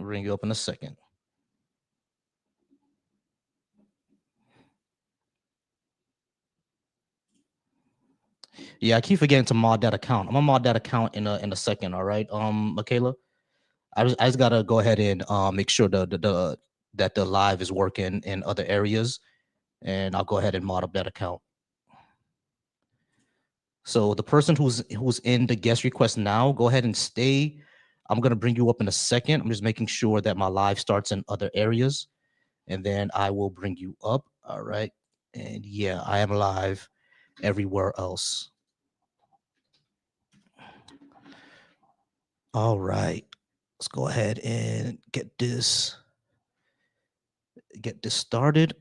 I'll bring you up in a second. Yeah, I keep forgetting to mod that account. I'm gonna mod that account in a second. All right, Michaela. I just gotta go ahead and make sure that the live is working in other areas, and I'll go ahead and mod up that account. So the person who's in the guest request now, go ahead and stay. I'm gonna bring you up in a second. I'm just making sure that my live starts in other areas, and then I will bring you up. All right, and yeah, I am live everywhere else. All right, let's go ahead and get this started.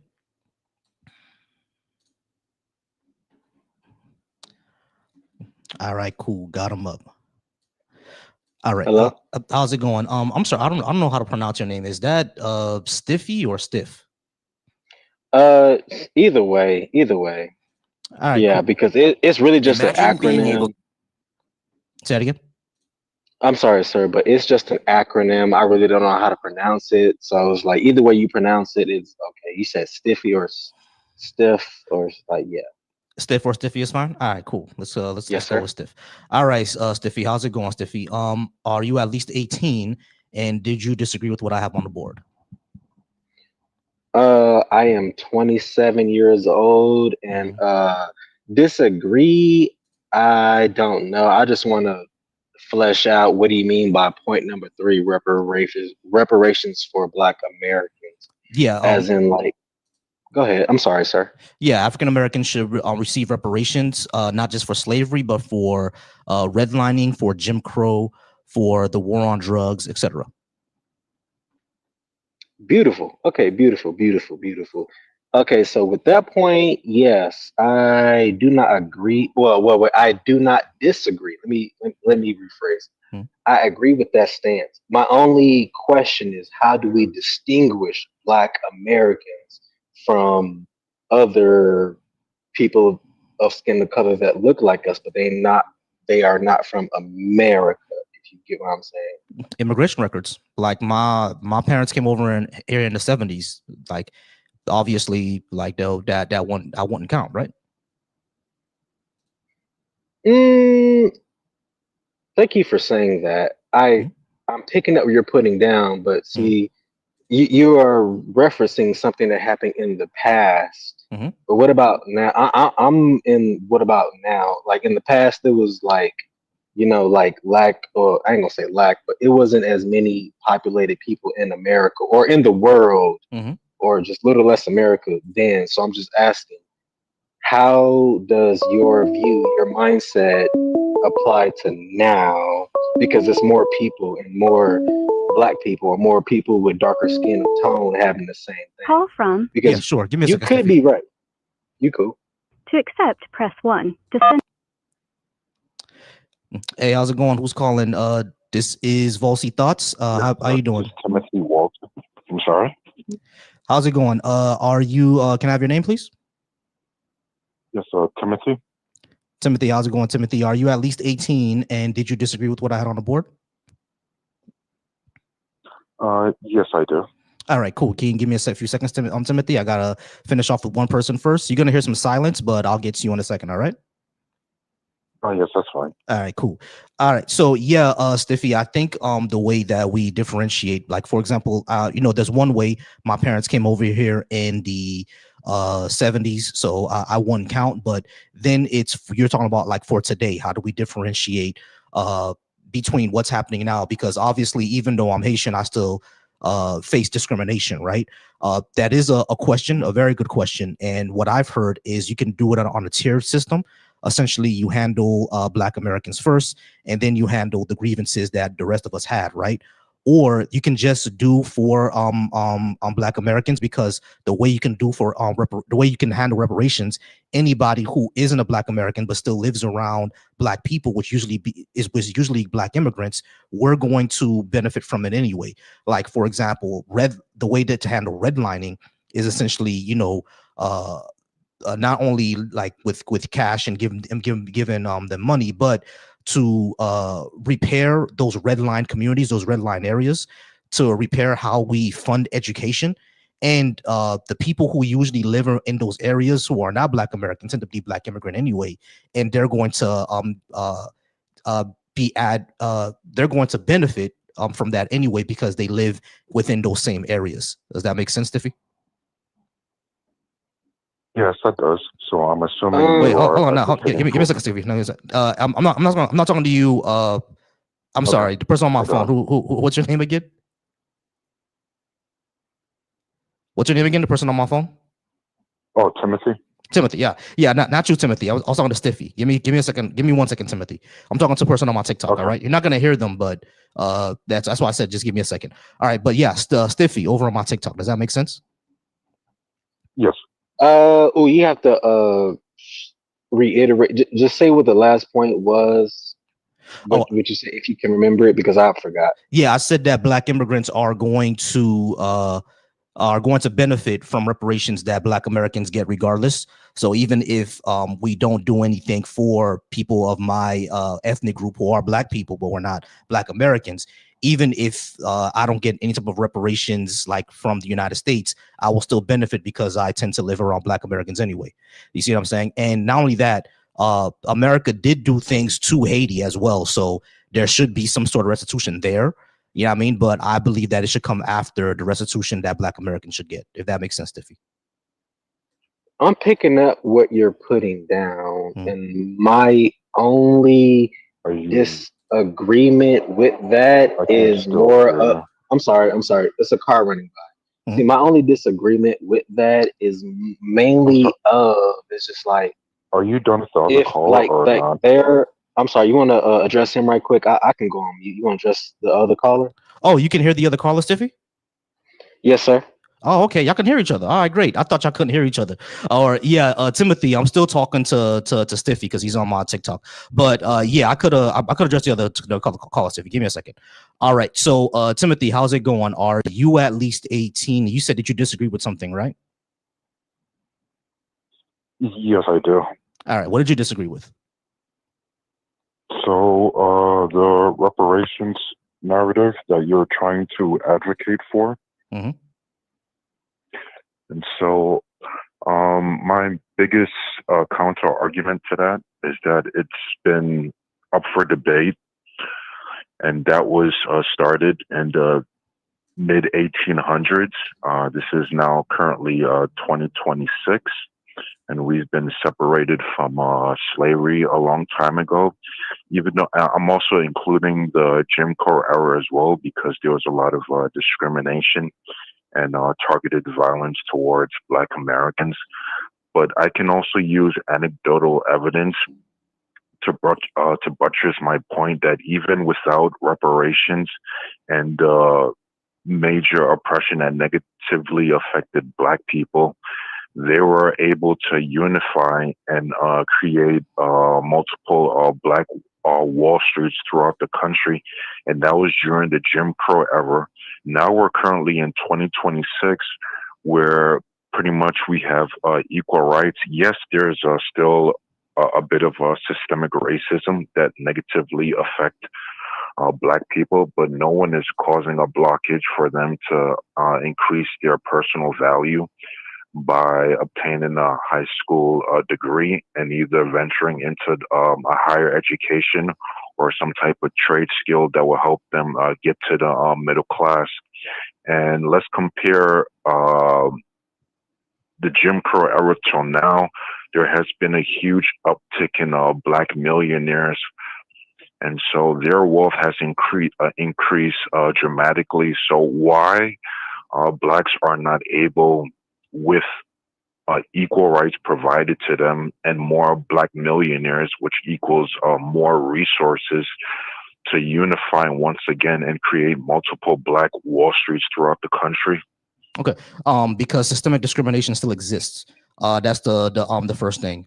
All right, cool. Got him up. All right. Hello? How's it going? I'm sorry. I don't know how to pronounce your name. Is that Stiffy or Stiff? Either way, either way. All right, Yeah, cool. because it's really just an Imagine being able. acronym. Say that again. I'm sorry, sir, but it's just an acronym. I really don't know how to pronounce it. So it's like either way you pronounce it, it's okay. You said stiffy or stiff or like yeah. Stiff or Stiffy is fine. All right, cool. Let's Yes, go sir. with Stiff. All right, Stiffy. How's it going, Stiffy? Are you at least 18? And did you disagree with what I have on the board? I am 27 years old and disagree. I don't know. I just want to flesh out what do you mean by point number 3, reparations for Black Americans, Yeah. as in like. Go ahead. I'm sorry, sir. Yeah, African Americans should receive reparations, not just for slavery, but for redlining, for Jim Crow, for the war on drugs, etc. Beautiful. Okay, beautiful, beautiful, beautiful. Okay, so with that point, yes, I do not agree. Well, I do not disagree. Let me rephrase. Hmm. I agree with that stance. My only question is, how do we distinguish Black Americans from other people of skin color that look like us, but they are not from America, if you get what I'm saying. Immigration records. Like my parents came over here in the 70s. Like obviously, like though that one I wouldn't count, right? Thank you for saying that. I'm picking up what you're putting down, but Mhm. see, you are referencing something that happened in the past. Mhm. But what about now? I'm in what about now? Like in the past, there was like, like lack, or I ain't gonna say lack, but it wasn't as many populated people in America or in the world, Mhm. or just little less America then. So I'm just asking, how does your view, your mindset apply to now? Because it's more people and more Black people or more people with darker skin tone having the same thing. Call from. Yeah, Because sure. Give me a you second. could Steffi. be right. You cool. To accept, press 1. To send. Hey, how's it going? Who's calling? This is Volcy Thoughts. How you doing? Timothy Walton. I'm sorry. How's it going? Are you? Can I have your name, please? Yes, Timothy. Timothy, how's it going, Timothy? Are you at least 18? And did you disagree with what I had on the board? Yes, I do. All right, cool. Can you give me a few seconds, Timothy? I gotta finish off with one person first. You're gonna hear some silence, but I'll get to you in a second. All right. Oh, yes, that's fine. All right, cool. All right, so yeah, Stiffy, I think the way that we differentiate, like for example, there's one way my parents came over here in the 70s, so I wouldn't count. But then you're talking about like for today, how do we differentiate between what's happening now? Because obviously, even though I'm Haitian, I still face discrimination, right? That is a question, a very good question. And what I've heard is you can do it on a tier system. Essentially, you handle Black Americans first, and then you handle the grievances that the rest of us had, right? Or you can just do for Black Americans, because the way you can do for the way you can handle reparations, anybody who isn't a Black American but still lives around Black people, which was usually Black immigrants, we're going to benefit from it anyway. Like for example, the way to handle redlining is essentially, not only like with cash and giving them money, but to repair those red line communities, those red line areas, to repair how we fund education. And the people who usually live in those areas who are not Black Americans tend to be Black immigrant anyway, and they're going to they're going to benefit from that anyway because they live within those same areas. Does that make sense, Tiffy? Yes, that does. So I'm assuming Um, Wait, you hold are on now. Give advocating me a for. second, Stevie. No, I'm not talking to you. I'm Okay, sorry. The person on my I phone. got it. What's your name again? What's your name again? The person on my phone. Oh, Timothy. Timothy. Yeah. Not you, Timothy. I was talking to Stiffy. Give me a second. Give me 1 second, Timothy. I'm talking to a person on my TikTok. All Okay. right. You're not gonna hear them, but that's why I said just give me a second. All right. But yeah, Stiffy over on my TikTok. Does that make sense? Yes. oh, you have to reiterate. Just say what the last point was. Oh, What you say if you can remember it because I forgot. yeah. I said that Black immigrants are going to benefit from reparations that Black Americans get regardless. So even if we don't do anything for people of my ethnic group who are Black people, but we're not Black Americans, even if I don't get any type of reparations like from the United States, I will still benefit because I tend to live around Black Americans anyway. You see what I'm saying? And not only that, America did do things to Haiti as well. So there should be some sort of restitution there. You know what I mean? But I believe that it should come after the restitution that Black Americans should get, if that makes sense, Tiffy. I'm picking up what you're putting down, Mm. and my only Are you? disagreement with that I can is still more hear you. I'm sorry. It's a car running by. See, Mhm. my only disagreement with that is I'm sorry. mainly it's just like Are you done with the other if caller like or like not? they're I'm sorry, you want to address him right quick? I can go on mute. You want to address the other caller? Oh, you can hear the other callers, Tiffy? Yes, sir. Oh, okay. Y'all can hear each other. All right, great. I thought y'all couldn't hear each other. Or yeah, Timothy, I'm still talking to Stiffy because he's on my TikTok. But yeah, I could address the other call Stiffy. Give me a second. All right. So Timothy, how's it going? Are you at least 18? You said that you disagree with something, right? Yes, I do. All right. What did you disagree with? So the reparations narrative that you're trying to advocate for. Mhm. And so my biggest counter argument to that is that it's been up for debate, and that was started in the mid 1800s. This is now currently 2026, and we've been separated from slavery a long time ago. Even though I'm also including the Jim Crow era as well, because there was a lot of discrimination and targeted violence towards Black Americans. But I can also use anecdotal evidence to buttress my point that even without reparations and major oppression that negatively affected Black people, they were able to unify and create multiple Black Wall Streets throughout the country. And that was during the Jim Crow era. Now we're currently in 2026, where pretty much we have equal rights. Yes, there's still a bit of systemic racism that negatively affect Black people, but no one is causing a blockage for them to increase their personal value by obtaining a high school degree and either venturing into a higher education or some type of trade skill that will help them get to the middle class. And let's compare the Jim Crow era till now. There has been a huge uptick in Black millionaires, and so their wealth has increased dramatically. So why Blacks are not able, with equal rights provided to them and more Black millionaires, which equals more resources to unify once again and create multiple Black Wall Streets throughout the country? Okay. Because systemic discrimination still exists. That's the first thing.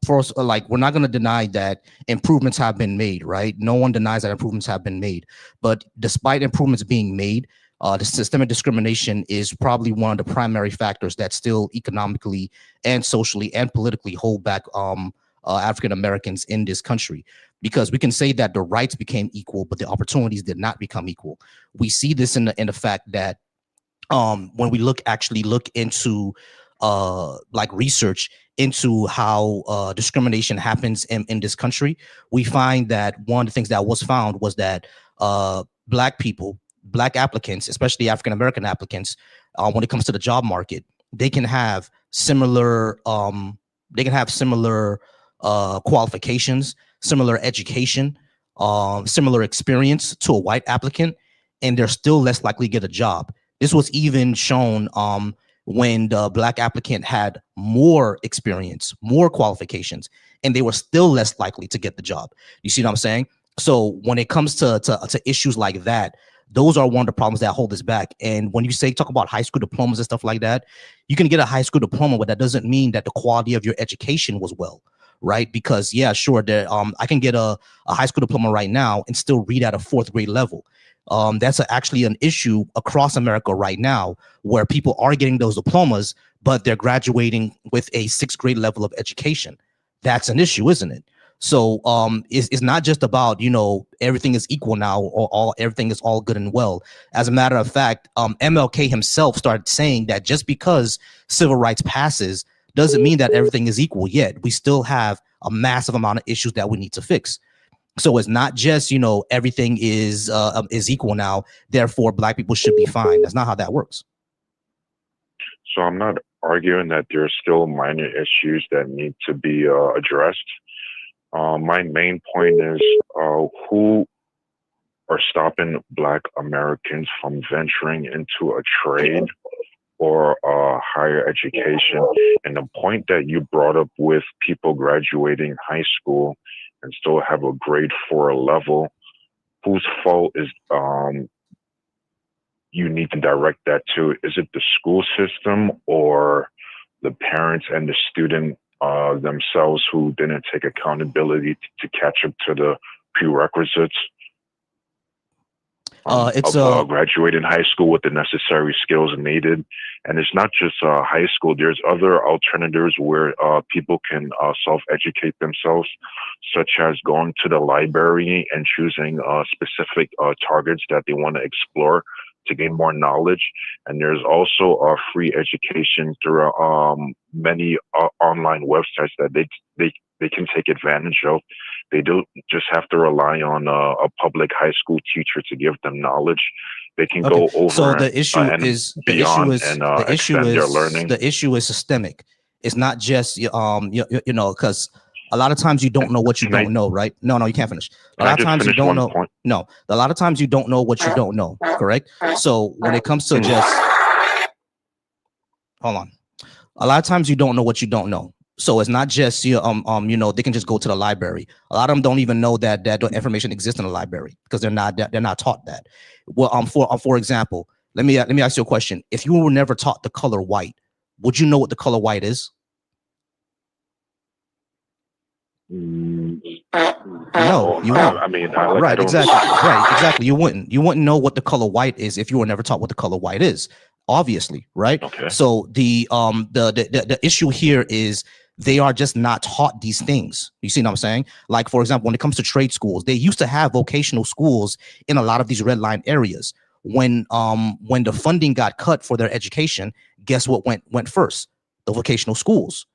First, like we're not going to deny that improvements have been made, right? No one denies that improvements have been made, but despite improvements being made, the systemic discrimination is probably one of the primary factors that still economically and socially and politically hold back African Americans in this country. because we can say that the rights became equal, but the opportunities did not become equal. We see this in the fact that when we look into like research into how discrimination happens in this country, we find that one of the things that was found was that black people, black applicants, especially African American applicants, when it comes to the job market, they can have similar qualifications, similar education, similar experience to a white applicant, and they're still less likely to get a job. This was even shown when the black applicant had more experience, more qualifications, and they were still less likely to get the job. You see what I'm saying? So when it comes to issues like that, those are one of the problems that hold us back. And when you talk about high school diplomas and stuff like that, you can get a high school diploma, but that doesn't mean that the quality of your education was well, right? Because yeah, sure, I can get a high school diploma right now and still read at a 4th grade level. That's actually an issue across America right now, where people are getting those diplomas, but they're graduating with a 6th grade level of education. That's an issue, isn't it? So it's not just about, everything is equal now, or everything is all good and well. As a matter of fact, MLK himself started saying that just because civil rights passes doesn't mean that everything is equal yet. We still have a massive amount of issues that we need to fix. So it's not just, everything is equal now, therefore black people should be fine. That's not how that works. So I'm not arguing that there's still minor issues that need to be addressed. My main point is who are stopping black Americans from venturing into a trade or higher education. And the point that you brought up with people graduating high school and still have a grade 4 level, whose fault is you need to direct that to? Is it the school system or the parents and the student themselves who didn't take accountability to catch up to the prerequisites of graduating high school with the necessary skills needed? And it's not just high school. There's other alternatives where people can self-educate themselves, such as going to the library and choosing specific targets that they want to explore to gain more knowledge. And there's also free education through many online websites that they can take advantage of. They don't just have to rely on a public high school teacher to give them knowledge. They can go over. So the issue is the issue is systemic. It's not just because a lot of times you don't know what you don't know, right? No, you can't finish. A lot of times you don't know. No, a lot of times you don't know what you don't know, correct? So when it comes to hold on, a lot of times you don't know what you don't know. So it's not just they can just go to the library. A lot of them don't even know that information exists in the library because they're not taught that. Well, for example, let me ask you a question. If you were never taught the color white, would you know what the color white is? No, you wouldn't. I mean, right, exactly. You wouldn't know what the color white is if you were never taught what the color white is. Obviously, right? Okay. So the issue here is they are just not taught these things. You see what I'm saying? Like, for example, when it comes to trade schools, they used to have vocational schools in a lot of these red line areas. When the funding got cut for their education, guess what went first? The vocational schools.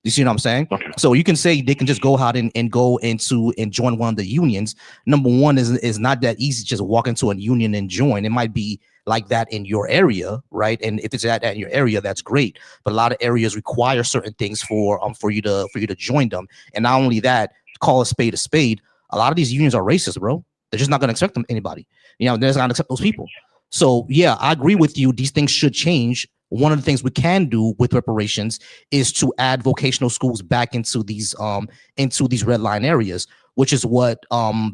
You see what I'm saying? Okay. So you can say they can just go out and go into and join one of the unions. Number one is not that easy. Just walk into a union and join. It might be like that in your area, right? And if it's that in your area, that's great. But a lot of areas require certain things for you to join them. And not only that, call a spade a spade. A lot of these unions are racist, bro. They're just not going to accept anybody. They're just not going to accept those people. So yeah, I agree with you. These things should change. One of the things we can do with reparations is to add vocational schools back into these red line areas, which is what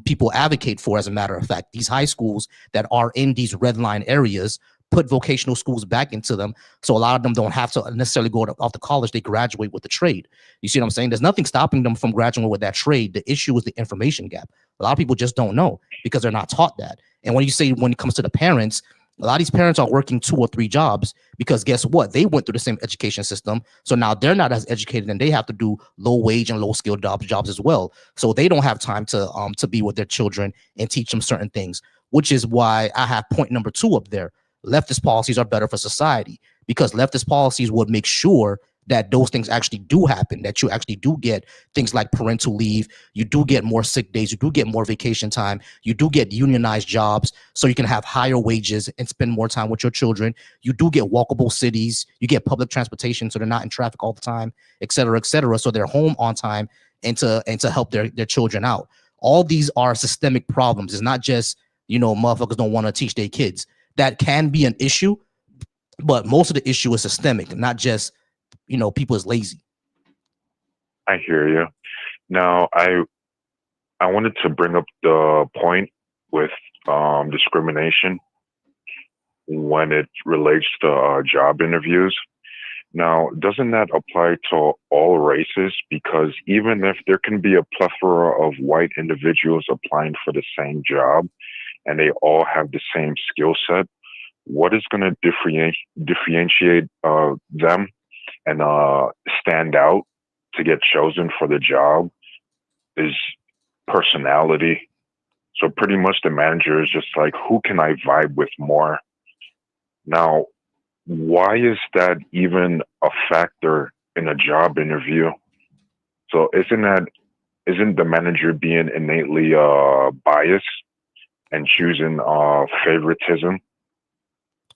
people advocate for. As a matter of fact, these high schools that are in these red line areas, put vocational schools back into them. So a lot of them don't have to necessarily go off to college. They graduate with the trade. You see what I'm saying? There's nothing stopping them from graduating with that trade. The issue is the information gap. A lot of people just don't know because they're not taught that. And when it comes to the parents, A lot of these parents are working 2 or 3 jobs because guess what? They went through the same education system. So now they're not as educated and they have to do low wage and low skilled jobs as well. So they don't have time to be with their children and teach them certain things, which is why I have point number 2 up there. Leftist policies are better for society because leftist policies would make sure that those things actually do happen, that you actually do get things like parental leave, you do get more sick days, you do get more vacation time, you do get unionized jobs so you can have higher wages and spend more time with your children. You do get walkable cities, you get public transportation so they're not in traffic all the time, et cetera, so they're home on time and to help their children out. All these are systemic problems. It's not just, motherfuckers don't want to teach their kids. That can be an issue, but most of the issue is systemic, not just people is lazy. I hear you. Now, I wanted to bring up the point with discrimination when it relates to job interviews. Now, doesn't that apply to all races? Because even if there can be a plethora of white individuals applying for the same job and they all have the same skill set, what is going to differentiate them and stand out to get chosen for the job is personality. So pretty much the manager is just like, who can I vibe with more? Now, why is that even a factor in a job interview? So isn't the manager being innately biased and choosing favoritism?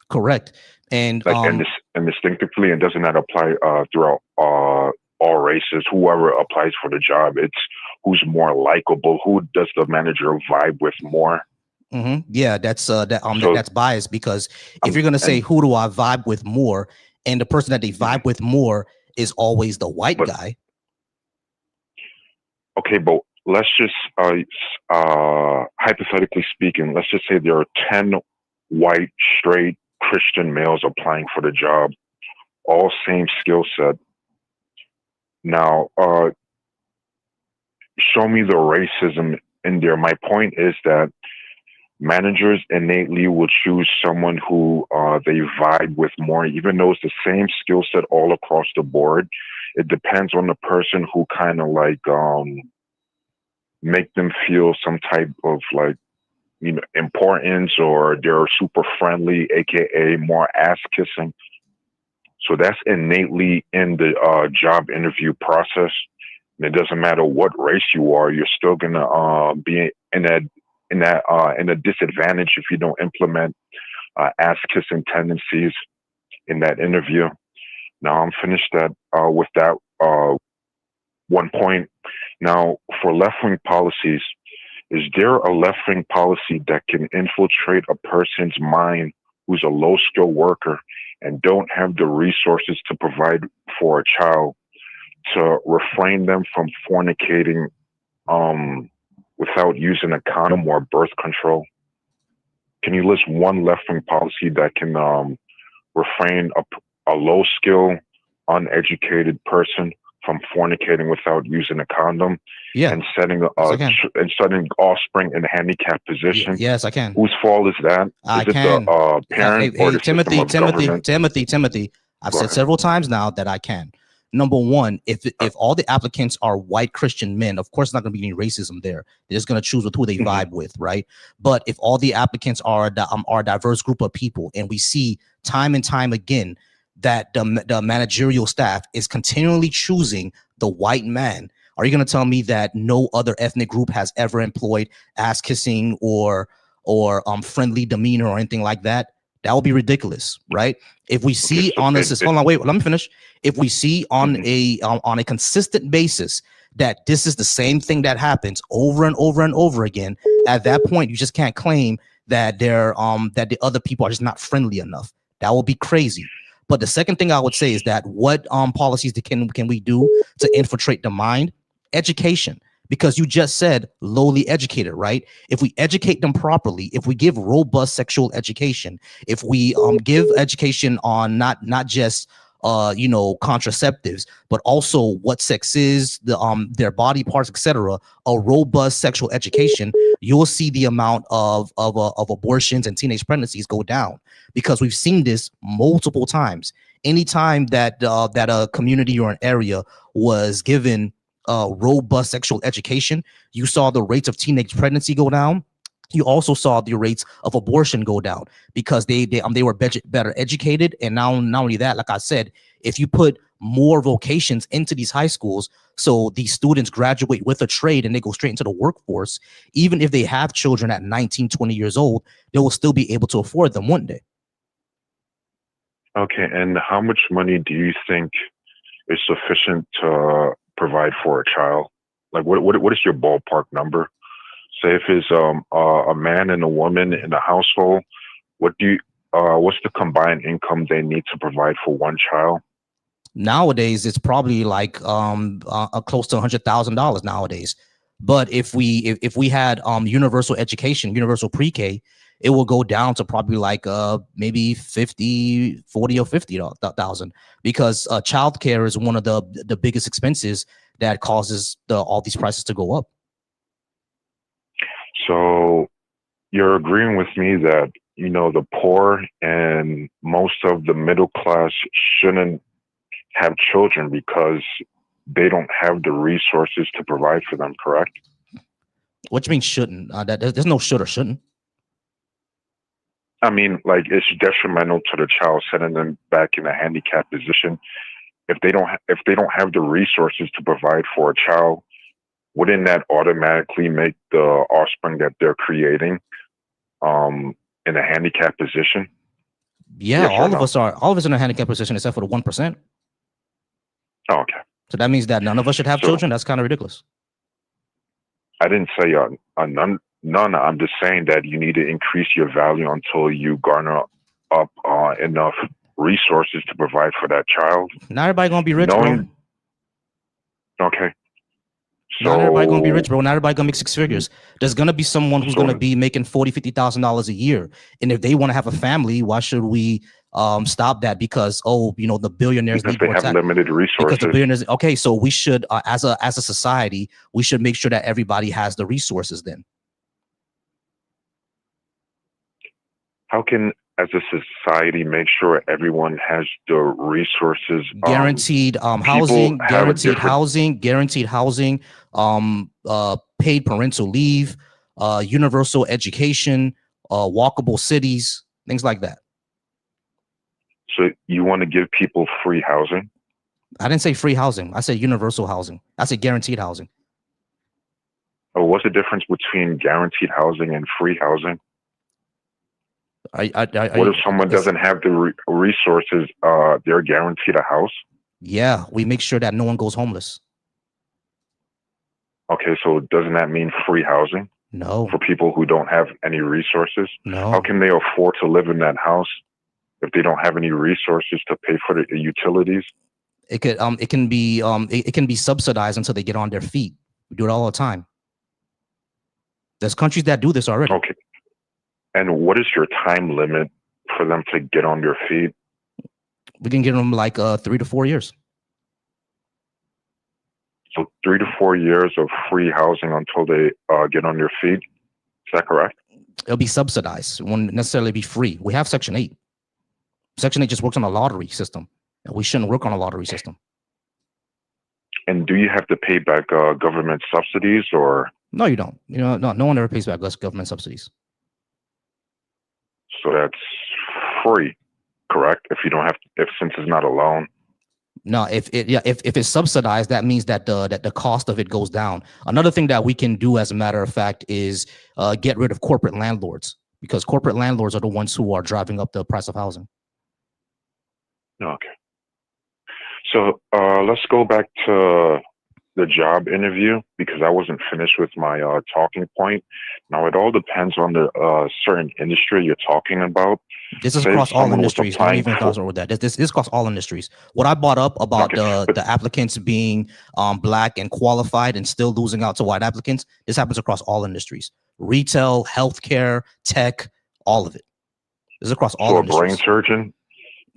Correct. And and distinctively, and doesn't that apply throughout all races? Whoever applies for the job, it's who's more likable. Who does the manager vibe with more? Mm-hmm. Yeah, that's biased because if you're gonna say who do I vibe with more, and the person that they vibe with more is always the white guy. Okay, but let's just hypothetically speaking, let's just say there are 10 white straight Christian males applying for the job, all same skill set. Now, show me the racism in there. My point is that managers innately will choose someone who they vibe with more, even though it's the same skill set all across the board. It depends on the person who kind of like make them feel some type of like, importance, or they're super friendly, aka more ass kissing. So that's innately in the job interview process. And it doesn't matter what race you are, you're still gonna be in a disadvantage if you don't implement ass kissing tendencies in that interview. Now I'm finished with that one point. Now for left-wing policies, is there a left-wing policy that can infiltrate a person's mind who's a low-skill worker and don't have the resources to provide for a child to refrain them from fornicating without using a condom or birth control? Can you list one left-wing policy that can refrain a low-skill, uneducated person from fornicating without using a condom, and setting offspring in a handicapped position? Yes, I can. Whose fault is that? Is it the parent or the system of government? Timothy, I've said several times now that I can. Number one, if all the applicants are white Christian men, of course, not going to be any racism there. They're just going to choose with who they vibe with, right? But if all the applicants are a diverse group of people, and we see time and time again that the managerial staff is continually choosing the white man, are you going to tell me that no other ethnic group has ever employed ass kissing or friendly demeanor or anything like that? That would be ridiculous, right? If we see on this, hold on, wait, let me finish. If we see on a consistent basis that this is the same thing that happens over and over and over again, at that point, you just can't claim that that the other people are just not friendly enough. That would be crazy. But the second thing I would say is that what policies can we do to infiltrate the mind? Education. Because you just said lowly educated, right? If we educate them properly, if we give robust sexual education, if we give education on not just contraceptives, but also what sex is, their body parts, etc., a robust sexual education, you'll see the amount of abortions and teenage pregnancies go down, because we've seen this multiple times. Anytime that a community or an area was given robust sexual education, you saw the rates of teenage pregnancy go down. You also saw the rates of abortion go down, because they were better educated. And now, not only that, like I said, if you put more vocations into these high schools, so these students graduate with a trade and they go straight into the workforce, even if they have children at 19, 20 years old, they will still be able to afford them one day. Okay, and how much money do you think is sufficient to provide for a child? Like, what is your ballpark number? Say if it's a man and a woman in a household, what's the combined income they need to provide for one child? Nowadays, it's probably like close to $100,000 nowadays. But if we had universal education, universal pre-K, it will go down to probably like maybe 40 or 50,000, because childcare is one of the biggest expenses that causes all these prices to go up. So you're agreeing with me that, the poor and most of the middle class shouldn't have children because they don't have the resources to provide for them, correct? What do you mean shouldn't? There's no should or shouldn't. I mean, like, it's detrimental to the child, setting them back in a handicapped position. If they don't have the resources to provide for a child, wouldn't that automatically make the offspring that they're creating in a handicapped position? Yeah, yes, all of us in a handicapped position except for the 1%. Oh, okay. So that means that none of us should have children. That's kind of ridiculous. I didn't say none. I'm just saying that you need to increase your value until you garner up enough resources to provide for that child. Not everybody gonna be rich, bro. Okay. So, not everybody gonna be rich, bro. Not everybody gonna make six figures. There's gonna be someone who's gonna be making $40,000, $50,000 a year, and if they want to have a family, why should we stop that? Because the billionaires because they have limited resources. Because the billionaires. Okay, so we should, as a society, we should make sure that everybody has the resources. Then, how can, as a society, make sure everyone has the resources? Guaranteed housing, guaranteed housing, paid parental leave, universal education, walkable cities, things like that. So you want to give people free housing? I didn't say free housing. I said universal housing. I said guaranteed housing. Oh, what's the difference between guaranteed housing and free housing? What if someone doesn't have the resources? They're guaranteed a house? Yeah, we make sure that no one goes homeless. Okay, so doesn't that mean free housing? No. For people who don't have any resources? No. How can they afford to live in that house if they don't have any resources to pay for the utilities? It can be subsidized until they get on their feet. We do it all the time. There's countries that do this already. Okay. And what is your time limit for them to get on their feet? We can give them like 3 to 4 years. So 3 to 4 years of free housing until they get on their feet. Is that correct? It'll be subsidized. It won't necessarily be free. We have Section 8. Section 8 just works on a lottery system. And we shouldn't work on a lottery system. And do you have to pay back government subsidies or? No, you don't. No one ever pays back government subsidies. So that's free, correct? If you don't have, since it's not a loan. No, if it's subsidized, that means that the cost of it goes down. Another thing that we can do, as a matter of fact, is get rid of corporate landlords, because corporate landlords are the ones who are driving up the price of housing. Okay. So let's go back to the job interview, because I wasn't finished with my talking point. Now, it all depends on the certain industry you're talking about. This is across all industries. Don't even concern with that. This is across all industries. What I brought up about the applicants being black and qualified and still losing out to white applicants, this happens across all industries. Retail, healthcare, tech, all of it. This is across all industries. So a brain surgeon?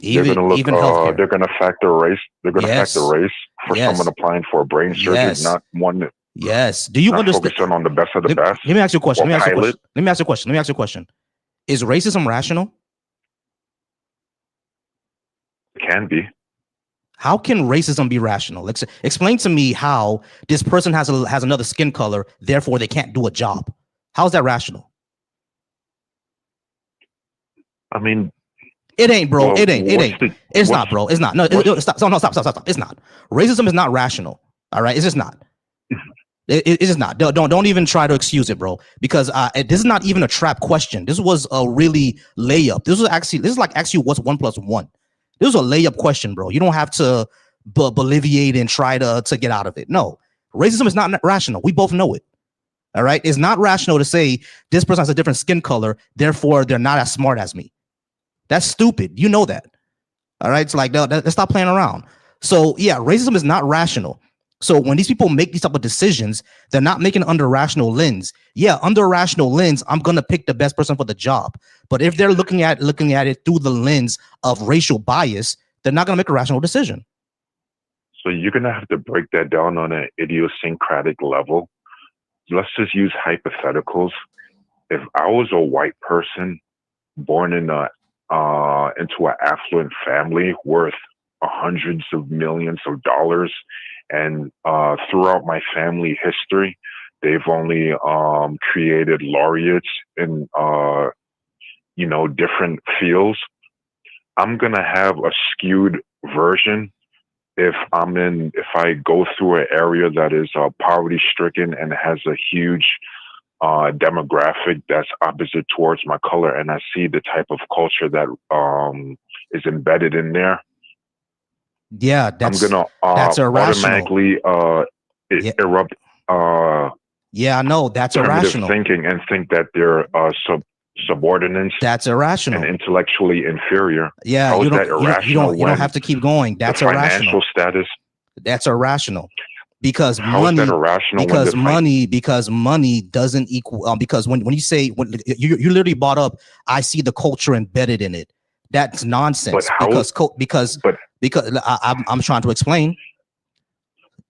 They're gonna look. Even healthcare. They're gonna factor race. They're gonna factor Yes. race for Yes. someone applying for a brain surgery, Yes. not one. Yes. Do you Not understand? focusing on the best of the best. Let me ask you a question. Or Let me ask you a pilot. question. Let me ask you a question. Let me ask you a question. Is racism rational? It can be. How can racism be rational? Explain to me how this person has another skin color, therefore they can't do a job. How is that rational? I mean, it ain't, bro. well, It ain't. It's not, bro. It's not. No, stop. Stop. It's not. Racism is not rational. All right, it's just not. It's just not. Don't even try to excuse it, bro. Because this is not even a trap question. This was a really layup. This is like actually what's 1 + 1. This was a layup question, bro. You don't have to boliviate and try to get out of it. No, racism is not rational. We both know it. All right, it's not rational to say this person has a different skin color, therefore they're not as smart as me. That's stupid. You know that. All right, it's like let's stop playing around. So yeah, racism is not rational. So when these people make these type of decisions, they're not making it under a rational lens. Yeah, under a rational lens, I'm gonna pick the best person for the job. But if they're looking at it through the lens of racial bias, they're not gonna make a rational decision. So you're gonna have to break that down on an idiosyncratic level. Let's just use hypotheticals. If I was a white person born into an affluent family worth hundreds of millions of dollars, and throughout my family history, they've only created laureates in different fields, I'm gonna have a skewed version if I go through an area that is poverty stricken and has a huge demographic that's opposite towards my color, and I see the type of culture that is embedded in there. Yeah, I'm gonna automatically erupt. Yeah, I know that's primitive irrational. Thinking and think that they're subordinates. That's irrational and intellectually inferior. Yeah, How you is don't. that irrational? You don't have to keep going. That's the irrational. financial status. That's irrational. Because How is that irrational? Because money doesn't equal. Because when you say you literally brought up, I see the culture embedded in it. That's nonsense. Because I'm trying to explain.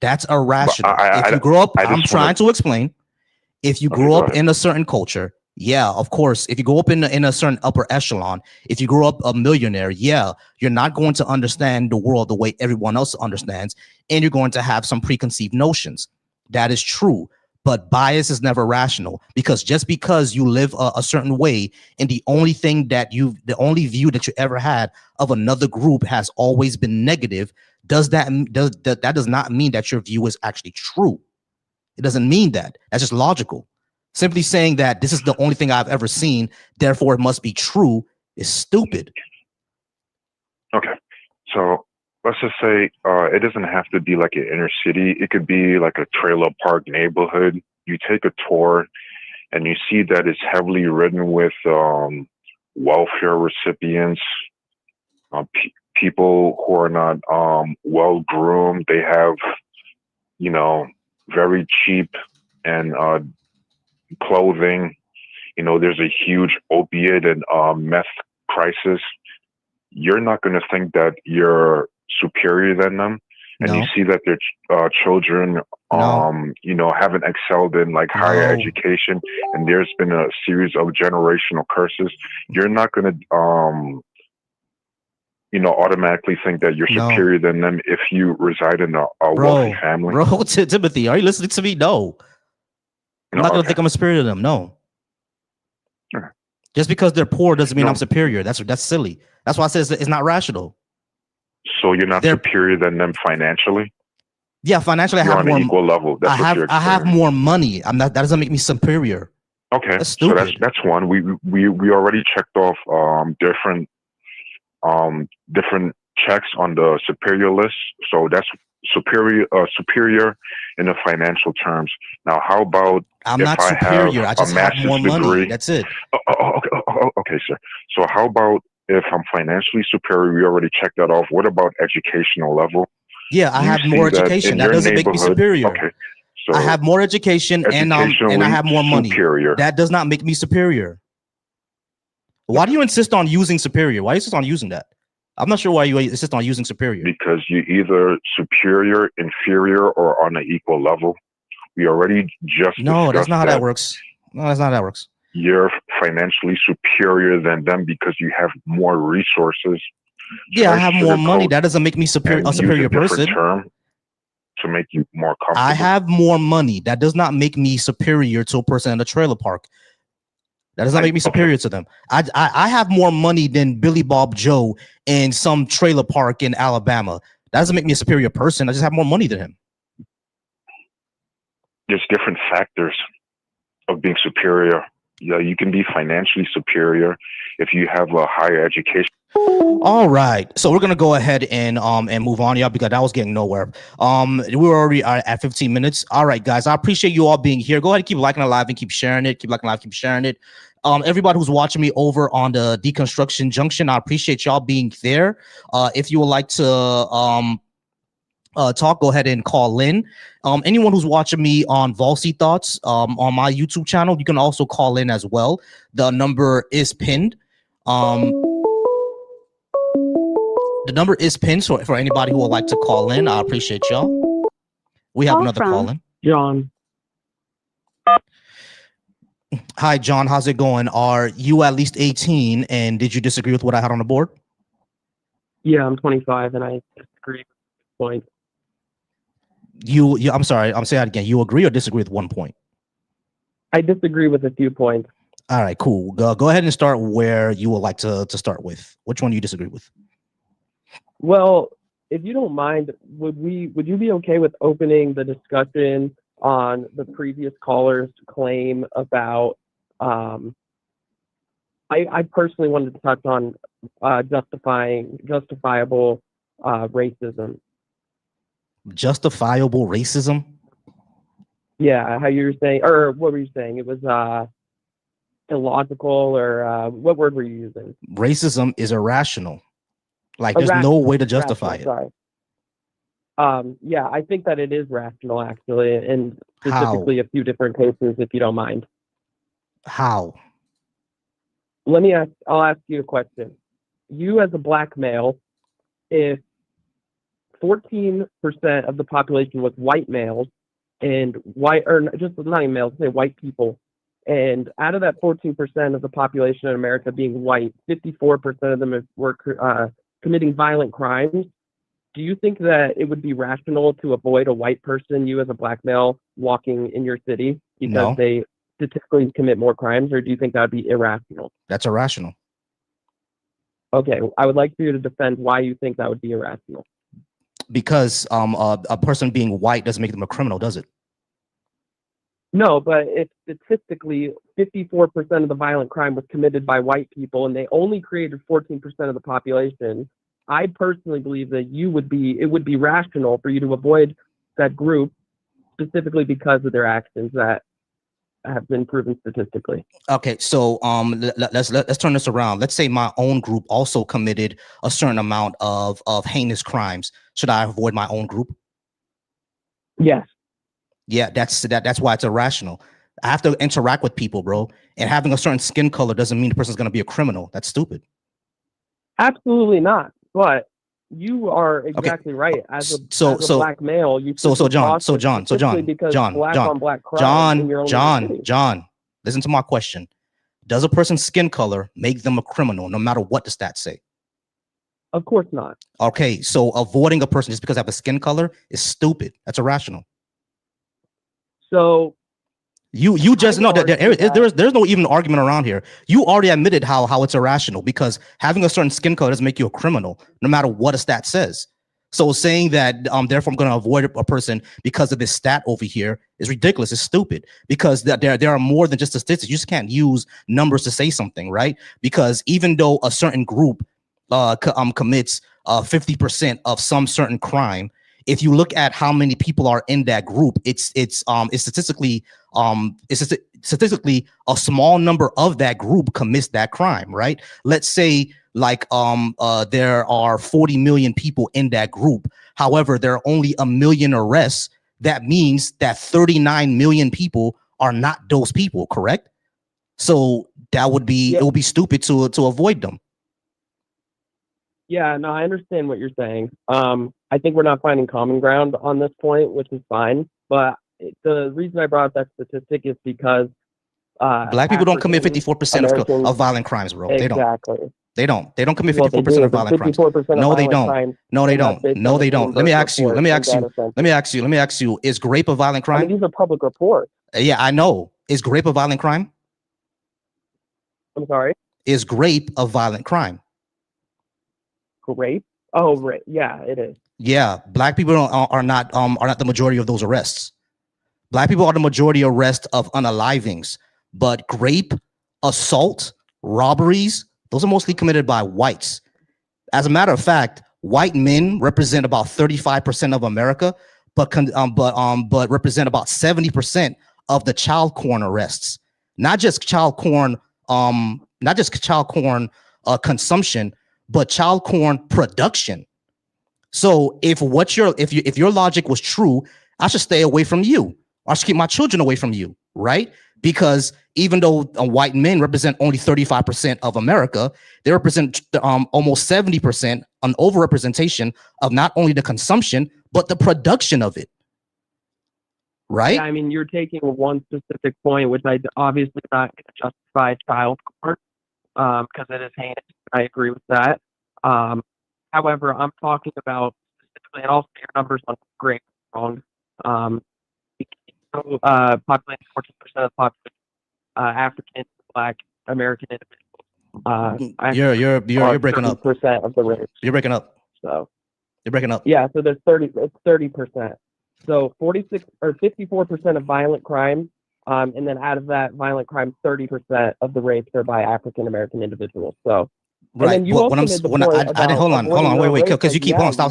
That's irrational. If you grow up, I'm trying to explain. If you grow up in a certain culture, yeah, of course. If you grow up in a certain upper echelon, if you grow up a millionaire, yeah, you're not going to understand the world the way everyone else understands, and you're going to have some preconceived notions. That is true. But bias is never rational, because just because you live a certain way and the only view that you ever had of another group has always been negative, that does not mean that your view is actually true. It doesn't mean that. That's just logical. Simply saying that this is the only thing I've ever seen, therefore it must be true, is stupid. Okay. So let's just say it doesn't have to be like an inner city. It could be like a trailer park neighborhood. You take a tour and you see that it's heavily ridden with welfare recipients, people who are not well groomed. They have, very cheap and clothing. There's a huge opiate and meth crisis. You're not going to think that you're superior than them. And you see that their children, haven't excelled in like higher education, and there's been a series of generational curses. You're not going to, automatically think that you're superior than them if you reside in a wealthy family. Bro, Timothy, are you listening to me? No. I'm not going to think I'm superior to them. No. Sure. Just because they're poor doesn't mean I'm superior. That's silly. That's why I said it's not rational. So you're not superior than them financially? Yeah, financially I have on more an equal level. That's I have more money. That doesn't make me superior. Okay. That's stupid. So that's one. We already checked off different checks on the superior list. So that's superior in the financial terms. Now, how about I'm not superior. I just have more money. That's it. Okay, sir. So how about if I'm financially superior? We already checked that off. What about educational level? Yeah, I have more education. That doesn't make me superior. Okay. So I have more education and I have more money. Superior. That does not make me superior. Why do you insist on using superior? Why do you insist on using that? I'm not sure why you insist on using superior. Because you're either superior, inferior, or on an equal level. We already just No, that's discussed not how that works. No, that's not how that works. You're financially superior than them because you have more resources. Yeah, I have more money. sugarcoat That doesn't make me superior, a and use superior a different person. term to make you more comfortable. I have more money. That does not make me superior to a person in a trailer park. That does not make me superior to them. I have more money than Billy Bob Joe in some trailer park in Alabama. That doesn't make me a superior person. I just have more money than him. There's different factors of being superior. Yeah, you can be financially superior if you have a higher education. All right, so we're gonna go ahead and move on, y'all, because that was getting nowhere. We're already at 15 minutes. All right, guys, I appreciate you all being here. Go ahead and keep liking it live and keep sharing it. Keep liking live, keep sharing it. Everybody who's watching me over on the Deconstruction Junction, I appreciate y'all being there. If you would like to talk, go ahead and call in. Anyone who's watching me on Volcy Thoughts on my YouTube channel, you can also call in as well. The number is pinned. The number is pinned, so for anybody who would like to call in, I appreciate y'all. We have another call in. John. Hi, John. How's it going? Are you at least 18? And did you disagree with what I had on the board? Yeah, I'm 25, and I disagree with the point. I'm sorry. I'm saying that again. You agree or disagree with one point? I disagree with a few points. All right, cool. Go ahead and start where you would like to start with. Which one do you disagree with? Well, if you don't mind, would you be okay with opening the discussion on the previous caller's claim about I personally wanted to touch on justifiable racism. Justifiable racism? Yeah, how you were saying, or what were you saying? It was illogical, or what word were you using? Racism is irrational. Like there's no way to justify it. Sorry. Yeah, I think that it is rational, actually, and specifically a few different cases, if you don't mind. How? I'll ask you a question. You as a black male, if 14% of the population was white males and just not even males, say white people, and out of that 14% of the population in America being white, 54% of them were committing violent crimes, do you think that it would be rational to avoid a white person, you as a black male, walking in your city because they statistically commit more crimes, or do you think that would be irrational? That's irrational. Okay, I would like for you to defend why you think that would be irrational. Because a person being white doesn't make them a criminal, does it? No, but if statistically 54% of the violent crime was committed by white people and they only created 14% of the population, I personally believe that it would be rational for you to avoid that group specifically because of their actions that have been proven statistically. Okay, so let's turn this around. Let's say my own group also committed a certain amount of heinous crimes. Should I avoid my own group? Yes. Yeah, that's why it's irrational. I have to interact with people, bro. And having a certain skin color doesn't mean the person's going to be a criminal. That's stupid. Absolutely not. But you are exactly right. As a black male, you John, listen to my question. Does a person's skin color make them a criminal, no matter what the stats say? Of course not. Okay, so avoiding a person just because they have a skin color is stupid. That's irrational. So you just know that there's no even argument around here. You already admitted how it's irrational because having a certain skin color doesn't make you a criminal, no matter what a stat says. So saying that therefore I'm going to avoid a person because of this stat over here is ridiculous. It's stupid because there are more than just statistics. You just can't use numbers to say something, right? Because even though a certain group commits 50% of some certain crime, if you look at how many people are in that group, it's statistically a small number of that group commits that crime, right? Let's say like there are 40 million people in that group. However, there are only 1 million arrests. That means that 39 million people are not those people, correct? So that would be it would be stupid to avoid them. Yeah, no, I understand what you're saying. I think we're not finding common ground on this point, which is fine. But the reason I brought up that statistic is because Black people don't commit African 54% Americans, of violent crimes, bro. They don't. exactly. They don't. They don't commit Well, they 54% do. of There's violent crimes. 54% of No, they violent don't. crimes, No, they and that's don't. based No, on the they don't. Let Bloomberg me ask you. report Let me and ask you. data Let census. me ask you. Let me ask you. Is grape a violent I mean, crime? these are public reports. Yeah, I know. Is grape a violent crime? I'm sorry. Is grape a violent crime? Grape? Oh, right. Yeah, it is. Yeah, black people are not the majority of those arrests. Black people are the majority arrest of unalivings, but grape, assault, robberies, those are mostly committed by whites. As a matter of fact, white men represent about 35% of America, but represent about 70% of the child porn arrests. Not just child porn, consumption, but child porn production. So if your logic was true, I should stay away from you. I should keep my children away from you, right? Because even though white men represent only 35% of America, they represent almost 70%, an overrepresentation of not only the consumption, but the production of it, right? Yeah, I mean, you're taking one specific point, which I obviously not going to justify child porn, because it is heinous. I agree with that. However, I'm talking about specifically, and also your numbers on great wrong. Population 14% of the population, African, Black, American individuals. You're breaking up. 30% of the race. You're breaking up. So you're breaking up. Yeah, so there's 30%. So 46 or 54% of violent crime, and then out of that violent crime, 30% of the rapes are by African American individuals. So. Right. And then you also made the point I didn't hold on, wait, because you keep hold on, stop.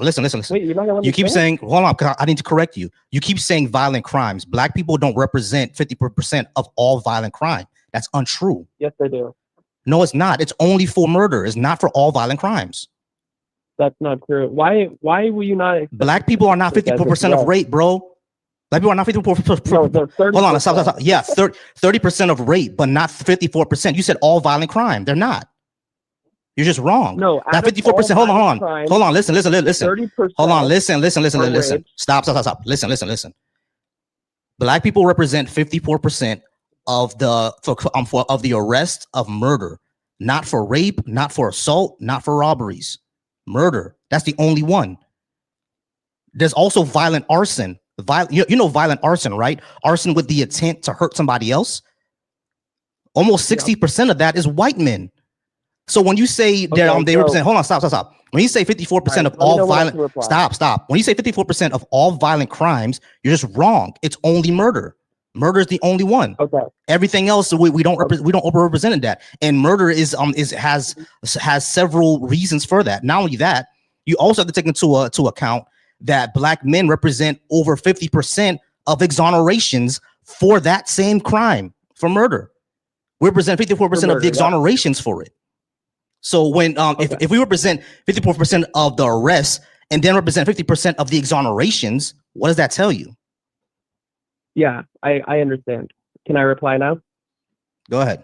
Listen. Wait, you're not gonna let me You keep finish? saying, hold on, because I need to correct you. You keep saying violent crimes. Black people don't represent 50% of all violent crime. That's untrue. Yes, they do. No, it's not. It's only for murder. It's not for all violent crimes. That's not true. Why will you not? Black people are not 54% of rape, bro. Black people are not 54%. No, they're 30%. Hold on, stop. Yeah, 30% of rape, but not 54%. You said all violent crime. They're not. You're just wrong. No, that 54%. Hold on. Hold on. Listen. 30%. Hold on. Listen. Stop. Listen. Black people represent 54% of the arrest of murder, not for rape, not for assault, not for robberies. Murder. That's the only one. There's also violent arson. You know violent arson, right? Arson with the intent to hurt somebody else. Almost 60% of that is white men. So when you say they represent, hold on, stop. When you say 54% of all violent, stop. When you say 54% of all violent crimes, you're just wrong. It's only murder. Murder is the only one. Okay. Everything else we don't overrepresent in that. And murder has several reasons for that. Not only that, you also have to take into account that black men represent over 50% of exonerations for that same crime, for murder. We represent 54% of the exonerations for it. So when if we represent 54% of the arrests and then represent 50% of the exonerations, what does that tell you? Yeah, I understand. Can I reply now? Go ahead.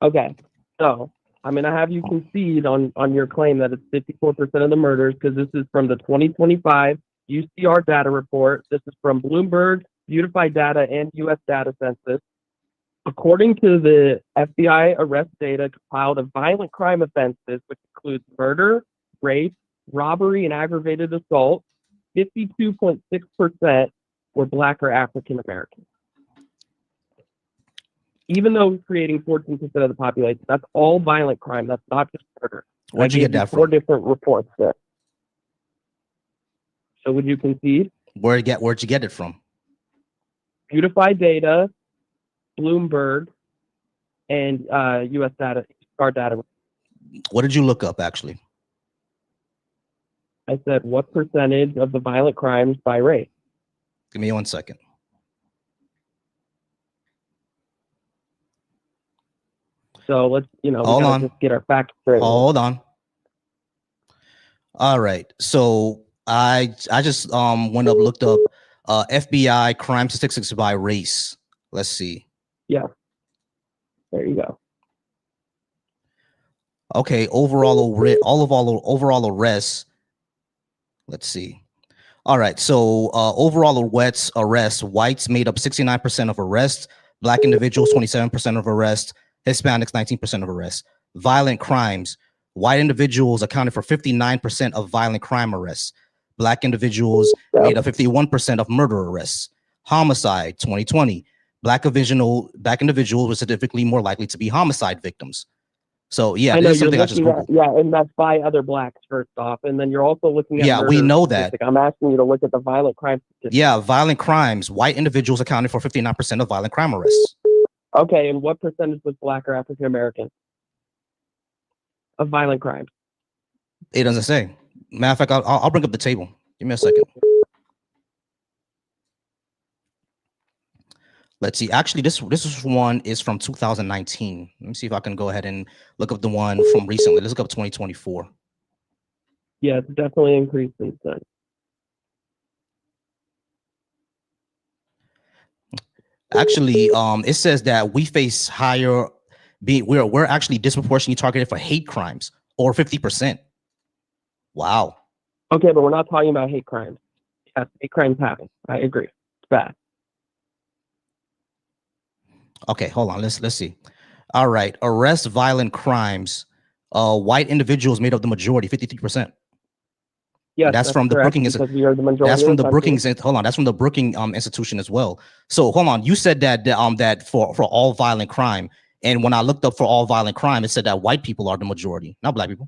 Okay, so I'm gonna have you concede on your claim that it's 54% of the murders, because this is from the 2025 UCR data report. This is from Bloomberg, Unified Data, and U.S. Data Census. According to the FBI arrest data compiled of violent crime offenses, which includes murder, rape, robbery, and aggravated assault, 52.6% were Black or African American. Even though creating 14% of the population, that's all violent crime. That's not just murder. Where'd you get that from? 4 different reports there. So would you concede? Where'd you get it from? Unified Data, Bloomberg, and U.S. data, our data. What did you look up, actually? I said, what percentage of the violent crimes by race? Give me 1 second. So let's, just get our facts straight. Hold on. All right. So I just went up, looked up FBI crime statistics by race. Let's see. Yeah. There you go. Okay, overall arrests. Let's see. All right, so overall arrests, whites made up 69% of arrests, black individuals 27% of arrests, Hispanics 19% of arrests. Violent crimes, white individuals accounted for 59% of violent crime arrests. Black individuals made up 51% of murder arrests. Homicide 2020, black individuals were significantly more likely to be homicide victims. So yeah, I know this is you're something I just looking Googled. at, yeah, and that's by other blacks first off, and then you're also looking at Yeah, we murder know that. statistic. I'm asking you to look at the violent crime statistic. Yeah, violent crimes. White individuals accounted for 59% of violent crime arrests. Okay, and what percentage was black or African American of violent crimes? It doesn't say. Matter of fact, I'll bring up the table. Give me a second. Let's see. Actually, this one is from 2019. Let me see if I can go ahead and look up the one from recently. Let's look up 2024. Yeah, it's definitely increased since then. Actually, it says that we face higher. We're actually disproportionately targeted for hate crimes, or 50%. Wow. Okay, but we're not talking about hate crimes. Yes, hate crimes happen. I agree. It's bad. Okay, hold on. Let's see. All right, arrest violent crimes. White individuals made up the majority, 53%. Yes, that's from the correct, Brookings. because we are the majority. That's from of the country. Brookings. Hold on, that's from the Brookings institution as well. So hold on, you said that that for all violent crime, and when I looked up for all violent crime, it said that white people are the majority, not black people.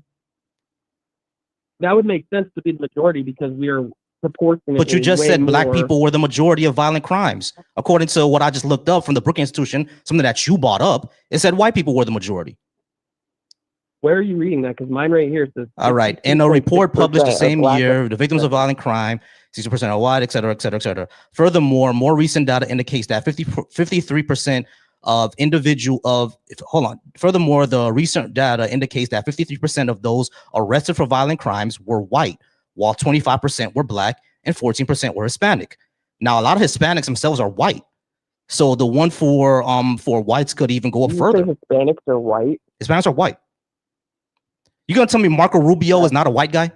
That would make sense to be the majority because we are proportionately. But you just said black people were the majority of violent crimes, according to what I just looked up from the Brookings institution. Something that you brought up, it said white people were the majority. Where are you reading that? Because mine right here says. All right. In a report published the same year, the victims of violent crime, 60% are white, et cetera, et cetera, et cetera. Furthermore, more recent data indicates that 53% of Furthermore, the recent data indicates that 53% of those arrested for violent crimes were white, while 25% were black and 14% were Hispanic. Now, a lot of Hispanics themselves are white. So the one for whites could even go up further. Hispanics are white. Hispanics are white. You gonna tell me Marco Rubio is not a white guy?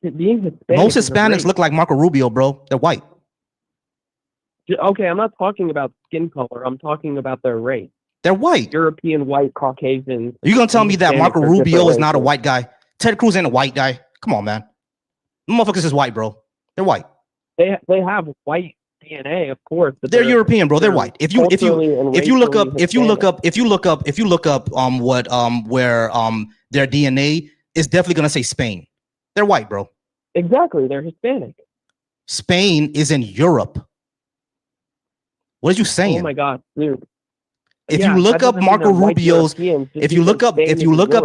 Being Hispanic. Most Hispanics look like Marco Rubio, bro. They're white. Okay, I'm not talking about skin color. I'm talking about their race. They're white. European white Caucasians. Are you gonna tell me that Marco Rubio is not a white guy? Ted Cruz ain't a white guy. Come on, man. The motherfuckers is white, bro. They're white. They have white DNA, of course, but they're European, bro. They're white. If you look up where their DNA is definitely gonna say Spain. They're white, bro. Exactly, they're Hispanic. Spain is in Europe. What are you saying? Oh my god, dude. If you look up Marco Rubio's, if you look up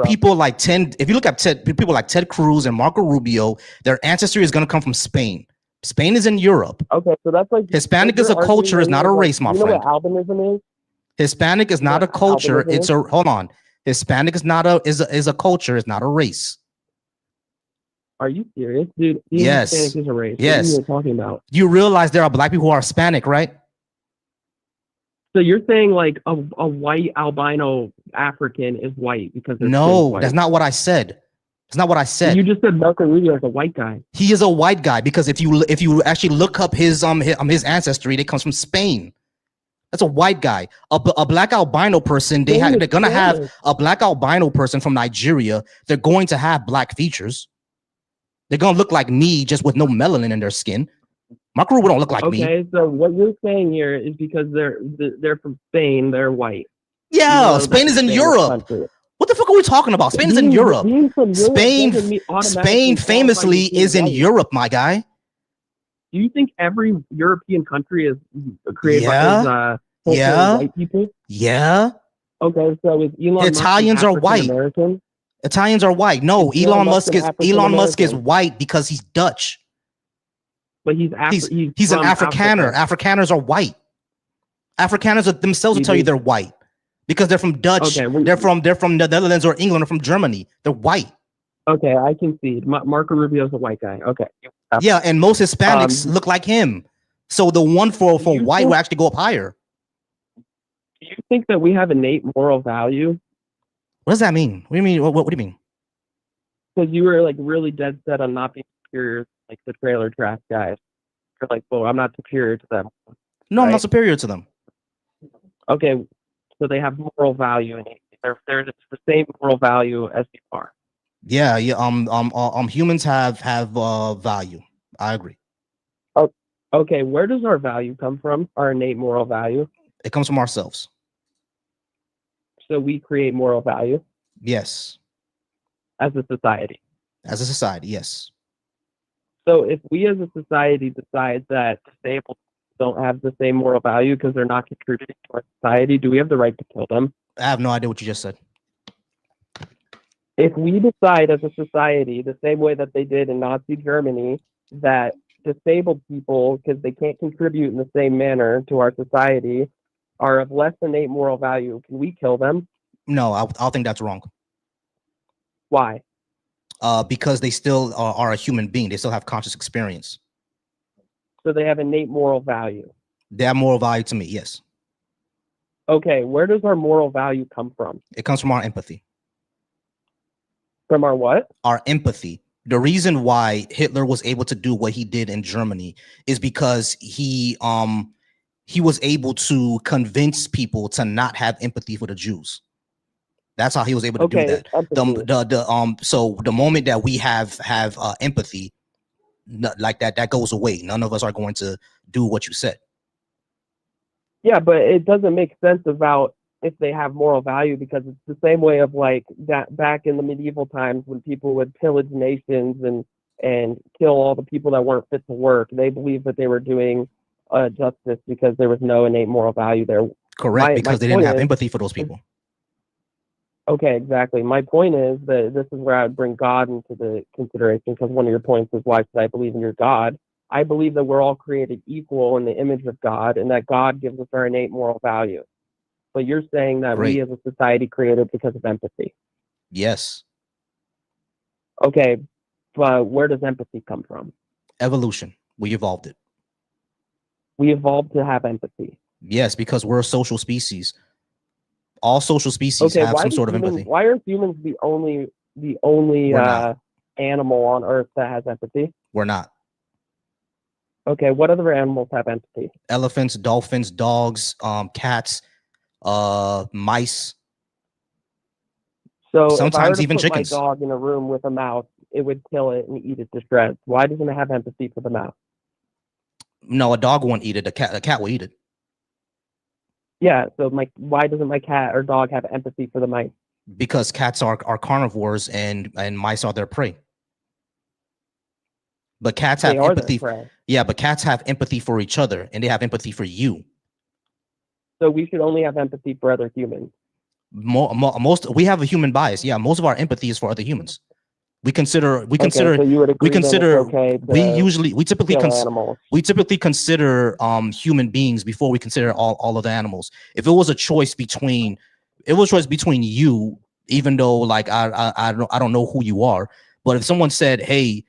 people like people like Ted Cruz and Marco Rubio, their ancestry is gonna come from Spain. Spain is in Europe. Okay, so that's like Hispanic is a culture, is not a race, my friend. You know what albinism is? Hispanic is not a culture. It's a hold on. Hispanic is not a culture. It's not a race. Are you serious, dude? Yes. Hispanic is a race. Yes. What are you talking about? You realize there are black people who are Hispanic, right? So you're saying like a white albino African is white because they're no, that's not what I said. That's not what I said. You just said Marco Rubio is a white guy. He is a white guy because if you actually look up his ancestry, it comes from Spain. That's a white guy. A black albino person, they're gonna have a black albino person from Nigeria. They're going to have black features. They're gonna look like me, just with no melanin in their skin. Marco Rubio don't look like me. Okay, so what you're saying here is because they're from Spain, they're white. Yeah, Spain is in Europe. What the fuck are we talking about? Spain is in Europe. Spain famously is in Europe, my guy. Do you think every European country is created by white people? Yeah. Okay, so is Elon Italians are white. American? Italians are white. No, Elon Musk is white because he's Dutch. But he's an Afrikaner. Afrikaners are white. Afrikaners themselves will tell you they're white because they're from Dutch. Okay, they're from the Netherlands or England or from Germany. They're white. Okay, I can see. Marco Rubio's a white guy. Okay. Yeah, and most Hispanics look like him. So the one for white will actually go up higher. Do you think that we have innate moral value? What does that mean? What do you mean? What do you mean? Because you were like really dead set on not being superior, like the trailer trash guys. You're like, well, I'm not superior to them. No, I'm not Right? superior to them. Okay, so they have moral value, and they're the same moral value as you are. Yeah, yeah. Humans have value. I agree. Oh, okay. Where does our value come from? Our innate moral value. It comes from ourselves. So we create moral value Yes, as a society. as a society. Yes. So if we as a society decide that disabled don't have the same moral value because they're not contributing to our society, do we have the right to kill them? I have no idea what you just said. If we decide as a society, the same way that they did in Nazi Germany, that disabled people, because they can't contribute in the same manner to our society, are of less innate moral value, can we kill them? No, I think that's wrong. Why? Because they still are a human being. They still have conscious experience. So they have innate moral value. They have moral value to me. Yes. Okay, where does our moral value come from? It comes from our empathy. From our what? Our empathy. The reason why Hitler was able to do what he did in Germany is because he was able to convince people to not have empathy for the Jews. That's how he was able to do that. So the moment that we have empathy like that goes away. None of us are going to do what you said. Yeah, but it doesn't make sense about if they have moral value, because it's the same way of like that back in the medieval times when people would pillage nations and kill all the people that weren't fit to work. They believed that they were doing justice because there was no innate moral value there. Correct, because they didn't have empathy for those people. Okay, exactly. My point is that this is where I would bring God into the consideration, because one of your points is, why should I believe in your God? I believe that we're all created equal in the image of God, and that God gives us our innate moral value. But you're saying that we as a society created because of empathy. Yes. Okay, but where does empathy come from? Evolution. We evolved it. We evolved to have empathy. Yes, because we're a social species. All social species have some sort of empathy. Why are humans the only animal on Earth that has empathy? We're not. Okay, what other animals have empathy? Elephants, dolphins, dogs, cats, mice. So sometimes if I were to even put chickens. my dog in a room with a mouse, it would kill it and eat it to shreds. Why doesn't it have empathy for the mouse? No, a dog won't eat it. A cat will eat it. Yeah, so why doesn't my cat or dog have empathy for the mice? Because cats are carnivores and mice are their prey. But cats have empathy. Yeah, but cats have empathy for each other, and they have empathy for you. So we should only have empathy for other humans. Most we have a human bias. Yeah, most of our empathy is for other humans. We typically consider human beings before we consider all of the animals. If it was a choice between you, even though like I don't know who you are, but if someone said, hey,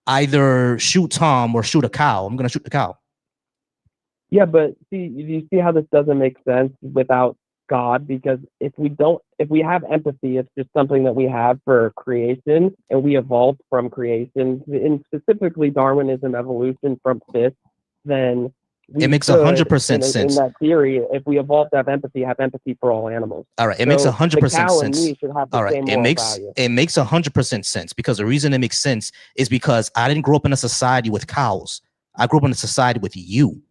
either shoot Tom or shoot a cow, I'm gonna shoot the cow. Yeah, but you see how this doesn't make sense without God? Because if we have empathy, it's just something that we have for creation, and we evolved from creation, and specifically Darwinism, evolution from fish, then it makes 100% sense. In that theory, if we evolved to have empathy for all animals. All right, it makes 100% sense. And me should have the same moral value. It makes 100% sense, because the reason it makes sense is because I didn't grow up in a society with cows. I grew up in a society with you.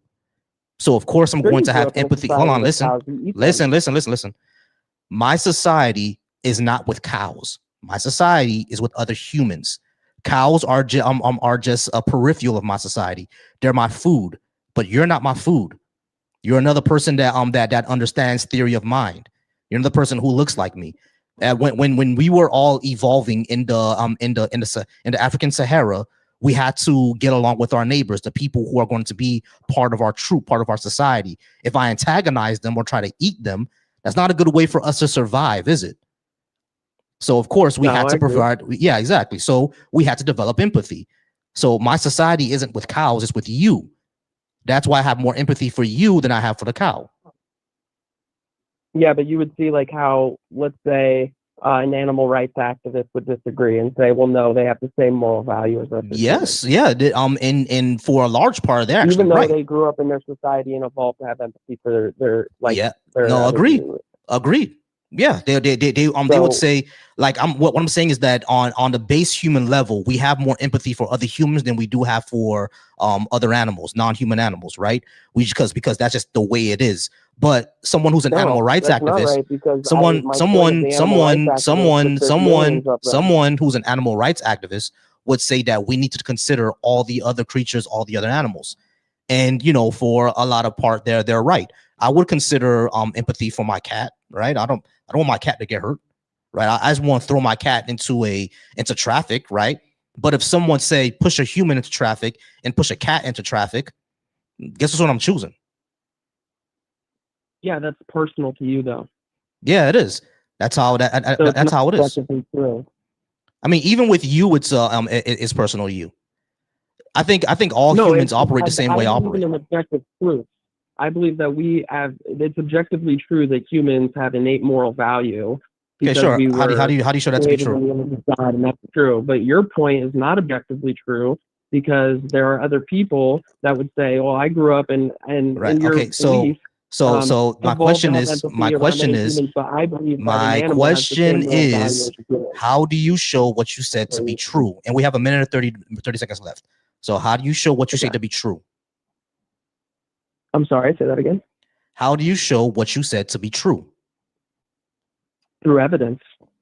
So of course I'm going to have empathy. Hold on, listen. My society is not with cows. My society is with other humans. Cows are just a peripheral of my society. They're my food, but you're not my food. You're another person that understands theory of mind. You're another person who looks like me. When we were all evolving in the African Sahara, we had to get along with our neighbors, the people who are going to be part of our troop, part of our society. If I antagonize them or try to eat them, that's not a good way for us to survive, is it? So of course we had to provide. Yeah, exactly. So we had to develop empathy. So my society isn't with cows, it's with you. That's why I have more empathy for you than I have for the cow. Yeah, but you would see like how, let's say an animal rights activist would disagree and say, well, no, they have the same moral value as us. Yes, yeah. And for a large part, they're actually even though right. they grew up in their society and evolved to have empathy for their Yeah. their No, other agreed. community. Agreed. Yeah, they would say, like, what I'm saying is that on the base human level, we have more empathy for other humans than we do have for other animals, non-human animals, right? Because that's just the way it is. But someone who's an animal rights that's not activist, right, because someone who's an animal rights activist would say that we need to consider all the other creatures, all the other animals. And for a lot of part, they're right. I would consider empathy for my cat, right? I don't want my cat to get hurt, right? I just want to throw my cat into traffic, right? But if someone say push a human into traffic and push a cat into traffic, guess what I'm choosing? Yeah, that's personal to you, though. Yeah, it is. That's how that's how it is. True. I mean, even with you, it's personal to you. I think all humans operate the same way I operate. An objective truth. I believe that it's objectively true that humans have innate moral value. Okay, sure. How do you show that to be true? God, and that's true. But your point is not objectively true, because there are other people that would say, "Well, I grew up and right." In your okay, belief, so my question is how do you show what you said to be true? And we have a minute and 30 seconds left. So how do you show what you say to be true? I'm sorry, say that again. How do you show what you said to be true? Through evidence.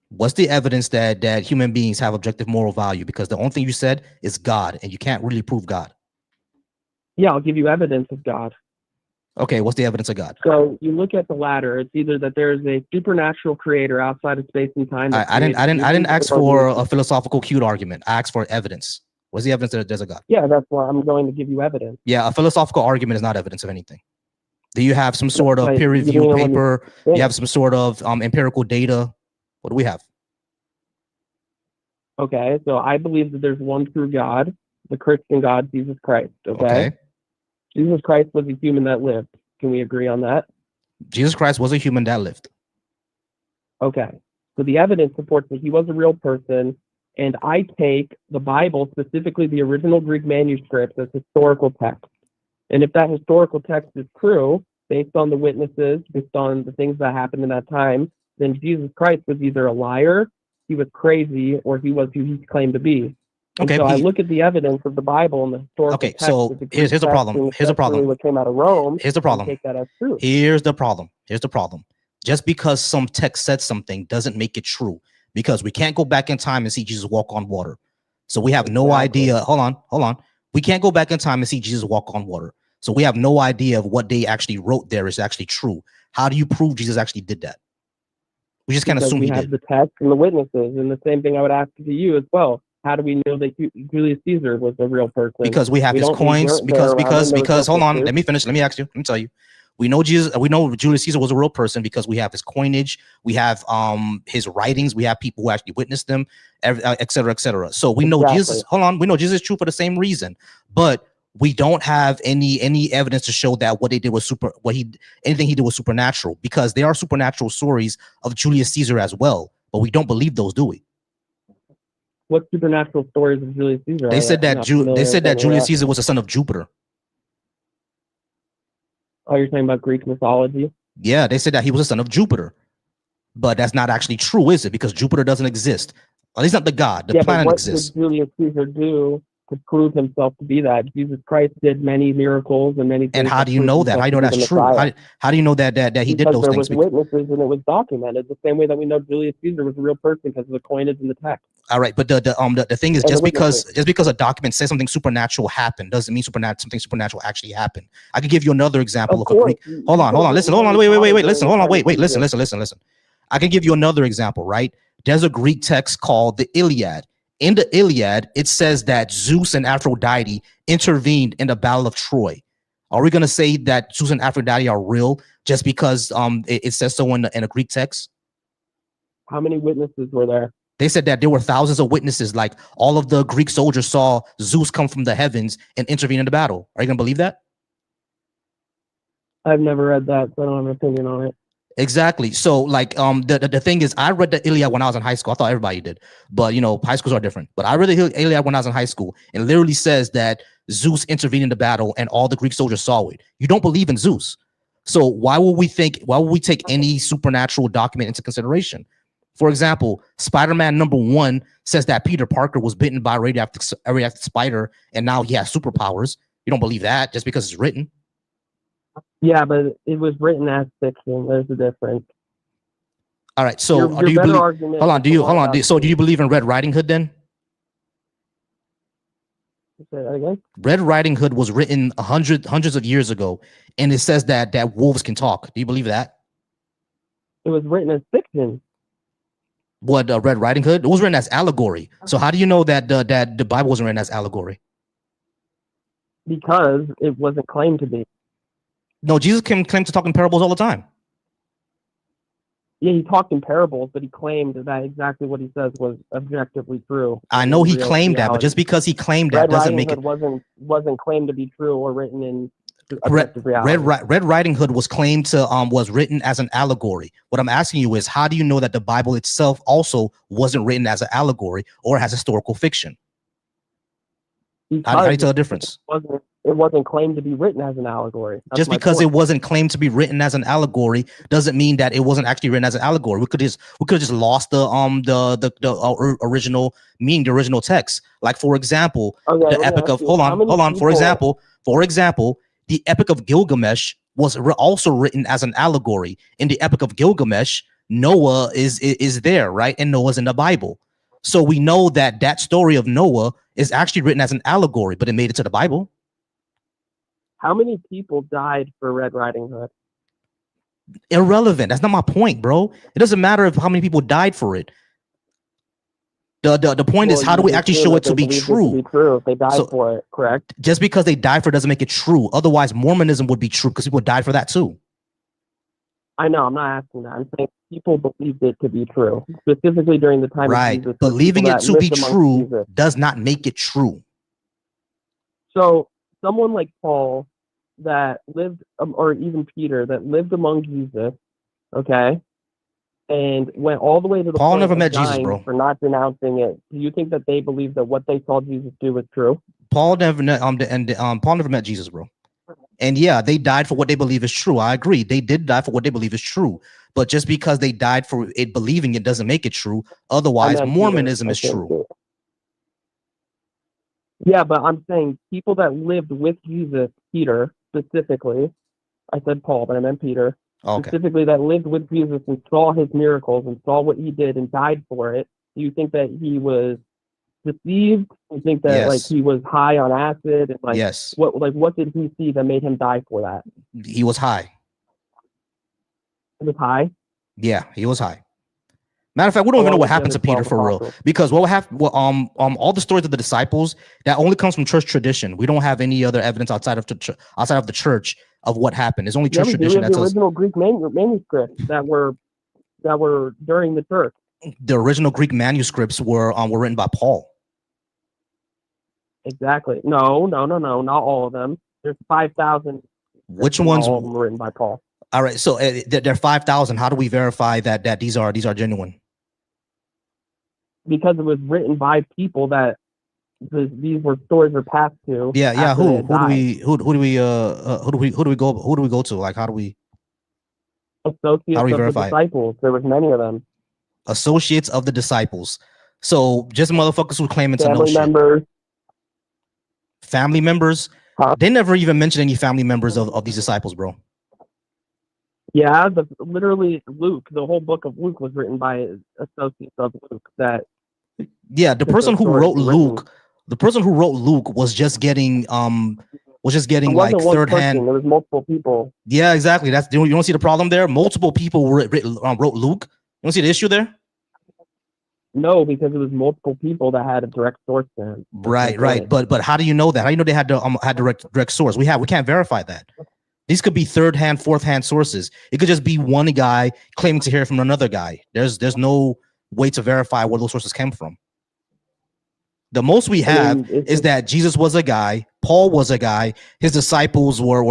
What's the evidence that human beings have objective moral value? Because the only thing you said is God, and you can't really prove God. Yeah, I'll give you evidence of God. Okay, what's the evidence of God? So you look at the latter. It's either that there is a supernatural creator outside of space and time. I didn't ask for a philosophical cute argument. I asked for evidence. What's the evidence that there's a God? Yeah, that's why I'm going to give you evidence. Yeah, a philosophical argument is not evidence of anything. Do you have some sort of peer-reviewed paper? You have some sort of empirical data? What do we have? Okay, so I believe that there's one true God, the Christian God, Jesus Christ. Okay. Jesus Christ was a human that lived. Can we agree on that? Jesus Christ was a human that lived. Okay. So the evidence supports that he was a real person, and I take the Bible, specifically the original Greek manuscripts, as historical text. And if that historical text is true, based on the witnesses, based on the things that happened in that time, then Jesus Christ was either a liar, he was crazy, or he was who he claimed to be. Okay, so I look at the evidence of the Bible and the historical text. Okay, so here's the problem. Here's the problem. What came out of Rome. Here's the problem. Take that as true. Here's the problem. Just because some text said something doesn't make it true, because we can't go back in time and see Jesus walk on water. So we have no idea. Hold on. We can't go back in time and see Jesus walk on water. So we have no idea of what they actually wrote there is actually true. How do you prove Jesus actually did that? We just can't assume he did. We have the text and the witnesses, and the same thing I would ask to you as well. How do we know that Julius Caesar was a real person? Because we have his coins. Because hold on, let me finish. Let me ask you. Let me tell you. We know Julius Caesar was a real person because we have his coinage, we have his writings, we have people who actually witnessed them, et cetera, et cetera. So we know Jesus. Hold on, we know Jesus is true for the same reason, but we don't have any evidence to show that what they did was anything he did was supernatural, because there are supernatural stories of Julius Caesar as well, but we don't believe those, do we? What supernatural stories of Julius Caesar? They said that Julius Caesar was the son of Jupiter. Oh, you're talking about Greek mythology? Yeah, they said that he was a son of Jupiter, but that's not actually true, is it? Because Jupiter doesn't exist. At least not the god. The planet exists. What did Julius Caesar do to prove himself to be that? Jesus Christ did many miracles and many things. And how do you know that? How do you know that's true? How do you know that he did those things? There was witnesses and it was documented. The same way that we know Julius Caesar was a real person because of the coinage in the text. All right, but the thing is, just because a document says something supernatural happened doesn't mean something supernatural actually happened. I could give you another example of a Greek. Hold on, listen, listen. I can give you another example, right? There's a Greek text called the Iliad. In the Iliad, it says that Zeus and Aphrodite intervened in the Battle of Troy. Are we going to say that Zeus and Aphrodite are real just because it says so in a Greek text? How many witnesses were there? They said that there were thousands of witnesses, like all of the Greek soldiers saw Zeus come from the heavens and intervene in the battle. Are you going to believe that? I've never read that, so I don't have an opinion on it. Exactly. So like the thing is, I read the Iliad when I was in high school. I thought everybody did, but you know, high schools are different. But I read the Iliad when I was in high school, and it literally says that Zeus intervened in the battle and all the Greek soldiers saw it. You don't believe in Zeus. So why would we take any supernatural document into consideration? For example, Spider-Man #1 says that Peter Parker was bitten by a radioactive spider and now he has superpowers. You don't believe that just because it's written. Yeah, but it was written as fiction. There's a difference. All right. So Your do you better believe? argument Hold on. is Do the you one hold on? about So do Zeus. you believe in Red Riding Hood then? Say that again? Red Riding Hood was written hundreds of years ago, and it says that wolves can talk. Do you believe that? It was written as fiction. What Red Riding Hood? It was written as allegory. So how do you know that that the Bible wasn't written as allegory? Because it wasn't claimed to be. No, Jesus claimed to talk in parables all the time. Yeah, he talked in parables, but he claimed that exactly what he says was objectively true. I know he claimed that, but just because he claimed that Red doesn't Riding make Hood it. wasn't claimed to be true or written in objective reality. Red Riding Hood was claimed to was written as an allegory. What I'm asking you is, how do you know that the Bible itself also wasn't written as an allegory or as historical fiction? How do you tell the difference? It wasn't claimed to be written as an allegory. That's just because it wasn't claimed to be written as an allegory doesn't mean that it wasn't actually written as an allegory. We could just lost the original meaning, the original text. Like for example, the Epic of hold on. For example, the Epic of Gilgamesh was also written as an allegory. In the Epic of Gilgamesh, Noah is there, right? And Noah's in the Bible. So we know that story of Noah is actually written as an allegory, but it made it to the Bible. How many people died for Red Riding Hood? Irrelevant. That's not my point, bro. It doesn't matter if how many people died for it. The point is, how do we actually show it to be true? If they died for it, correct? Just because they died for it doesn't make it true. Otherwise, Mormonism would be true because people died for that too. I know. I'm not asking that. I'm saying people believed it to be true, specifically during the time of Jesus. Believing it to be true does not make it true. So someone like Paul that lived, or even Peter that lived among Jesus, okay, and went all the way to the Paul point never of met Jesus, dying bro. for not denouncing it. Do you think that they believe that what they saw Jesus do was true? Paul never Paul never met Jesus, bro. And yeah, they died for what they believe is true. I agree. They did die for what they believe is true. But just because they died for it believing it doesn't make it true. Otherwise, Mormonism is true. Yeah, but I'm saying people that lived with Jesus, Peter specifically, I said Paul, but I meant Peter, specifically that lived with Jesus and saw his miracles and saw what he did and died for it. Do you think that he was deceived? Do you think that like he was high on acid and like what did he see that made him die for that? He was high. He was high? Yeah, he was high. Matter of fact, we don't even know what happened to Peter for real, because what happened? All the stories of the disciples that only comes from church tradition. We don't have any other evidence outside of the church of what happened. It's only church tradition. That's the original Greek manuscripts that were during the church. The original Greek manuscripts were written by Paul. Exactly. No, not all of them. There's 5,000. Which ones? All of them were written by Paul. All right, so there are 5,000. How do we verify that these are genuine? Because it was written by people that these were stories were passed to. Yeah. Who do we go to? Like, how do we? Associates of the disciples. There was many of them. Associates of the disciples. So just motherfuckers who claiming to know shit. Family members. Huh? They never even mentioned any family members of these disciples, bro. Yeah, literally Luke, the whole book of Luke was written by associates of Luke. The person who wrote Luke, was just getting like third hand. There was multiple people. Yeah, exactly. You don't see the problem there. Multiple people wrote Luke. You don't see the issue there. No, because it was multiple people that had a direct source to him. Right. But how do you know that? How do you know they had direct source? We can't verify that. These could be third hand, fourth hand sources. It could just be one guy claiming to hear from another guy. There's no way to verify where those sources came from. The most we have is that Jesus was a guy, Paul was a guy, his disciples were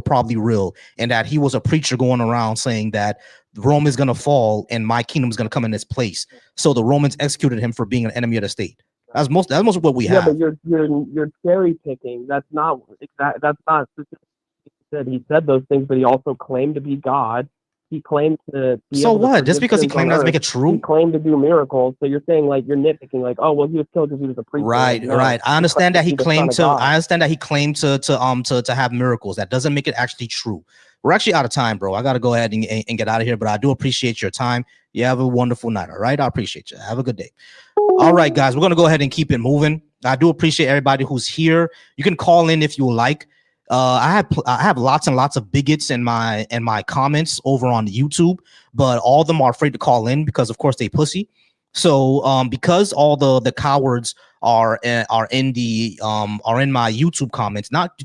probably real, and that he was a preacher going around saying that Rome is going to fall and my kingdom is going to come in its place. So the Romans executed him for being an enemy of the state. That's most of what we Yeah, have. but you're cherry picking. That's not exact. That's not specific. He said those things, but he also claimed to be God. He claimed to be So able to what? Just because he sins claimed on doesn't make earth. it true. He claimed to do miracles. So you're saying like you're nitpicking, like, oh well, he was killed because he was a preacher. Right, Like, no, right. I understand that he claimed to. God. I understand that he claimed to have miracles. That doesn't make it actually true. We're actually out of time, bro. I got to go ahead and get out of here. But I do appreciate your time. You have a wonderful night. All right, I appreciate you. Have a good day. All right, guys, we're gonna go ahead and keep it moving. I do appreciate everybody who's here. You can call in if you like. I have lots and lots of bigots in my comments over on YouTube, but all of them are afraid to call in because, of course, they pussy. So because all the cowards are in my YouTube comments, not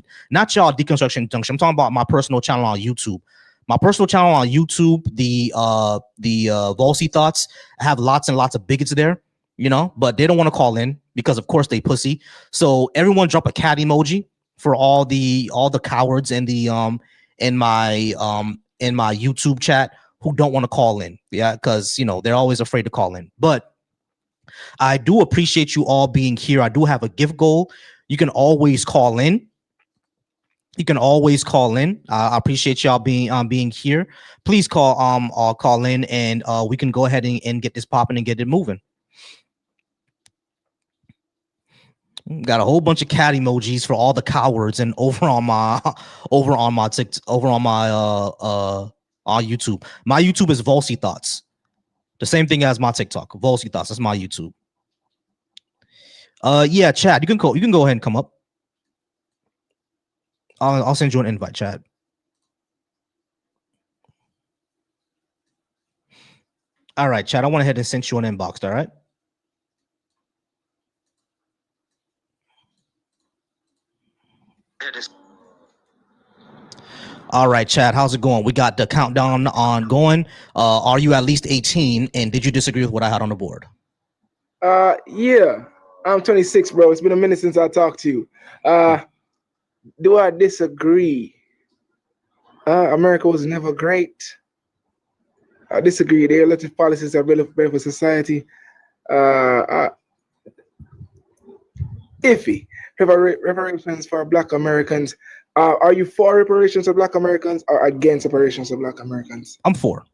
y'all deconstruction junction. I'm talking about my personal channel on YouTube. My personal channel on YouTube, the Volcy thoughts. I have lots and lots of bigots there, you know, but they don't want to call in because, of course, they pussy. So everyone drop a cat emoji for all the cowards in the in my YouTube chat who don't want to call in. Yeah, because you know they're always afraid to call in. But I do appreciate you all being here. I do have a gift goal. You can always call in. You can always call in. I appreciate y'all being here. Please call in and we can go ahead and get this popping and get it moving. Got a whole bunch of cat emojis for all the cowards and over on my on YouTube. My YouTube is Volcy Thoughts. The same thing as my TikTok. Volcy Thoughts. That's my YouTube. Yeah, Chad, you can go ahead and come up. I'll send you an invite, Chad. All right, Chad, I went ahead and sent you an inbox, all right? All right, Chad, how's it going? We got the countdown on going. Are you at least 18? And did you disagree with what I had on the board? Yeah, I'm 26, bro. It's been a minute since I talked to you. Do I disagree? America was never great. I disagree. Their elected policies are better for society. Iffy. Reparations for Black Americans. Are you for reparations of Black Americans or against reparations of Black Americans? I'm for.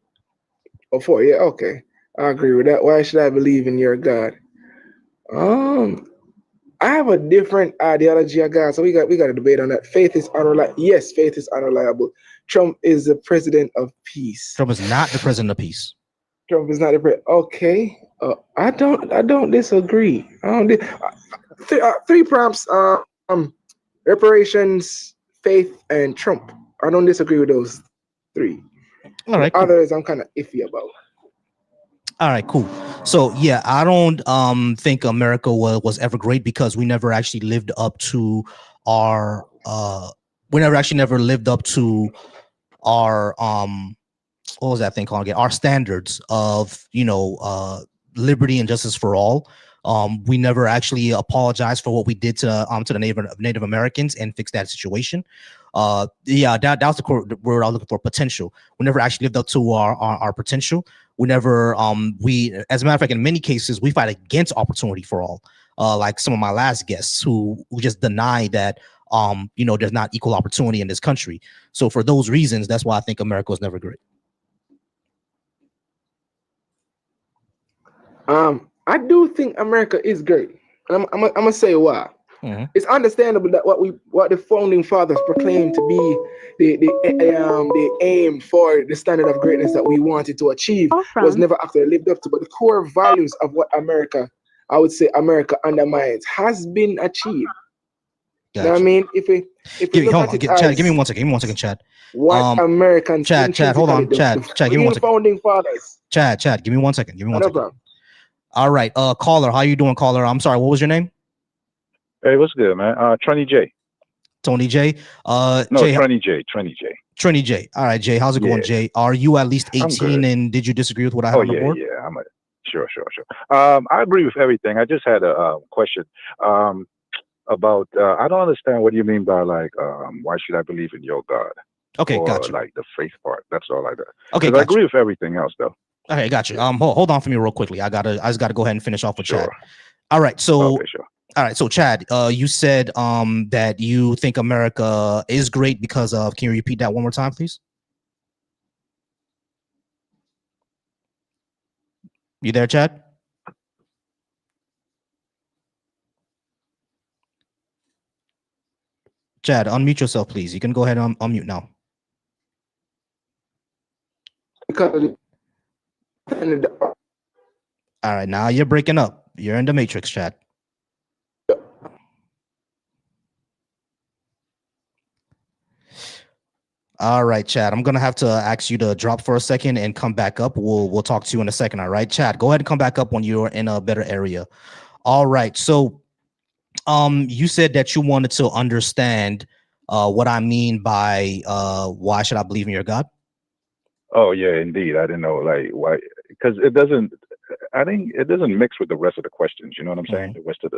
Oh, for, yeah, okay. I agree with that. Why should I believe in your God? I have a different ideology of God, so we got a debate on that. Faith is unreliable. Yes, faith is unreliable. Trump is the president of peace. Trump is not the president of peace. Trump is not the president. Okay, I don't disagree. Three prompts: reparations, faith, and Trump. I don't disagree with those three. All right. Cool. Others I'm kind of iffy about. All right, cool. So yeah, I don't think America was ever great because we never actually lived up to our never lived up to our what was that thing called again? Our standards of, you know, liberty and justice for all. We never actually apologized for what we did to the Native Americans and fixed that situation. Yeah, that was the word I was looking for, potential. We never actually lived up to our potential. We never as a matter of fact, in many cases, we fight against opportunity for all. Like some of my last guests who just deny that you know, there's not equal opportunity in this country. So for those reasons, that's why I think America was never great. I do think America is great. And I'm gonna say why. Mm-hmm. It's understandable that what the founding fathers proclaimed to be the aim for the standard of greatness that we wanted to achieve was never actually lived up to. But the core values of what America undermines has been achieved. Gotcha. You know what I mean? If we look at it Chad, give me one second, Chad. What Americans Chad, hold on, Chad, give me one second. Founding fathers. Chad, give me one second. No problem. All right, caller, how you doing, caller? I'm sorry, what was your name? Hey, what's good, man? Tony J. Tony J. No, Jay, Tony J. Trini J. All right, Jay, how's it going, Jay? Are you at least 18 and did you disagree with what I had on the board? Yeah, sure. I agree with everything. I just had a question. about I don't understand what you mean by like why should I believe in your God Okay, or gotcha. like the faith part. That's all I got. Okay, Because I gotcha. agree with everything else though. Okay, gotcha. Hold on for me real quickly. I just gotta go ahead and finish off with Chad. Sure. All right, so Okay, sure. all right, so Chad, you said that you think America is great because of. Can you repeat that one more time, please? You there, Chad? Chad, unmute yourself, please. You can go ahead and unmute now. All right, now you're breaking up. You're in the matrix, Chad. All right, Chad, I'm gonna have to ask you to drop for a second and come back up. We'll talk to you in a second. All right, Chad, go ahead and come back up when you're in a better area. All right, so you said that you wanted to understand what I mean by why should I believe in your God? Oh yeah, indeed. I didn't know like why, because it doesn't. I think it doesn't mix with the rest of the questions. You know what I'm saying? The rest of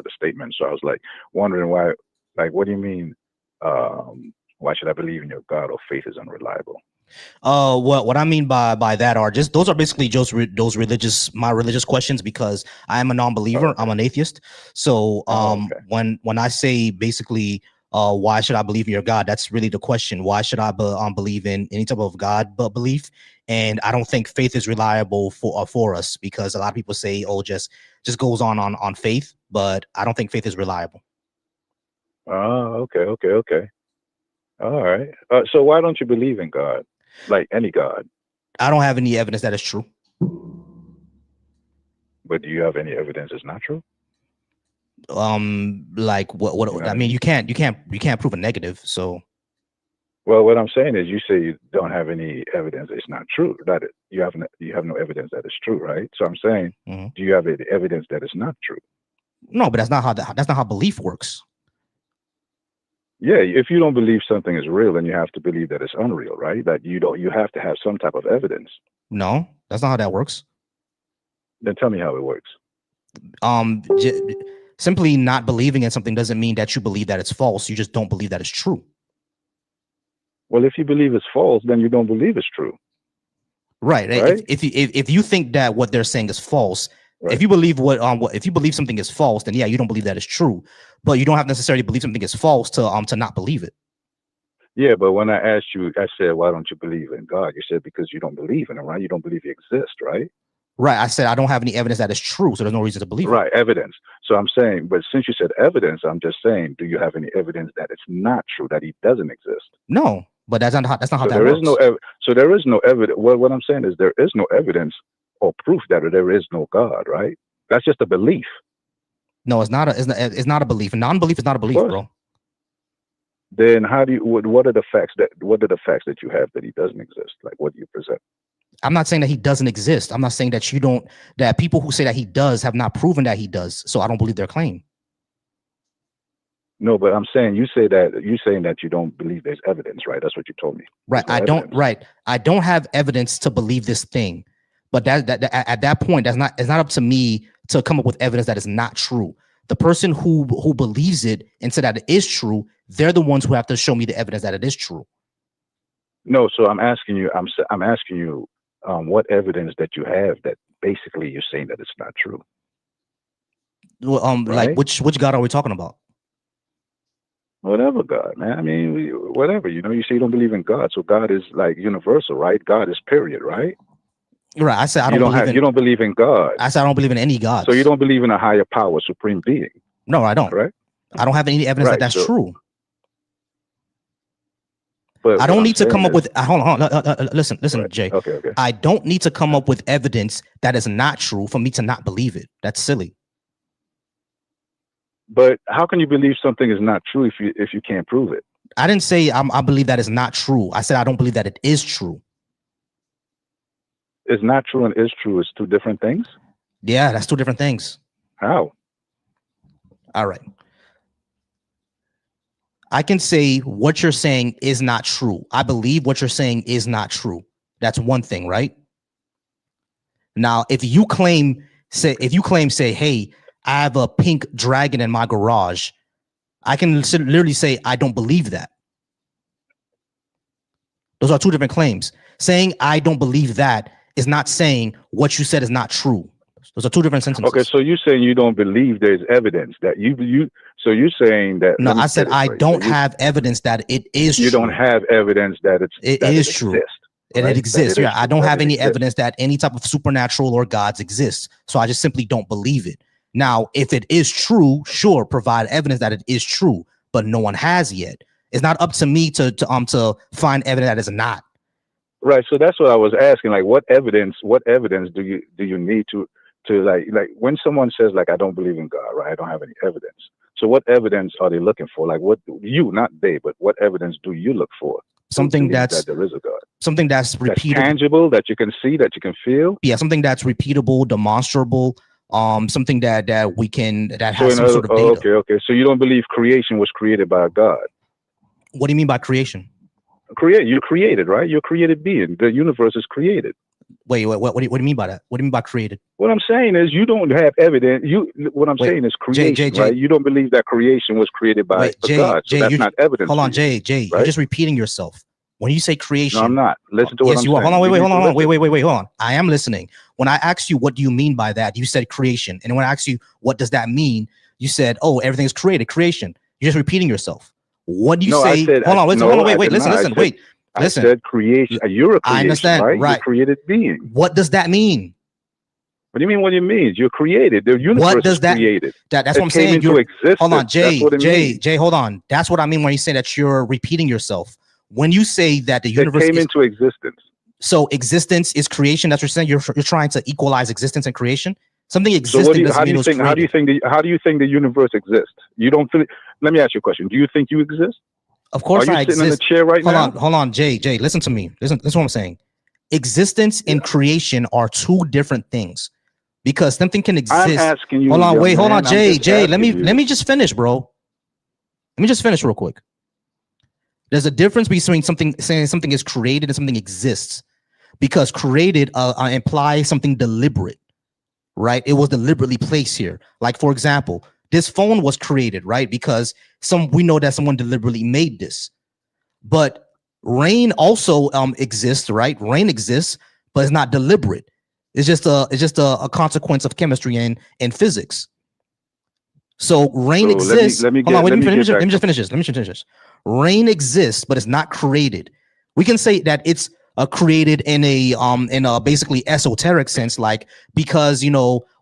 the statement. So I was like wondering why. Like, what do you mean? Why should I believe in your God or faith is unreliable? What I mean by that are just those are basically just those my religious questions, because I am a non-believer. I'm an atheist. So when I say basically why should I believe in your God, that's really the question. Why should I believe in any type of God but belief? And I don't think faith is reliable for us, because a lot of people say, oh, just goes on faith, but I don't think faith is reliable. Oh, okay. All right. So why don't you believe in God? Like any God? I don't have any evidence that is true. But do you have any evidence it's not true? Like what you know I mean, you can't prove a negative. So well, what I'm saying is you say you don't have any evidence it's not true. That you have no evidence that it's true, right? So I'm saying, do you have any evidence that it's not true? No, but that's not how belief works. Yeah, if you don't believe something is real, then you have to believe that it's unreal, right? That you have to have some type of evidence. No, that's not how that works. Then tell me how it works. Simply not believing in something doesn't mean that you believe that it's false. You just don't believe that it's true. Well, if you believe it's false, then you don't believe it's true. Right. If you think that what they're saying is false, right. If you believe if you believe something is false, then yeah, you don't believe that it's true. But you don't have to necessarily believe something is false to not believe it. Yeah, but when I asked you, I said, why don't you believe in God? You said because you don't believe in him, right? You don't believe he exists, right? Right. I said I don't have any evidence that is true, so there's no reason to believe it. Right, evidence. So I'm saying, but since you said evidence, I'm just saying, do you have any evidence that it's not true, that he doesn't exist? No, but that's not how that works. So there is no evidence. Well, what I'm saying is there is no evidence or proof that there is no God, right? That's just a belief. No, it's not a belief. Non-belief is not a belief, bro. Then how do you? What are the facts that you have that he doesn't exist? Like, what do you present? I'm not saying that he doesn't exist. I'm not saying that that people who say that he does have not proven that he does. So I don't believe their claim. No, but I'm saying you're saying that you don't believe there's evidence, right? That's what you told me. Right. I don't have evidence to believe this thing, but that at that point, it's not up to me to come up with evidence that is not true. The person who believes it and said that it is true, they're the ones who have to show me the evidence that it is true. No, so I'm asking you. I'm asking you what evidence that you have that basically you're saying that it's not true. Well, right? Like which God are we talking about? Whatever God, man. I mean, whatever. You know, you say you don't believe in God, so God is like universal, right? God is period, right? Right. I said I you don't believe in God. I said I don't believe in any gods. So you don't believe in a higher power, supreme being. No, I don't. Right? I don't have any evidence that that's true. But I don't need to come up with. Hold on. Listen, right. Jay. Okay. I don't need to come up with evidence that is not true for me to not believe it. That's silly. But how can you believe something is not true if you can't prove it? I didn't say I believe that is not true. I said I don't believe that it is true. Is not true and is true is two different things? Yeah, that's two different things. How? All right. I can say what you're saying is not true. I believe what you're saying is not true. That's one thing, right? Now, if you claim, say, hey, I have a pink dragon in my garage, I can literally say I don't believe that. Those are two different claims. Saying I don't believe that is not saying what you said is not true. Those are two different sentences. Okay, so you're saying you don't believe there's evidence that you. So you're saying that. No, I said I don't have evidence that it is true. You don't have evidence that it is true. Exists, and right? it exists. Yeah, I don't have any evidence that any type of supernatural or gods exist. So I just simply don't believe it. Now, if it is true, sure, provide evidence that it is true, but no one has yet. It's not up to me to find evidence that is not. Right. So that's what I was asking. Like, what evidence do you need to like when someone says like I don't believe in God, right? I don't have any evidence. So what evidence are they looking for? Like what you, not they, but what evidence do you look for? Something that there is a God. Something that's repeatable, that's tangible, that you can see, that you can feel. Yeah, something that's repeatable, demonstrable. Something that has some sort of data. Okay. So you don't believe creation was created by God? What do you mean by creation? You're created, right? You're a created being. The universe is created. Wait, what do you mean by that? What do you mean by created? What I'm saying is you don't have evidence. What I'm saying is creation, right? You don't believe that creation was created by God. So that's not evidence. Hold on, Jay. Right? You're just repeating yourself. When you say creation, no, I'm not. Listen to what I'm saying. Hold on, wait, hold on. I am listening. When I asked you what do you mean by that, you said creation. And when I asked you what does that mean, you said, oh, everything is created, creation. You're just repeating yourself. What do you say? Hold on, listen. I said creation. You're a creation, I understand, right? You're a created being. What does that mean? What do you mean? What do you mean? You're created. The universe is created. That's what I'm saying. Hold on, Jay. Hold on. That's what I mean when you say that you're repeating yourself. When you say that the universe came into existence. So existence is creation. That's what you're saying. You're trying to equalize existence and creation. Something existing. So how do you think the universe exists? You don't feel it. Let me ask you a question. Do you think you exist? Of course, I exist. Sitting in the chair right now? Hold on, Jay. Listen to me. Listen what I'm saying. Existence and creation are two different things, because something can exist. I'm asking you. Hold on, Jay. Let me just finish, bro. Let me just finish real quick. There's a difference between saying something is created and something exists, because created implies something deliberate, right? It was deliberately placed here. Like, for example, this phone was created, right? Because we know that someone deliberately made this. But rain also exists, right? Rain exists, but it's not deliberate. It's just a consequence of chemistry and physics. So rain exists. Let me just finish this. Rain exists, but it's not created. We can say that it's created in a basically esoteric sense, like because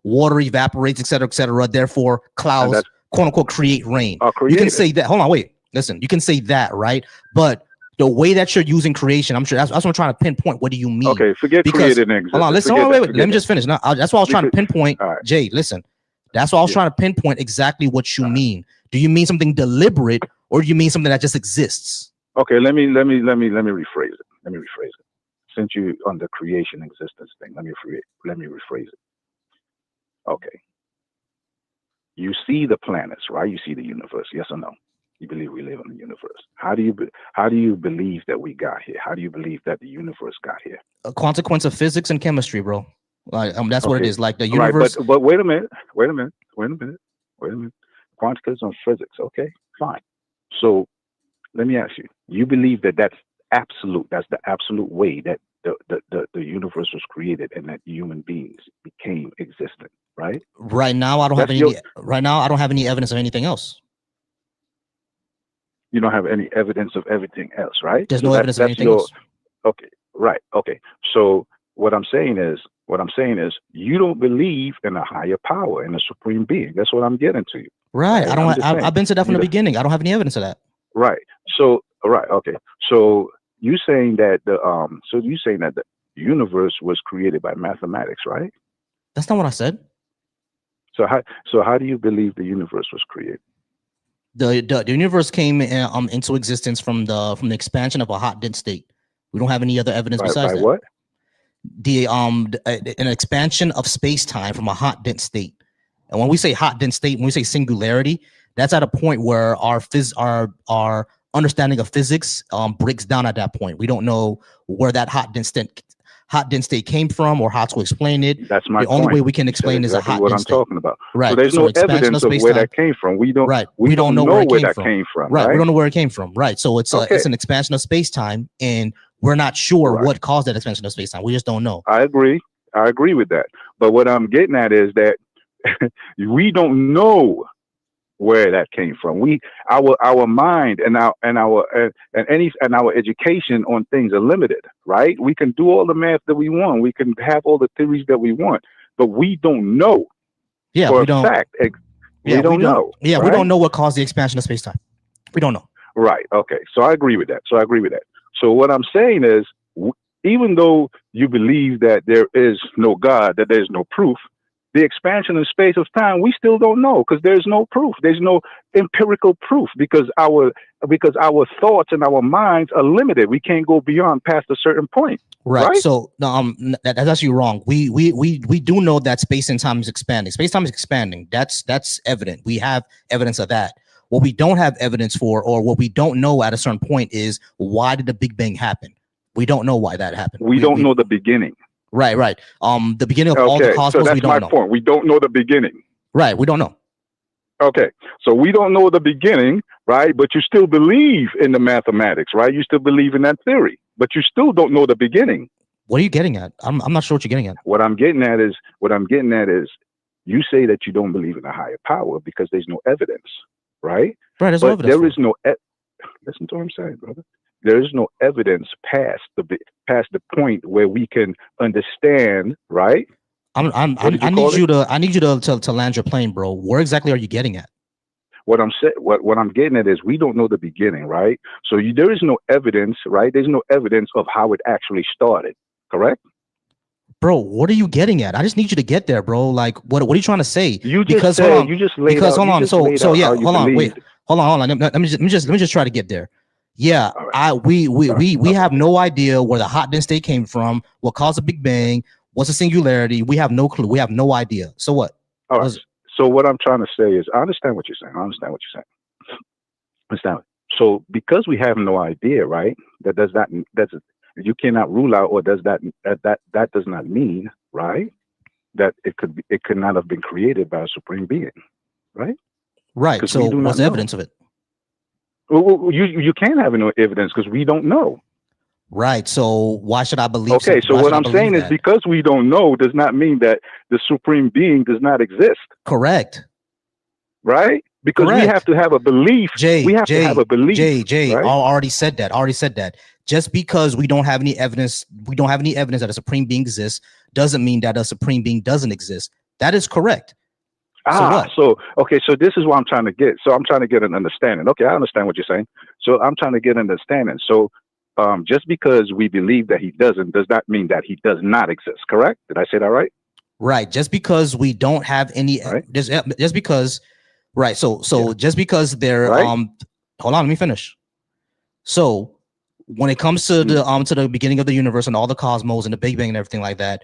water evaporates, etc. Therefore, clouds quote unquote create rain. You can say that. Hold on, wait. Listen, you can say that, right? But the way that you're using creation, I'm sure that's what I'm trying to pinpoint. What do you mean? Okay, forget created and exists. Hold on, listen. Wait. Let me just finish. Now, that's what I was trying to pinpoint. Right. Jay, listen. That's what I was trying to pinpoint exactly what you mean. Do you mean something deliberate, or do you mean something that just exists? Okay, let me rephrase it. Since you on the creation existence thing, let me rephrase it. Okay. You see the planets, right? You see the universe, yes or no? You believe we live in the universe. How do you believe that we got here? How do you believe that the universe got here? A consequence of physics and chemistry, bro. Like that's what it is. Like the universe. Right, but wait a minute. Quantics on physics. Okay, fine. So let me ask you. You believe that that's absolute. That's the absolute way that the universe was created and that human beings became existent, right? Right now, I don't have any. Right now, I don't have any evidence of anything else. You don't have any evidence of everything else, right? There's no evidence of anything else. Okay, right. Okay. So what I'm saying is you don't believe in a higher power, in a supreme being. That's what I'm getting to you. Right. I've been to that from the beginning. I don't have any evidence of that. Right. So right. Okay. So you saying that the universe was created by mathematics, right? That's not what I said. So how do you believe the universe was created? The universe came into existence from the expansion of a hot dense state. We don't have any other evidence besides that. What? An expansion of space-time from a hot dense state. And when we say hot dense state, when we say singularity, that's at a point where our understanding of physics breaks down at that point. We don't know where that hot dense hot dense state came from or how to explain it. That's my The only point. way we can explain is exactly a hot what dense I'm state. talking about. Right. So there's So no expansion evidence of of where space-time. that came from. We don't. Right. We don't know where that from. came from. Right. Right. We don't know where it came from. Right. So it's Okay. it's an expansion of space-time, and we're not sure Right. what caused that expansion of space-time. We just don't know. I agree with that. But what I'm getting at is that we don't know where that came from. Our mind and our education on things are limited, right? We can do all the math that we want. We can have all the theories that we want, but we don't know. Yeah, for we a don't. fact. We don't know. Yeah, right? we don't know what caused the expansion of space-time. We don't know. Right. Okay. So I agree with that. So what I'm saying is, even though you believe that there is no God, that there's no proof, the expansion in space of time, we still don't know because there's no proof. There's no empirical proof because our thoughts and our minds are limited. We can't go beyond past a certain point. Right. So that's actually wrong. We do know that space and time is expanding. Space time is expanding. That's evident. We have evidence of that. What we don't have evidence for, or what we don't know at a certain point, is why did the Big Bang happen? We don't know why that happened. We don't know the beginning. Right. The beginning of all the cosmos, so that's we don't my know. point. We don't know the beginning. Right. We don't know. Okay. So we don't know the beginning, right? But you still believe in the mathematics, right? You still believe in that theory, but you still don't know the beginning. What are you getting at? I'm not sure what you're getting at. What I'm getting at is you say that you don't believe in a higher power because there's no evidence, right? Right. There's no evidence. There is no. Listen to what I'm saying, brother. There is no evidence past the point where we can understand, right? I need you to land your plane, bro. Where exactly are you getting at? What I'm getting at is we don't know the beginning, right? So there is no evidence, right? There's no evidence of how it actually started, correct? Bro, what are you getting at? I just need you to get there, bro. Like, what are you trying to say? You just laid out. Hold on, wait, hold on. Let me just try to get there. Yeah, right. We have no idea where the hot dense state came from, what caused the Big Bang, what's a singularity. We have no clue. We have no idea. So what? All right. So what I'm trying to say is, I understand what you're saying. So because we have no idea, right? You cannot rule out, or that does not mean, right, that it could not have been created by a supreme being, right? Right. So what's the evidence of it? Well, you can't have no evidence because we don't know. Right. So why should I believe? Okay. So what I'm saying is, because we don't know does not mean that the supreme being does not exist. Correct. Right. Because we have to have a belief. We have to have a belief. Jay, right? I already said that. Just because we don't have any evidence that a supreme being exists, doesn't mean that a supreme being doesn't exist. That is correct. So this is what I'm trying to get. So I'm trying to get an understanding. Okay, I understand what you're saying. So I'm trying to get an understanding. So just because we believe that he doesn't, does not mean that he does not exist. Correct? Did I say that right? Right. Just because we don't have any, just because, right. So just because they're, hold on, let me finish. So when it comes to the beginning of the universe and all the cosmos and the Big Bang and everything like that,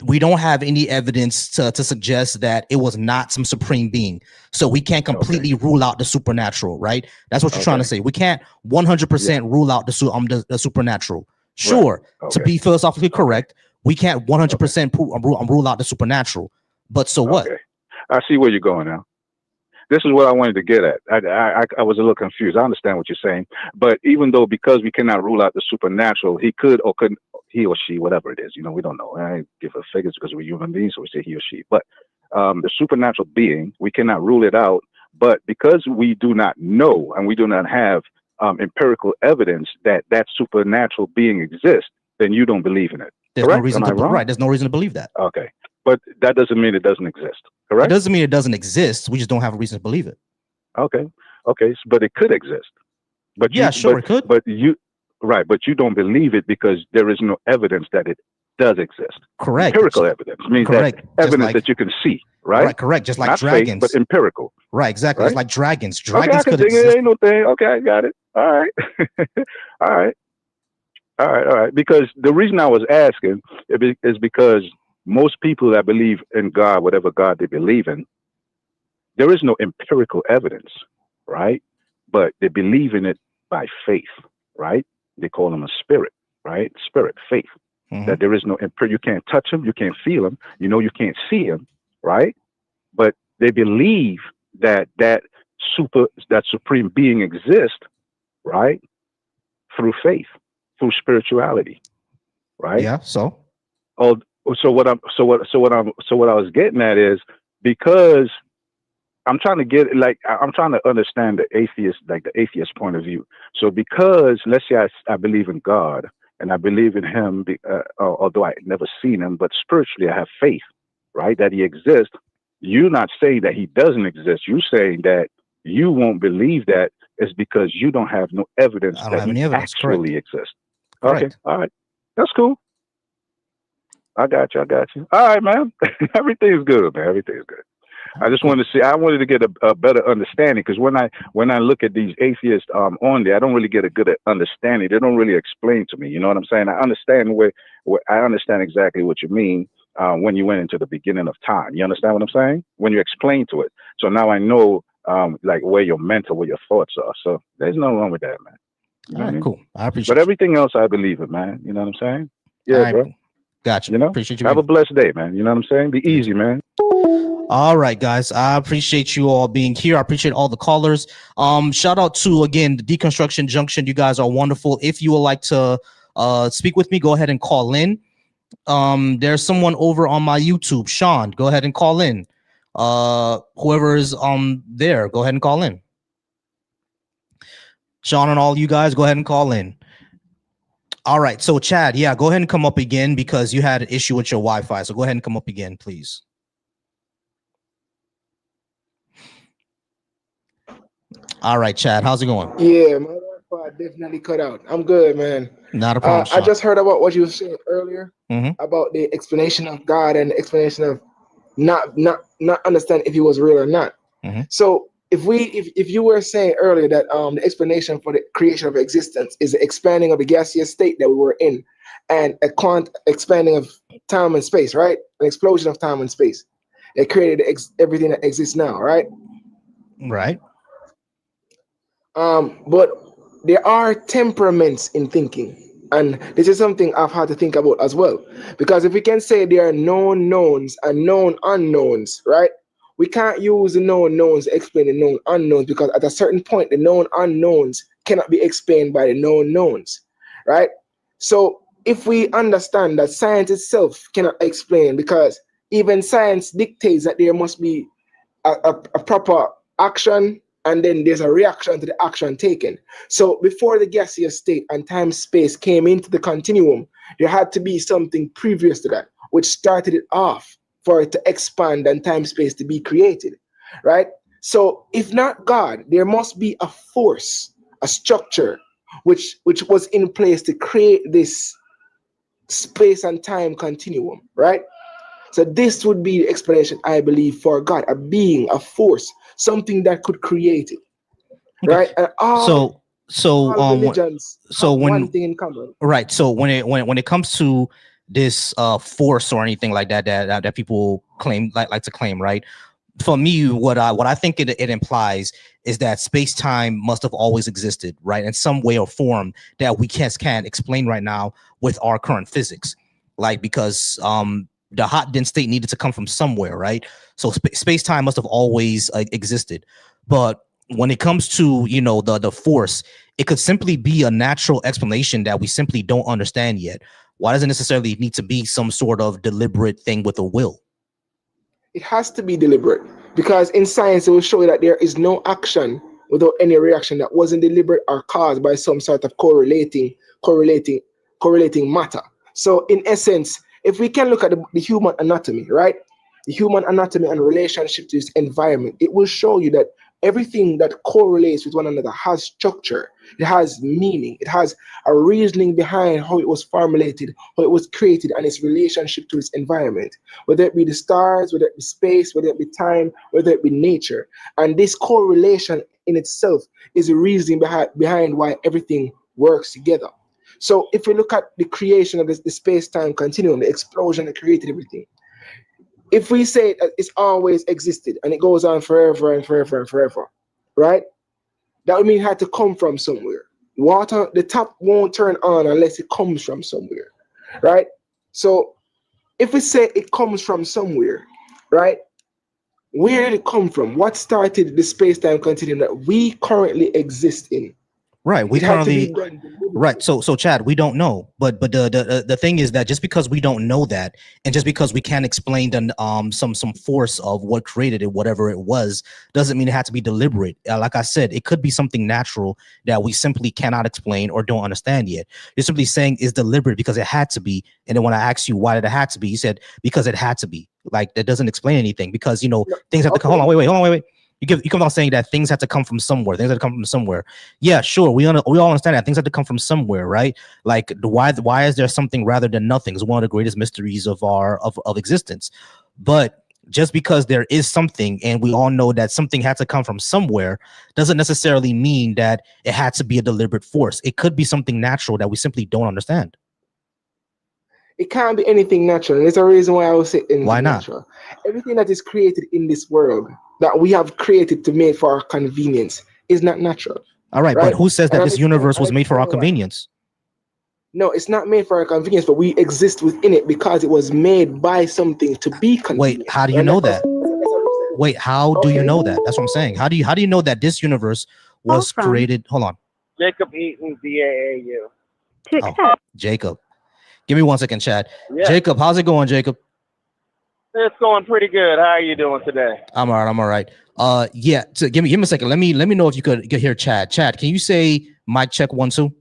we don't have any evidence to suggest that it was not some supreme being. So we can't completely rule out the supernatural, right? That's what you're trying to say. We can't 100% rule out the supernatural. Sure, to be philosophically correct, we can't 100% rule out the supernatural. But so what? I see where you're going now. This is what I wanted to get at. I was a little confused. I understand what you're saying. But even though, because we cannot rule out the supernatural, he could or couldn't, he or she, whatever it is, we don't know. I give her figures because we're human beings, so we say he or she. But the supernatural being, we cannot rule it out. But because we do not know and we do not have empirical evidence that supernatural being exists, then you don't believe in it. There's no reason There's no reason to believe that. Okay. But that doesn't mean it doesn't exist. Correct? It doesn't mean it doesn't exist. We just don't have a reason to believe it. Okay. But it could exist. But it could. But you don't believe it because there is no evidence that it does exist. Correct. Empirical evidence means that evidence that you can see, right? Right, correct. Just like not dragons. Fake, but empirical. Right, exactly. Right? It's like dragons. Dragons could exist. It ain't no thing. Okay, I got it. All right. All right. Because the reason I was asking is because most people that believe in God, whatever God they believe in, there is no empirical evidence, right? But they believe in it by faith, right? They call them a spirit, right? Spirit, faith. that there is no, you can't touch him, you can't feel him, you know, you can't see him, right? But they believe that that supreme being exists, right? Through faith, through spirituality, right? Yeah. So. Oh, what I was getting at is, because I'm trying to get, like, I'm trying to understand the atheist point of view. So because, let's say I believe in God and I believe in him, although I never seen him, but spiritually I have faith, right? That he exists. You're not saying that he doesn't exist. You're saying that you won't believe that is because you don't have no evidence I don't that have he any evidence. Correct. actually exists. Okay. Correct. All right. That's cool. I got you. All right, man. Everything's good, man. Everything's good. I just wanted to see. I wanted to get a better understanding, because when I look at these atheists on there, I don't really get a good understanding. They don't really explain to me. You know what I'm saying? I understand I understand exactly what you mean when you went into the beginning of time. You understand what I'm saying? When you explain to it. So now I know like where your mental, where your thoughts are. So there's nothing wrong with that, man. You know All what I right. mean? Cool. I appreciate. But everything else, I believe it, man. You know what I'm saying? Yeah, All right, bro. cool. Gotcha. You know, Appreciate you. have a blessed day, man. You know what I'm saying? Be easy, man. All right, guys. I appreciate you all being here. I appreciate all the callers. Shout out to, again, the Deconstruction Junction. You guys are wonderful. If you would like to speak with me, go ahead and call in. There's someone over on my YouTube, Sean. Go ahead and call in. Whoever is there, go ahead and call in. Sean and all you guys, go ahead and call in. All right. So Chad, yeah, go ahead and come up again, because you had an issue with your Wi-Fi. So go ahead and come up again, please. All right, Chad, how's it going? Yeah, my Wi-Fi definitely cut out. I'm good, man. Not a problem, I Sean. just heard about what you were saying earlier about the explanation of God and the explanation of not understand if he was real or not. So if you were saying earlier that the explanation for the creation of existence is the expanding of the gaseous state that we were in, and a expanding of time and space, right? An explosion of time and space that created everything that exists now, right? Right. But there are temperaments in thinking. And this is something I've had to think about as well. Because if we can say there are known knowns and known unknowns, right? We can't use the known knowns to explain the known unknowns, because at a certain point, the known unknowns cannot be explained by the known knowns, right? So if we understand that science itself cannot explain, because even science dictates that there must be a proper action, and then there's a reaction to the action taken. So before the gaseous state and time space came into the continuum, there had to be something previous to that, which started it off for it to expand and time space to be created, right? So if not God, there must be a force, a structure, which was in place to create this space and time continuum, right? So this would be the explanation, I believe, for God, a being, a force, something that could create it, right? And all religions have one thing in common. Right. So when it comes to this force or anything like that people claim like to claim, right? For me, what I think it implies is that space-time must have always existed, right, in some way or form that we can't explain right now with our current physics, like, because the hot dense state needed to come from somewhere, right? So space-time must have always existed. But when it comes to, you know, the force, it could simply be a natural explanation that we simply don't understand yet. Why does it necessarily need to be some sort of deliberate thing with a will? It has to be deliberate, because in science it will show you that there is no action without any reaction that wasn't deliberate or caused by some sort of correlating matter. So in essence, if we can look at the human anatomy, right? The human anatomy and relationship to its environment, it will show you that everything that correlates with one another has structure, it has meaning, it has a reasoning behind how it was formulated, how it was created, and its relationship to its environment, whether it be the stars, whether it be space, whether it be time, whether it be nature. And this correlation in itself is the reasoning behind why everything works together. So if we look at the creation of the space-time continuum, the explosion that created everything, if we say that it's always existed and it goes on forever and forever and forever, right? That would mean it had to come from somewhere. Water, the tap won't turn on unless it comes from somewhere, right? So if we say it comes from somewhere, right? Where did it come from? What started the space-time continuum that we currently exist in? Right. We It had to be currently done deliberately. right. So Chad, we don't know. But the thing is that just because we don't know that, and just because we can't explain the some force of what created it, whatever it was, doesn't mean it had to be deliberate. Like I said, it could be something natural that we simply cannot explain or don't understand yet. You're simply saying is deliberate because it had to be. And then when I asked you why did it had to be, you said because it had to be. Like that doesn't explain anything because things have to come. Hold on, hold on, wait. You come on saying that things have to come from somewhere. Things have to come from somewhere. Yeah, sure. We all understand that things have to come from somewhere, right? Like why is there something rather than nothing? Is one of the greatest mysteries of our of existence. But just because there is something and we all know that something had to come from somewhere doesn't necessarily mean that it had to be a deliberate force. It could be something natural that we simply don't understand. It can't be anything natural. And there's a reason why I will say anything Why not? natural. Everything that is created in this world that we have created to make for our convenience is not natural. All right, right? But who says that this universe was made for our why. convenience? No, it's not made for our convenience, but we exist within it because it was made by something to be convenient. Wait, how do you know that? Wait, how do you know that? That's what I'm saying. How do you know that this universe was created? Hold on. Jacob Eaton, DAAU. To accept. Jacob. Give me 1 second, Chad. Yeah. Jacob, how's it going, Jacob? It's going pretty good. How are you doing today? I'm all right. Yeah. So give me a second. Let me know if you could hear Chad. Chad, can you say mic check 1 2?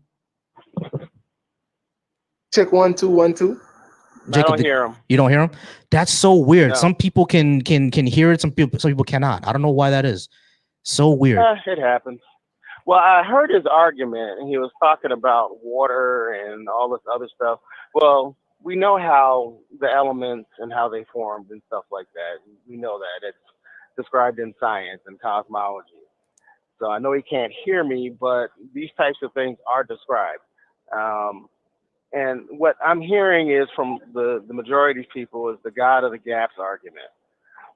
Check 1 2 1 2. Jacob, I don't hear him. You don't hear him? That's so weird. No. Some people can hear it. Some people cannot. I don't know why that is. So weird. It happens. Well, I heard his argument, and he was talking about water and all this other stuff. Well, we know how the elements and how they formed and stuff like that. We know that it's described in science and cosmology. So I know he can't hear me, but these types of things are described. And what I'm hearing is from the majority of people is the God of the gaps argument.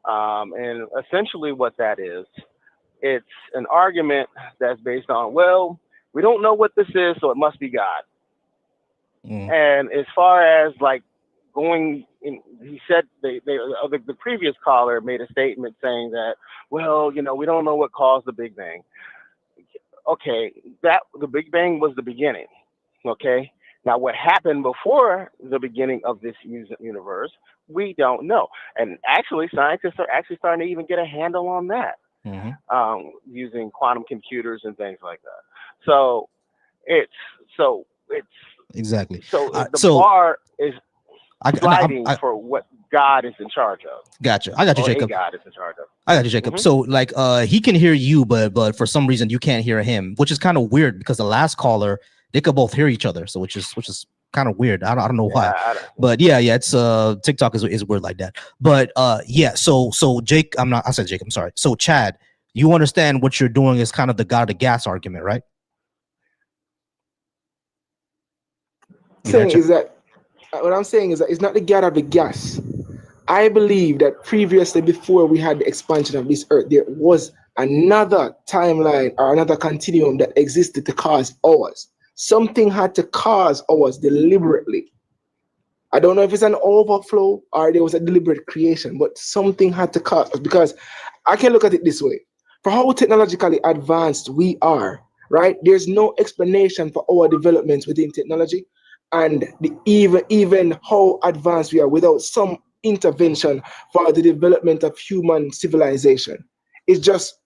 And essentially what that is, it's an argument that's based on, well, we don't know what this is, so it must be God. And as far as like going in, he said the previous caller made a statement saying that, well, we don't know what caused the Big Bang. Okay, the Big Bang was the beginning. Okay, now what happened before the beginning of this universe, we don't know. And actually, scientists are actually starting to even get a handle on that. Using quantum computers and things like that. So it's exactly. So the bar is sliding for what God is in charge of. Gotcha. I got you, Jacob. God is in charge of. I got you, Jacob. So like he can hear you, but for some reason you can't hear him, which is kind of weird because the last caller, they could both hear each other. So which is kind of weird. I don't know why. But yeah, it's TikTok is weird like that. But yeah, so Jake, I said Jake, I'm sorry. So Chad, you understand what you're doing is kind of the God of the gas argument, right? What I'm saying is that it's not the God of the gas. I believe that previously, before we had the expansion of this earth, there was another timeline or another continuum that existed to cause ours. Something had to cause ours deliberately. I don't know if it's an overflow or there was a deliberate creation, but something had to cause us, because I can look at it this way. For how technologically advanced we are, right? There's no explanation for our developments within technology and even how advanced we are without some intervention for the development of human civilization. It's just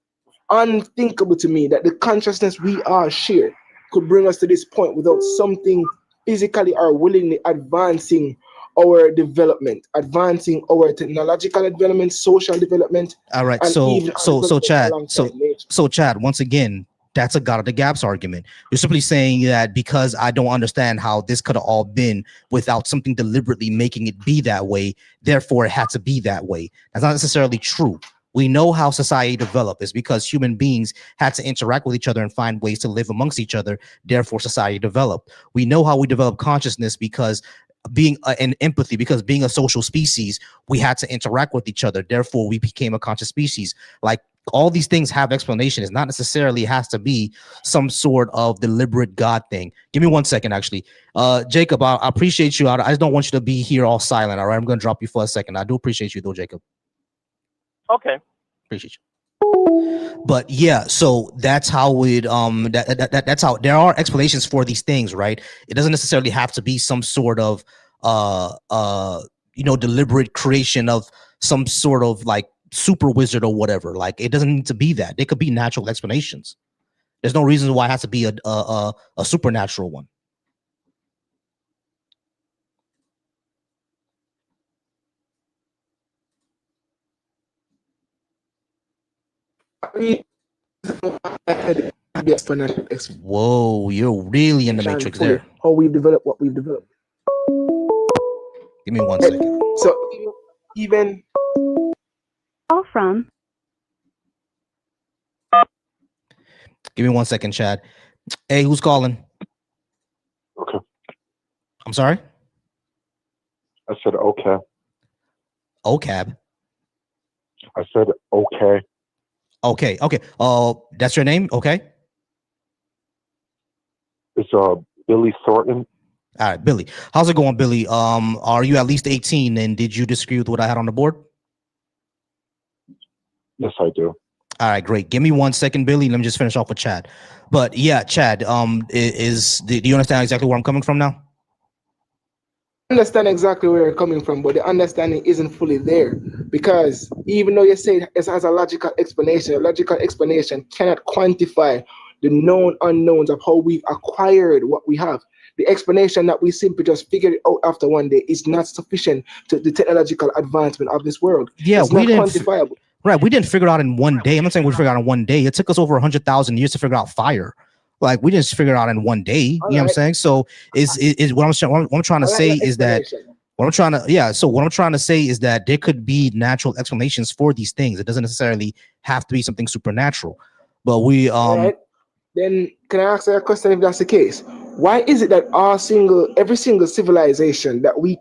unthinkable to me that the consciousness we are shared could bring us to this point without something physically or willingly advancing our development, advancing our technological development, social development. All right. So Chad, once again, that's a God of the gaps argument. You're simply saying that because I don't understand how this could have all been without something deliberately making it be that way, therefore it had to be that way. That's not necessarily true. We know how society developed. It's because human beings had to interact with each other and find ways to live amongst each other. Therefore, society developed. We know how we develop consciousness because being and empathy, because being a social species, we had to interact with each other. Therefore, we became a conscious species. Like all these things have explanation. It's not necessarily has to be some sort of deliberate God thing. Give me 1 second, actually. Jacob, I appreciate you. I just don't want you to be here all silent. All right, I'm going to drop you for a second. I do appreciate you, though, Jacob. Okay. Appreciate you. But yeah, so that's how it that's how there are explanations for these things, right? It doesn't necessarily have to be some sort of deliberate creation of some sort of like super wizard or whatever. Like, it doesn't need to be that. They could be natural explanations. There's no reason why it has to be a supernatural one. Whoa, you're really in the matrix there. How we've developed what we've developed. Give me 1 second. So even Call from. Give me 1 second, Chad. Hey, who's calling? Okay. I'm sorry? I said okay. OCAB. I said okay. Okay. That's your name? Okay. It's Billy Thornton. All right, Billy. How's it going, Billy? Are you at least 18, and did you disagree with what I had on the board? Yes, I do. All right, great. Give me 1 second, Billy. Let me just finish off with Chad. But yeah, Chad, do you understand exactly where I'm coming from now? I understand exactly where you're coming from, but the understanding isn't fully there, because even though you say it has a logical explanation cannot quantify the known unknowns of how we've acquired what we have. The explanation that we simply just figured it out after one day is not sufficient to the technological advancement of this world. Yeah, it's not quantifiable. Right, we didn't figure it out in one day. I'm not saying we figured it out in one day. It took us over 100,000 years to figure out fire. Like, we didn't figure it out in one day. You know what I'm saying? So is what I'm trying to say is that what I'm trying to say is that there could be natural explanations for these things. It doesn't necessarily have to be something supernatural. But we Right. Then can I ask you a question if that's the case? Why is it that every single civilization that we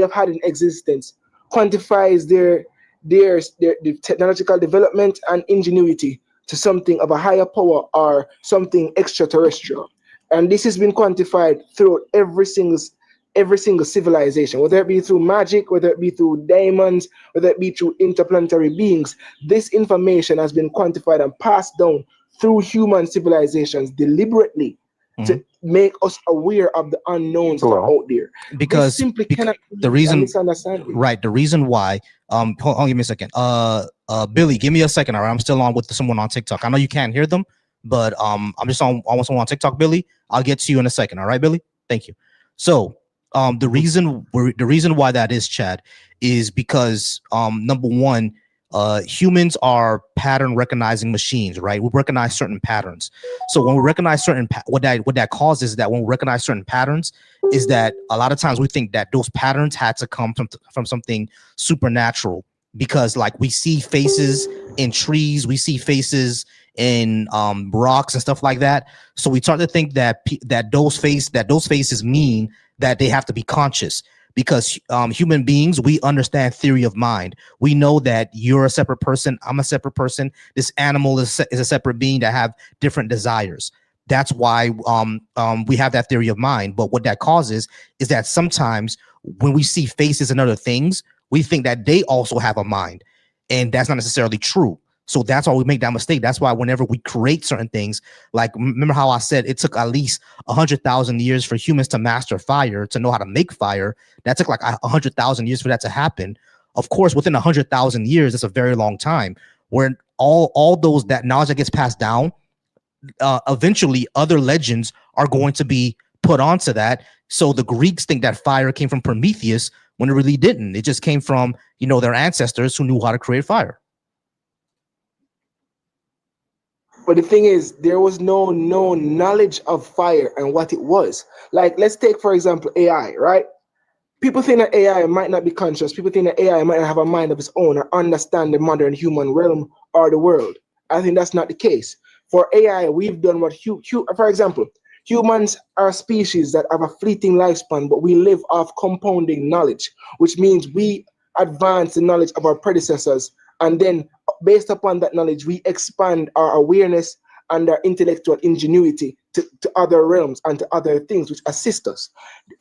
have had in existence quantifies their technological development and ingenuity to something of a higher power or something extraterrestrial? And this has been quantified through every single civilization, whether it be through magic, whether it be through diamonds, whether it be through interplanetary beings. This information has been quantified and passed down through human civilizations deliberately to make us aware of the unknowns that are out there. Because simply cannot the reason, misunderstanding. right? The reason why, hold on, give me a second. Billy, give me a second. All right, I'm still on with someone on TikTok. I know you can't hear them, but I'm just on someone on TikTok. Billy, I'll get to you in a second. All right, Billy, thank you. So the reason why that is, Chad, is because number one, humans are pattern recognizing machines, right? We recognize certain patterns. So when we recognize what that causes is that when we recognize certain patterns is that a lot of times we think that those patterns had to come from something supernatural, because like we see faces in trees, we see faces in rocks and stuff like that. So we start to think that those faces mean that they have to be conscious. Because human beings, we understand theory of mind. We know that you're a separate person, I'm a separate person. This animal is a separate being that have different desires. That's why we have that theory of mind. But what that causes is that sometimes when we see faces and other things, we think that they also have a mind, and that's not necessarily true. So that's why we make that mistake. That's why whenever we create certain things, like remember how I said it took at least 100,000 years for humans to master fire, to know how to make fire. That took like 100,000 years for that to happen. Of course, within 100,000 years, that's a very long time. Where all those that knowledge that gets passed down, eventually other legends are going to be put onto that. So the Greeks think that fire came from Prometheus when it really didn't. It just came from their ancestors who knew how to create fire. But the thing is, there was no knowledge of fire and what it was. Like, let's take, for example, AI, right? People think that AI might not be conscious. People think that AI might not have a mind of its own or understand the modern human realm or the world. I think that's not the case. For AI, we've done what, for example, humans are a species that have a fleeting lifespan, but we live off compounding knowledge, which means we advance the knowledge of our predecessors, and then based upon that knowledge, we expand our awareness and our intellectual ingenuity to other realms and to other things which assist us.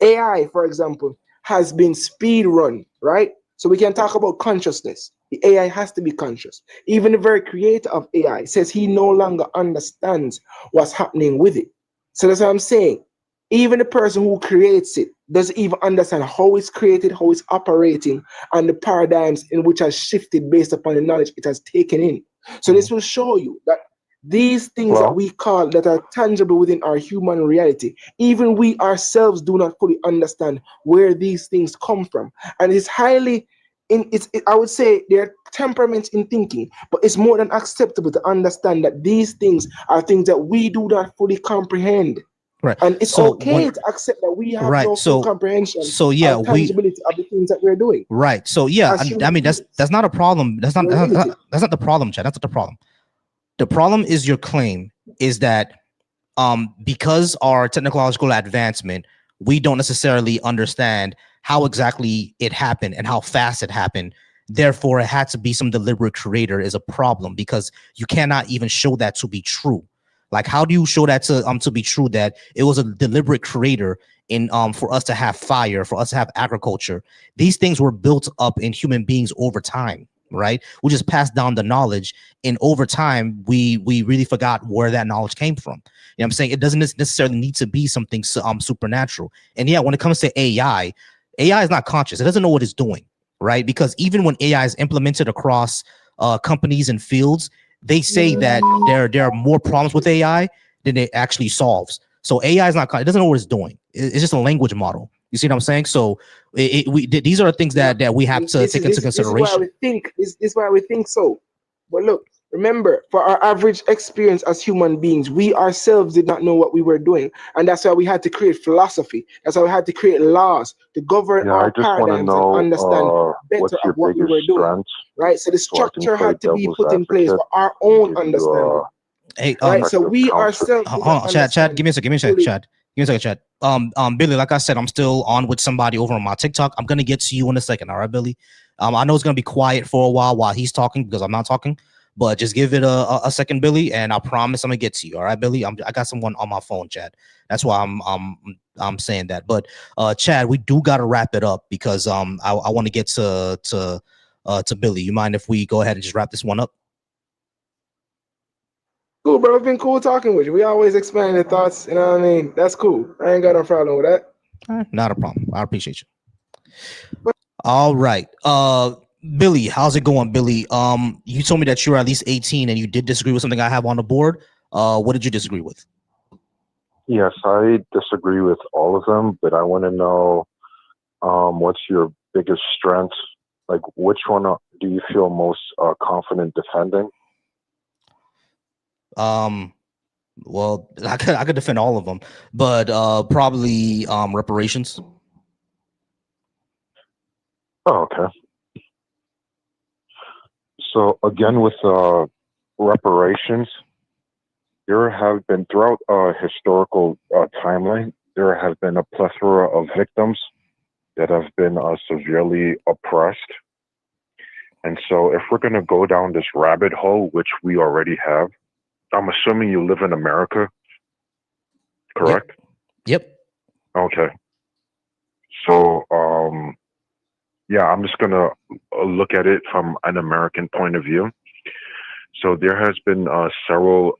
AI, for example, has been speed run, right? So we can talk about consciousness. The AI has to be conscious. Even the very creator of AI says he no longer understands what's happening with it. So that's what I'm saying. Even the person who creates it doesn't even understand how it's created, how it's operating, and the paradigms in which has shifted based upon the knowledge it has taken in. So this will show you that these things that we call that are tangible within our human reality, even we ourselves do not fully understand where these things come from. And it's highly I would say there are temperaments in thinking, but it's more than acceptable to understand that these things are things that we do not fully comprehend. Right. And it's So okay to accept that we have right. no full comprehension yeah, or tangibility of the things that we're doing. Right. So yeah, As I human mean beings. that's not a problem. That's not We're limited. that's not the problem, Chad. That's not the problem. The problem is your claim is that because our technological advancement, we don't necessarily understand how exactly it happened and how fast it happened. Therefore, it had to be some deliberate creator is a problem because you cannot even show that to be true. Like, how do you show that to be true that it was a deliberate creator in for us to have fire, for us to have agriculture? These things were built up in human beings over time, right? We just passed down the knowledge, and over time, we really forgot where that knowledge came from. You know what I'm saying? It doesn't necessarily need to be something supernatural. And yeah, when it comes to AI is not conscious. It doesn't know what it's doing, right? Because even when AI is implemented across companies and fields, they say that there are more problems with AI than it actually solves. So AI is not, it doesn't know what it's doing. It's just a language model. You see what I'm saying? So these are things that we have to take into consideration. This is why we think so. But look, remember, for our average experience as human beings, we ourselves did not know what we were doing. And that's why we had to create philosophy. That's why we had to create laws to govern our paradigms and understand better of what we were doing. Right? So the structure had to be put in place for our own understanding. Hey, right. So we ourselves. Hold on, Chad. Give me a second, Chad. Give me a second, Chad. Billy, like I said, I'm still on with somebody over on my TikTok. I'm gonna get to you in a second. All right, Billy. I know it's gonna be quiet for a while he's talking because I'm not talking, but just give it a second, Billy, and I promise I'm gonna get to you. All right, Billy. I got someone on my phone, Chad. That's why I'm saying that. But Chad, we do gotta wrap it up because I want to get to Billy. You mind if we go ahead and just wrap this one up? Cool, bro. It's been cool talking with you. We always expand the thoughts. You know what I mean? That's cool. I ain't got no problem with that. Not a problem. I appreciate you. All right. Billy, how's it going, Billy? You told me that you were at least 18 and you did disagree with something I have on the board. What did you disagree with? Yes, I disagree with all of them, but I want to know what's your biggest strength? Like, which one do you feel most confident defending? Well, I could defend all of them, but probably reparations. Oh, okay. So again, with reparations, there have been throughout historical timeline, there have been a plethora of victims that have been severely oppressed. And so if we're going to go down this rabbit hole, which we already have, I'm assuming you live in America, correct? Yep. Okay. So, yeah, I'm just going to look at it from an American point of view. So there has been several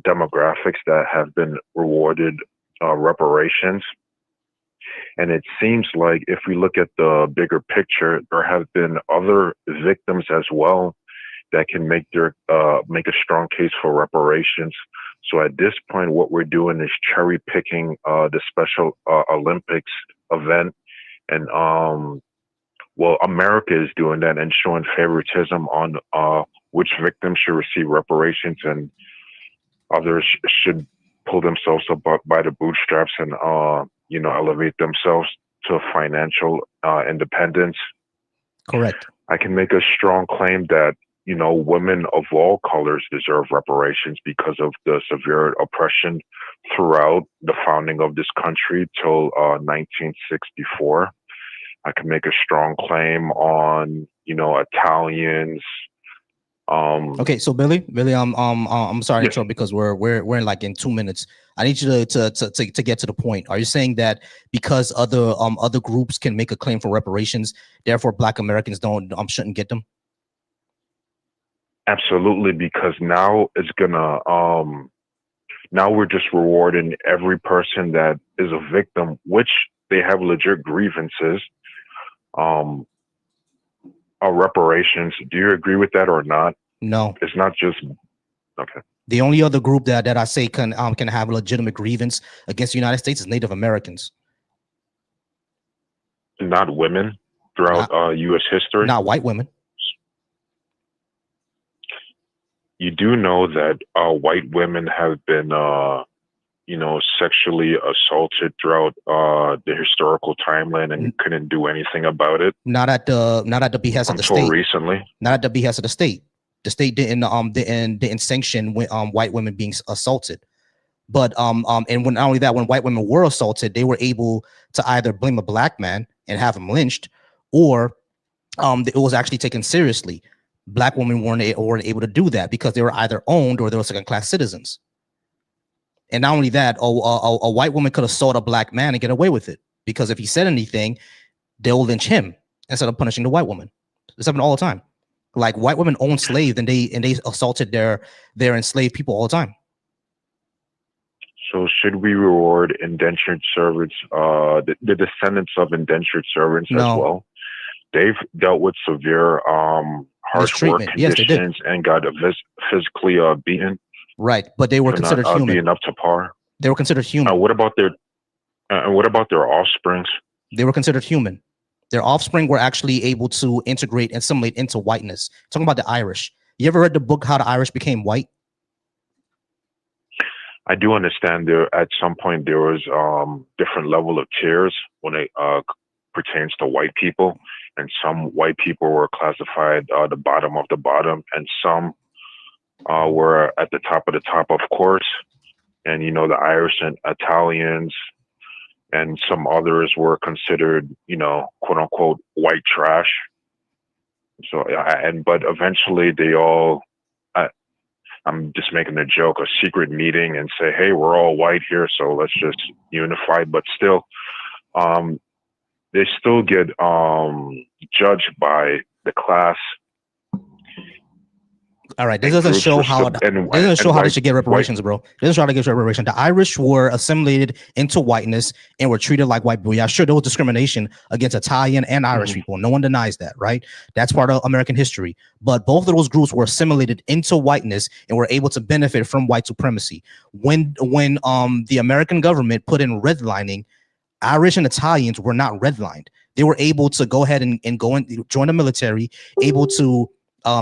demographics that have been rewarded reparations. And it seems like if we look at the bigger picture, there have been other victims as well that can make a strong case for reparations. So at this point, what we're doing is cherry picking the Special Olympics event, and well, America is doing that and showing favoritism on which victims should receive reparations, and others should pull themselves up by the bootstraps and elevate themselves to financial independence. Correct. I can make a strong claim that women of all colors deserve reparations because of the severe oppression throughout the founding of this country till 1964. I can make a strong claim on, Italians, Okay, so Billy, I'm sorry to interrupt because we're in like in 2 minutes. I need you to get to the point. Are you saying that because other groups can make a claim for reparations, therefore Black Americans don't shouldn't get them? Absolutely, because now it's gonna now we're just rewarding every person that is a victim, which they have legit grievances. Reparations. Do you agree with that or not? No, it's not just okay. The only other group that I say can have a legitimate grievance against the United States is Native Americans. Not women throughout U.S. history. Not white women. You do know that white women have been, sexually assaulted throughout the historical timeline and couldn't do anything about it. Not at the behest of the state. Until recently. Not at the behest of the state. The state didn't sanction white women being assaulted. But and when not only that, when white women were assaulted, they were able to either blame a Black man and have him lynched, or it was actually taken seriously. Black women weren't able to do that because they were either owned or they were second-class citizens. And not only that, a white woman could assault a Black man and get away with it because if he said anything, they'll lynch him instead of punishing the white woman. This happens all the time. Like white women own slaves and they assaulted their enslaved people all the time. So should we reward indentured servants, the descendants of indentured servants as well? They've dealt with severe harsh work conditions and got physically beaten. Right, but they were considered human. Being up to par. They were considered human. What about their offsprings? They were considered human. Their offspring were actually able to integrate and assimilate into whiteness. Talking about the Irish. You ever read the book How the Irish Became White? I do understand there at some point there was different level of tiers when it pertains to white people, and some white people were classified the bottom of the bottom, and some were at the top of the top, of course. And the Irish and Italians and some others were considered, quote unquote, white trash. So but eventually they all. I'm just making a joke, a secret meeting and say, hey, we're all white here, so let's just unify. But still, they still get judged by the class. All right, this doesn't show how they should get reparations, bro. This doesn't show how to get reparations. The Irish were assimilated into whiteness and were treated like white people. Yeah, sure, there was discrimination against Italian and Irish people. No one denies that, right? That's part of American history. But both of those groups were assimilated into whiteness and were able to benefit from white supremacy. When the American government put in redlining, Irish and Italians were not redlined. They were able to go ahead and go and join the military, able to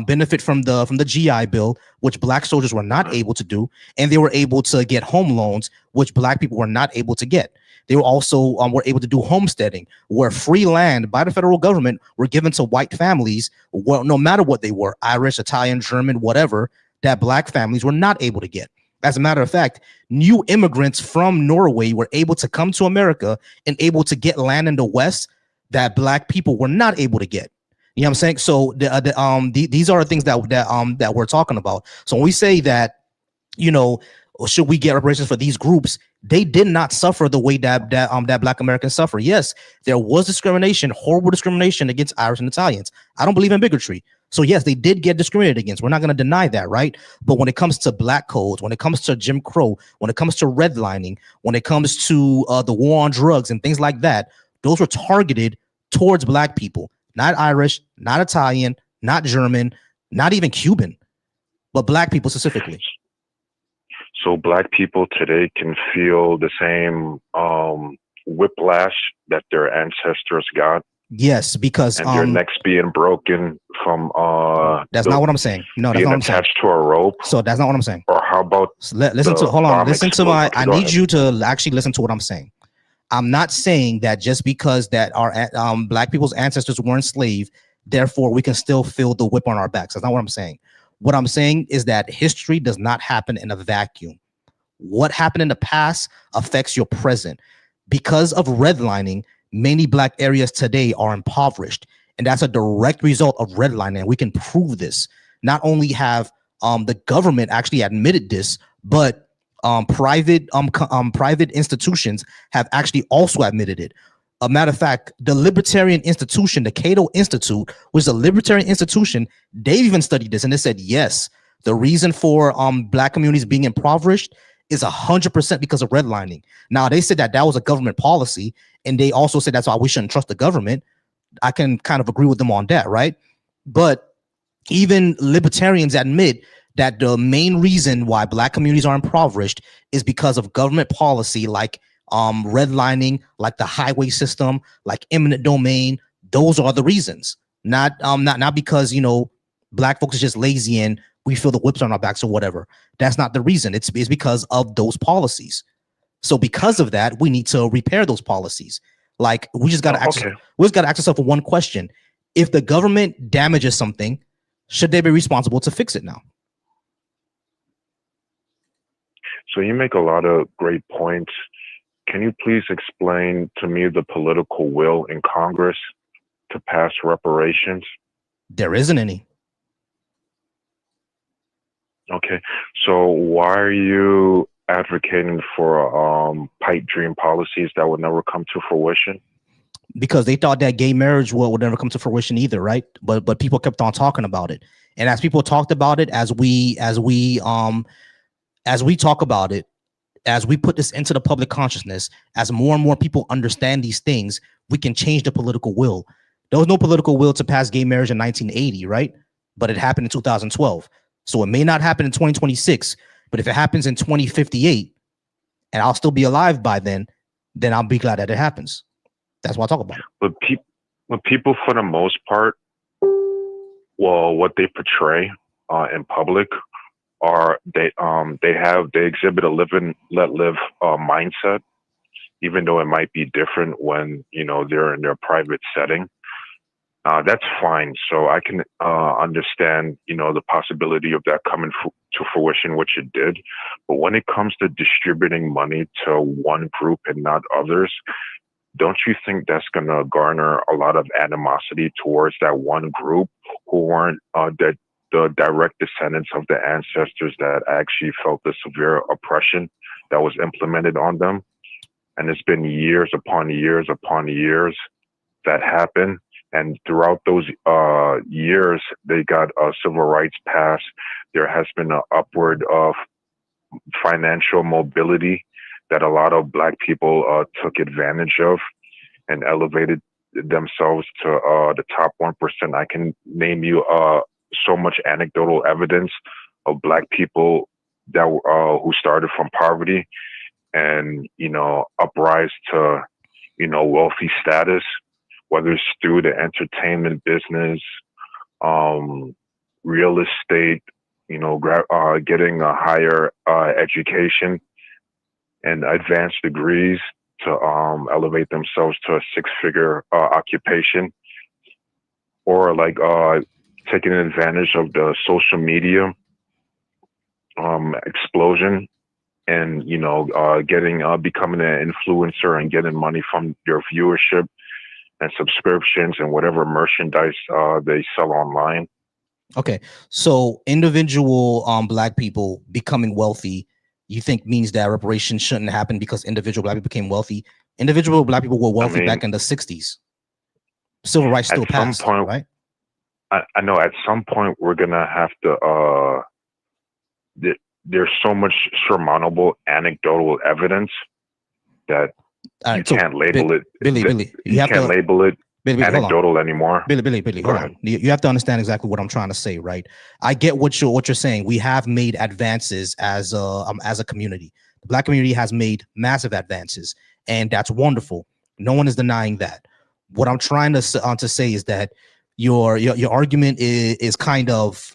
benefit from the GI Bill, which Black soldiers were not able to do, and they were able to get home loans, which Black people were not able to get. They were also were able to do homesteading, where free land by the federal government were given to white families, well, no matter what they were, Irish, Italian, German, whatever, that Black families were not able to get. As a matter of fact, new immigrants from Norway were able to come to America and able to get land in the West that Black people were not able to get. You know what I'm saying? So these are the things that we're talking about. So when we say that, should we get reparations for these groups? They did not suffer the way that Black Americans suffer. Yes, there was discrimination, horrible discrimination against Irish and Italians. I don't believe in bigotry. So yes, they did get discriminated against. We're not going to deny that, right? But when it comes to Black codes, when it comes to Jim Crow, when it comes to redlining, when it comes to the war on drugs and things like that, those were targeted towards Black people. Not Irish, not Italian, not German, not even Cuban, but Black people specifically. So Black people today can feel the same whiplash that their ancestors got. Yes, because and their necks being broken from that's not what I'm saying. No, that's not what I'm saying. Attached to a rope. So that's not what I'm saying. Or how about listen to I need you to actually listen to what I'm saying. I'm not saying that just because that our Black people's ancestors were enslaved, therefore we can still feel the whip on our backs. That's not what I'm saying. What I'm saying is that history does not happen in a vacuum. What happened in the past affects your present. Because of redlining, many Black areas today are impoverished, and that's a direct result of redlining. We can prove this. not only have the government actually admitted this, but private institutions have actually also admitted it. A matter of fact, the Libertarian Institution, the Cato Institute, which is a libertarian institution, they've even studied this, and they said yes, the reason for black communities being impoverished is 100% because of redlining. Now, they said that was a government policy, and they also said that's why we shouldn't trust the government. I can kind of agree with them on that, right? But even libertarians admit that the main reason why black communities are impoverished is because of government policy, like redlining, like the highway system, like eminent domain. Those are the reasons, not because, you know, black folks are just lazy and we feel the whips on our backs or whatever. That's not the reason. It's because of those policies. So because of that, we need to repair those policies. Like, we just got to ask ourselves for one question: if the government damages something, should they be responsible to fix it now? So you make a lot of great points. Can you please explain to me the political will in Congress to pass reparations? There isn't any. Okay, so why are you advocating for pipe dream policies that would never come to fruition? Because they thought that gay marriage would never come to fruition either, right? But people kept on talking about it, and as people talked about it, as we talk about it, as we put this into the public consciousness, as more and more people understand these things, we can change the political will. There was no political will to pass gay marriage in 1980, right? But it happened in 2012. So it may not happen in 2026, but if it happens in 2058, and I'll still be alive by then I'll be glad that it happens. That's what I talk about. But people, for the most part, well, what they portray in public are they exhibit a live and let live mindset, even though it might be different when, you know, they're in their private setting. That's fine. So I can understand, you know, the possibility of that coming to fruition, which it did. But when it comes to distributing money to one group and not others, don't you think that's going to garner a lot of animosity towards that one group who weren't the direct descendants of the ancestors that actually felt the severe oppression that was implemented on them? And it's been years upon years upon years that happened. And throughout those years, they got civil rights passed. There has been an upward of financial mobility that a lot of Black people took advantage of and elevated themselves to the top 1%. I can name you so much anecdotal evidence of Black people that who started from poverty and, you know, uprise to, you know, wealthy status, whether it's through the entertainment business, real estate, you know, getting a higher education and advanced degrees to elevate themselves to a six-figure occupation, or like taking advantage of the social media explosion and, you know, becoming an influencer and getting money from your viewership and subscriptions and whatever merchandise they sell online. Okay, so individual Black people becoming wealthy, you think means that reparations shouldn't happen because individual Black people became wealthy? Individual Black people were wealthy back in the 60s. Civil rights still passed, right? I know at some point we're gonna have to. There's so much surmountable anecdotal evidence that you can't label it. Billy, you can't label it anecdotal anymore. Billy, hold on. You have to understand exactly what I'm trying to say, right? I get what you're saying. We have made advances as a community. The Black community has made massive advances, and that's wonderful. No one is denying that. What I'm trying to say is that your argument is kind of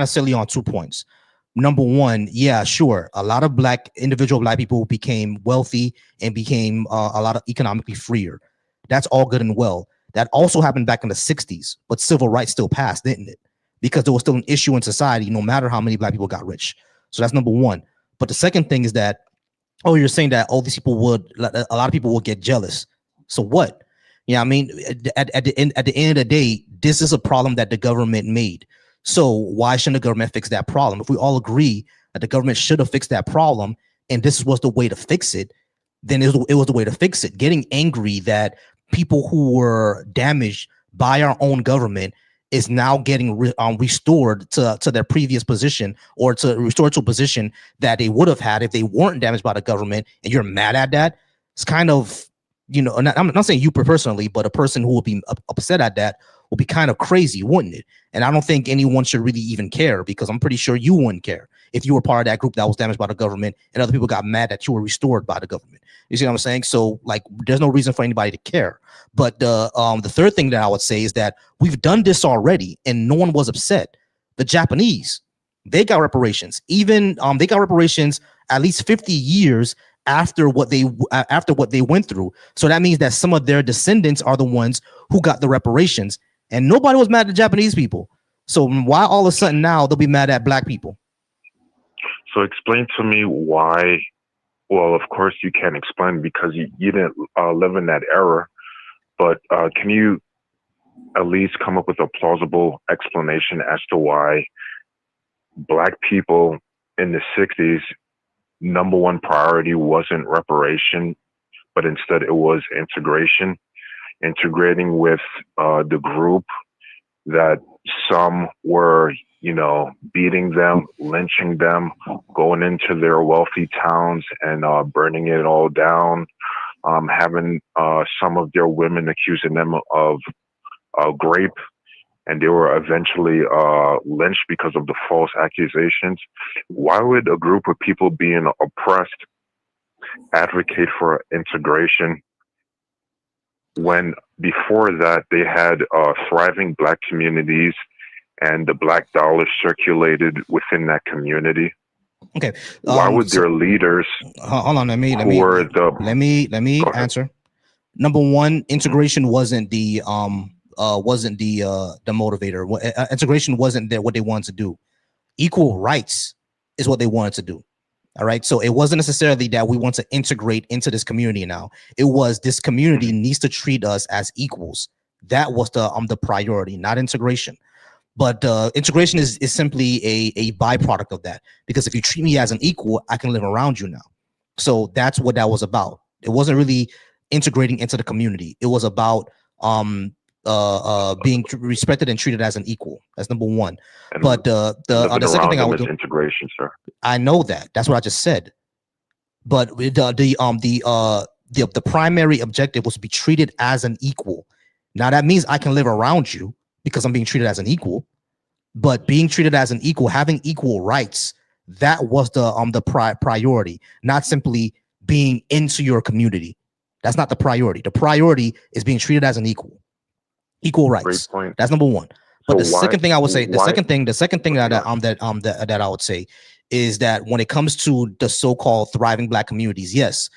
silly on 2 points. Number one, yeah, sure, a lot of individual Black people became wealthy and became a lot of economically freer. That's all good and well. That also happened back in the 60s, but civil rights still passed, didn't it? Because there was still an issue in society, no matter how many Black people got rich. So that's number one. But the second thing is that, you're saying that all these people a lot of people will get jealous. So what? Yeah, I mean, at the end of the day, this is a problem that the government made. So why shouldn't the government fix that problem? If we all agree that the government should have fixed that problem, and this was the way to fix it, then it was the way to fix it. Getting angry that people who were damaged by our own government is now getting restored to their previous position, or to restore to a position that they would have had if they weren't damaged by the government, and you're mad at that, it's kind of, you know, I'm not saying you personally, but a person who will be upset at that will be kind of crazy, wouldn't it? And I don't think anyone should really even care, because I'm pretty sure you wouldn't care if you were part of that group that was damaged by the government and other people got mad that you were restored by the government. You see what I'm saying? So like, there's no reason for anybody to care. But the third thing that I would say is that we've done this already and no one was upset. The Japanese, they got reparations. Even they got reparations at least 50 years after what they went through. So that means that some of their descendants are the ones who got the reparations, and nobody was mad at the Japanese people. So why all of a sudden now they'll be mad at black people? So explain to me why. Well, of course you can't explain because you didn't live in that era, but can you at least come up with a plausible explanation as to why black people in the 60s, number one priority wasn't reparation, but instead it was integration, integrating with the group that some were, you know, beating them, lynching them, going into their wealthy towns and burning it all down, having some of their women accusing them of rape, and they were eventually lynched because of the false accusations. Why would a group of people being oppressed advocate for integration when before that they had thriving black communities and the black dollar circulated within that community? Okay. Why would their leaders? Hold on. Let me answer. Number one, integration wasn't the motivator. Integration wasn't what they wanted to do. Equal rights is what they wanted to do. All right. So it wasn't necessarily that we want to integrate into this community now. It was this community needs to treat us as equals. That was the priority, not integration. But integration is simply a byproduct of that, because if you treat me as an equal, I can live around you now. So that's what that was about. It wasn't really integrating into the community. It was about being respected and treated as an equal. That's number one. And but the second thing I would do, integration, sir. I know that. That's what I just said. But the primary objective was to be treated as an equal. Now that means I can live around you because I'm being treated as an equal. But being treated as an equal, having equal rights, that was the priority, not simply being into your community. That's not the priority. The priority is being treated as an equal. Equal rights. That's number one. But the second thing I would say, the second thing that I would say is that when it comes to the so-called thriving black communities, yes,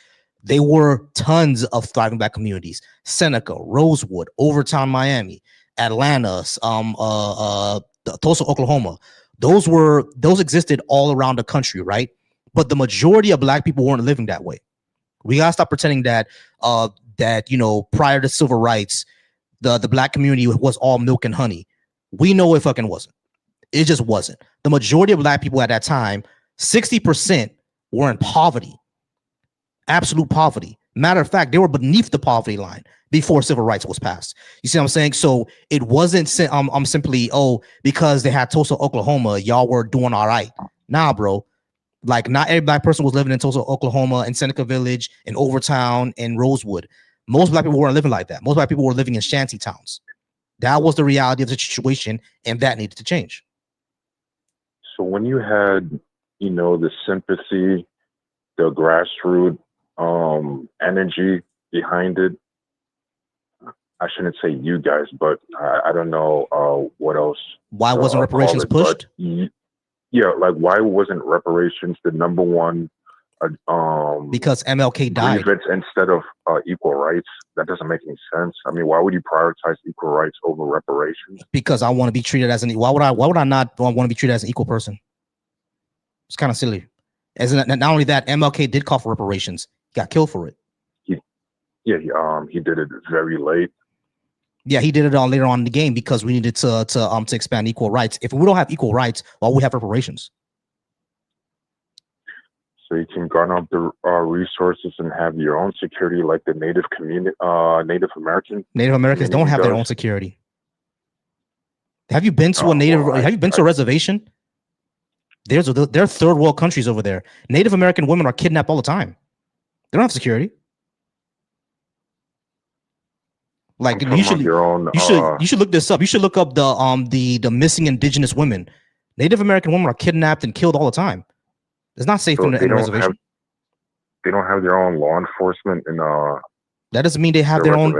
there were tons of thriving black communities. Seneca, Rosewood, Overtown, Miami, Atlanta, Tulsa, Oklahoma. Those existed all around the country, right? But the majority of black people weren't living that way. We gotta stop pretending that prior to civil rights, the black community was all milk and honey. We know it fucking wasn't. It just wasn't. The majority of black people at that time, 60% were in poverty, absolute poverty. Matter of fact, they were beneath the poverty line before civil rights was passed. You see what I'm saying? So it wasn't simply, because they had Tulsa, Oklahoma, y'all were doing all right. Nah, bro. Like, not every black person was living in Tulsa, Oklahoma, in Seneca Village, in Overtown, in Rosewood. Most black people weren't living like that. Most black people were living in shanty towns. That was the reality of the situation, and that needed to change. So when you had, the sympathy, the grassroots energy behind it, I shouldn't say you guys, but I don't know what else. Why wasn't reparations pushed? Yeah, like why wasn't reparations the number one? Because MLK died. Instead of equal rights. That doesn't make any sense. I mean, why would you prioritize equal rights over reparations? Because I want to be treated as an. Why would I not want to be treated as an equal person? It's kind of silly. Not only that, MLK did call for reparations. He got killed for it. He did it very late. Yeah, he did it on later on in the game because we needed to expand equal rights. If we don't have equal rights, why would we have reparations? So you can garner up the resources and have your own security, like the Native community, Native American. Native Americans don't have their own security. Have you been to a native? Have you been to a reservation? There are third world countries over there. Native American women are kidnapped all the time. They don't have security. Like you should look this up. You should look up the missing indigenous women. Native American women are kidnapped and killed all the time. It's not safe in the reservation. They don't have their own law enforcement and that doesn't mean they have their own.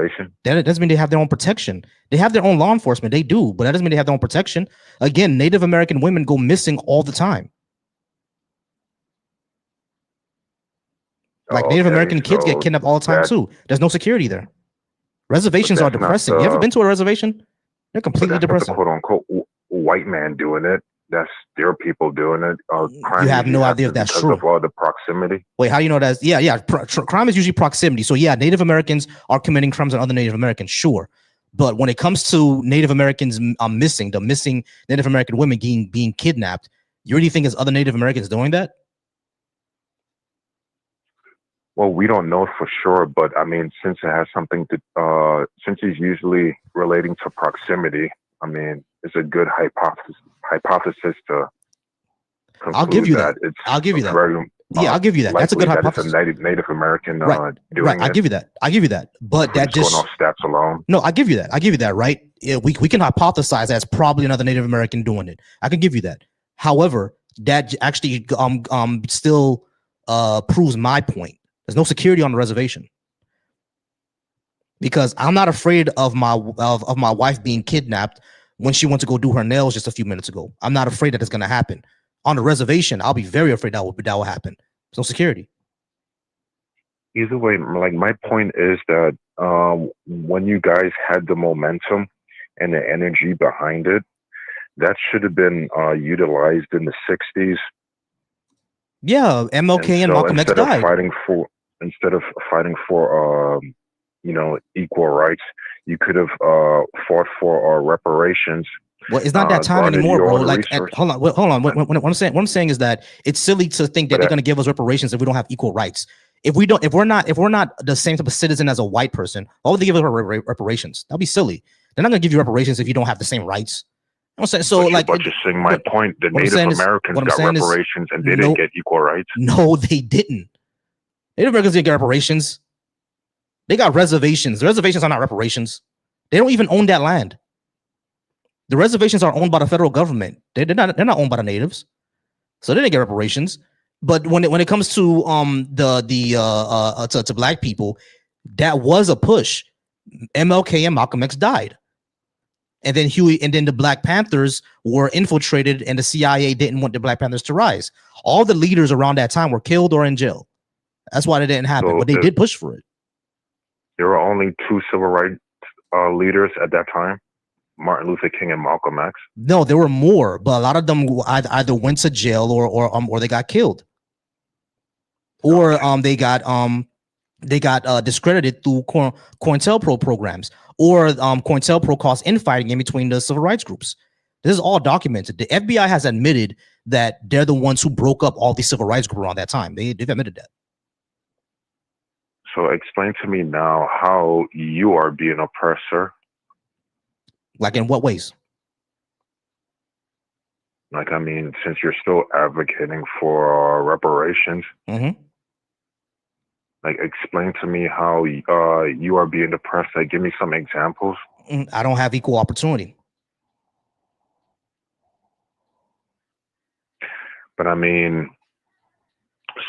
That doesn't mean they have their own protection. They have their own law enforcement. They do, but that doesn't mean they have their own protection. Again, Native American women go missing all the time. Like Native American kids get kidnapped all the time too. There's no security there. Reservations are depressing. You ever been to a reservation? They're completely depressing. Quote unquote white man doing it. That's their people doing it. Crime you have no idea if that's true. Of all the proximity. Wait, how do you know that? Yeah. Crime is usually proximity. So yeah, Native Americans are committing crimes on other Native Americans, sure. But when it comes to Native Americans missing Native American women being kidnapped, you really think it's other Native Americans doing that? Well, we don't know for sure, but I mean, since it has something to, since it's usually relating to proximity, I mean, it's a good hypothesis to conclude. I'll give you that. I'll give you that. I'll give you that. That's a good hypothesis. It's a Native American doing right. I'll give you that. But that just going off stats alone. No, I'll give you that. Right? Yeah, we can hypothesize that's probably another Native American doing it. I can give you that. However, that actually still proves my point. There's no security on the reservation because I'm not afraid of my wife being kidnapped when she went to go do her nails just a few minutes ago. I'm not afraid that it's going to happen. On the reservation, I'll be very afraid that will happen. There's no security. Either way, like my point is that when you guys had the momentum and the energy behind it, that should have been utilized in the 60s. Yeah, MLK and Malcolm X died. Instead of fighting for equal rights, you could have fought for reparations. Well, it's not that time anymore, bro. Like, hold on. What I'm saying is that it's silly to think that they're going to give us reparations if we don't have equal rights. If we're not the same type of citizen as a white person, why would they give us reparations? That'd be silly. They're not going to give you reparations if you don't have the same rights. I'm saying, so but you're saying my point. The Native Americans got reparations and they didn't get equal rights. No, they didn't. Native Americans didn't get reparations. They got reservations. The reservations are not reparations. They don't even own that land. The reservations are owned by the federal government. They're not owned by the natives, so they didn't get reparations. But when it comes to to black people, that was a push. MLK and Malcolm X died, and then the Black Panthers were infiltrated, and the CIA didn't want the Black Panthers to rise. All the leaders around that time were killed or in jail. That's why it didn't happen, but they did push for it. There were only two civil rights leaders at that time, Martin Luther King and Malcolm X. No, there were more, but a lot of them either went to jail or they got killed, or they got discredited through COINTELPRO programs, or COINTELPRO caused infighting in between the civil rights groups. This is all documented. The FBI has admitted that they're the ones who broke up all these civil rights groups around that time. They've admitted that. So explain to me now how you are being oppressor. Like in what ways? Like, I mean, since you're still advocating for reparations, like explain to me how you are being oppressed. Like, give me some examples. I don't have equal opportunity. But I mean,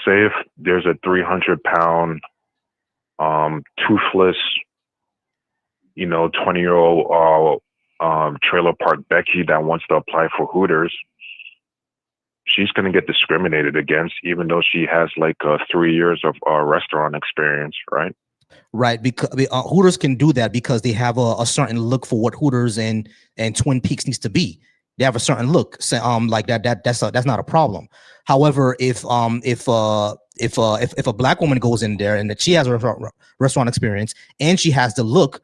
say if there's a 300-pound toothless, 20-year-old trailer park Becky that wants to apply for Hooters, she's going to get discriminated against, even though she has like 3 years of restaurant experience, right? Right, because Hooters can do that because they have a certain look for what Hooters and Twin Peaks needs to be. They have a certain look, so, like that's not a problem. However, if a black woman goes in there and that she has a restaurant experience and she has the look,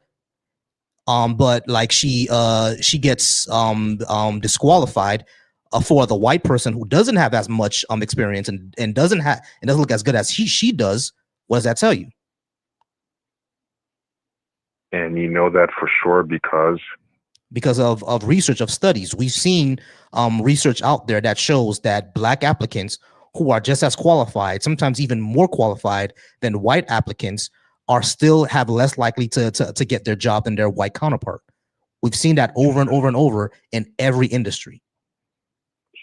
But like she gets disqualified for the white person who doesn't have as much experience and doesn't look as good as she does. What does that tell you? And you know that for sure because of research, of studies. We've seen research out there that shows that black applicants who are just as qualified, sometimes even more qualified than white applicants, are still have less likely to get their job than their white counterpart. We've seen that over and over and over in every industry.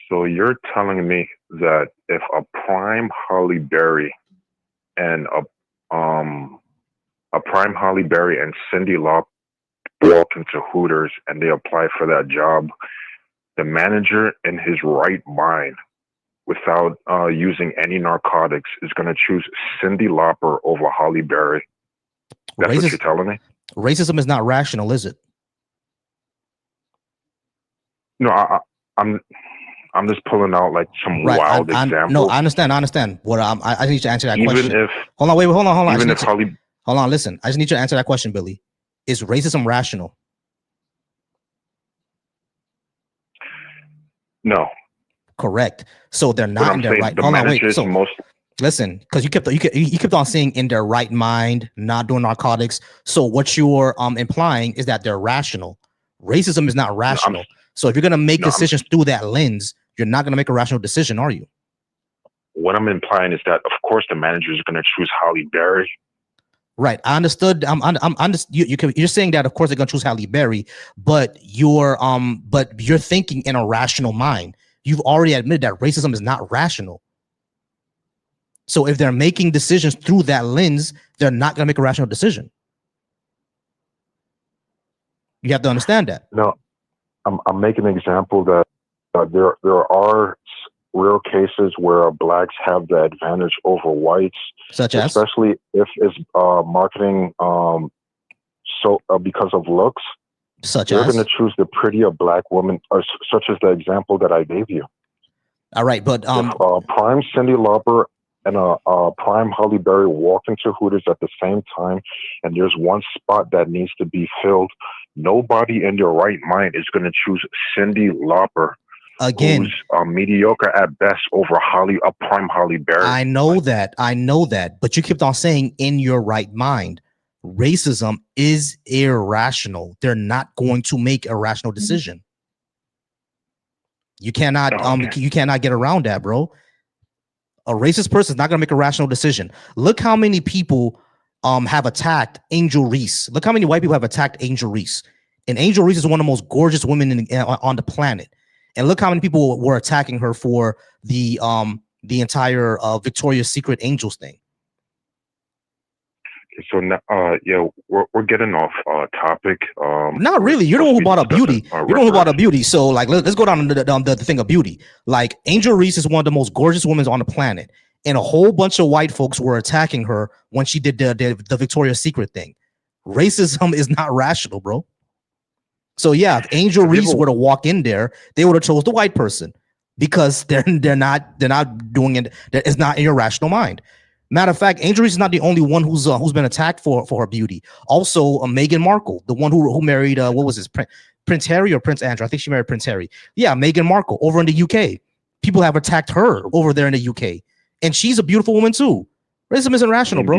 So you're telling me that if a prime Halle Berry and a prime Halle Berry and Cyndi Lauper walk into Hooters and they apply for that job, the manager in his right mind, without using any narcotics, is going to choose Cyndi Lauper over Halle Berry? That's what you're telling me? Racism is not rational, is it? No, I'm just pulling out like some wild examples. No, I understand. What I need to answer that question. Hold on. Listen, I just need you to answer that question, Billy. Is racism rational? No. Correct. So they're not in their right. Hold on, wait. So listen, because you kept on saying in their right mind, not doing narcotics. So what you're implying is that they're rational. Racism is not rational. So if you're gonna make decisions through that lens, you're not gonna make a rational decision, are you? What I'm implying is that, of course, the manager is gonna choose Halle Berry. Right, I understood. You're saying that, of course, they're gonna choose Halle Berry, but you're thinking in a rational mind. You've already admitted that racism is not rational. So if they're making decisions through that lens, they're not gonna make a rational decision. You have to understand that. No, I'm making an example that there are real cases where blacks have the advantage over whites, such as, especially if it's marketing because of looks. They're going to choose the prettier black woman, or such as the example that I gave you. All right, but if prime Cyndi Lauper and a prime Halle Berry walk into Hooters at the same time, and there's one spot that needs to be filled, nobody in their right mind is going to choose Cyndi Lauper, again, who's mediocre at best, over a prime Halle Berry. I know that, but you kept on saying in your right mind. Racism is irrational. They're not going to make a rational decision. You cannot you cannot get around that, bro. A racist person is not going to make a rational decision. Look how many people have attacked Angel Reese. Look how many white people have attacked Angel Reese. And Angel Reese is one of the most gorgeous women on the planet. And look how many people were attacking her for the entire Victoria's Secret Angels thing. So now, we're getting off topic. Not really. You're the one who brought up beauty. You're the one who brought up beauty. So like, let's go down to the thing of beauty. Like, Angel Reese is one of the most gorgeous women on the planet, and a whole bunch of white folks were attacking her when she did the Victoria's Secret thing. Racism is not rational, bro. So yeah, if Angel Reese were to walk in there, they would have chose the white person because they're not doing it. It's not in your rational mind. Matter of fact, Angel Reese is not the only one who's been attacked for her beauty. Also, Meghan Markle, the one who married what was his Prince Harry or Prince Andrew? I think she married Prince Harry. Yeah, Meghan Markle over in the UK. People have attacked her over there in the UK, and she's a beautiful woman too. Racism isn't rational, bro.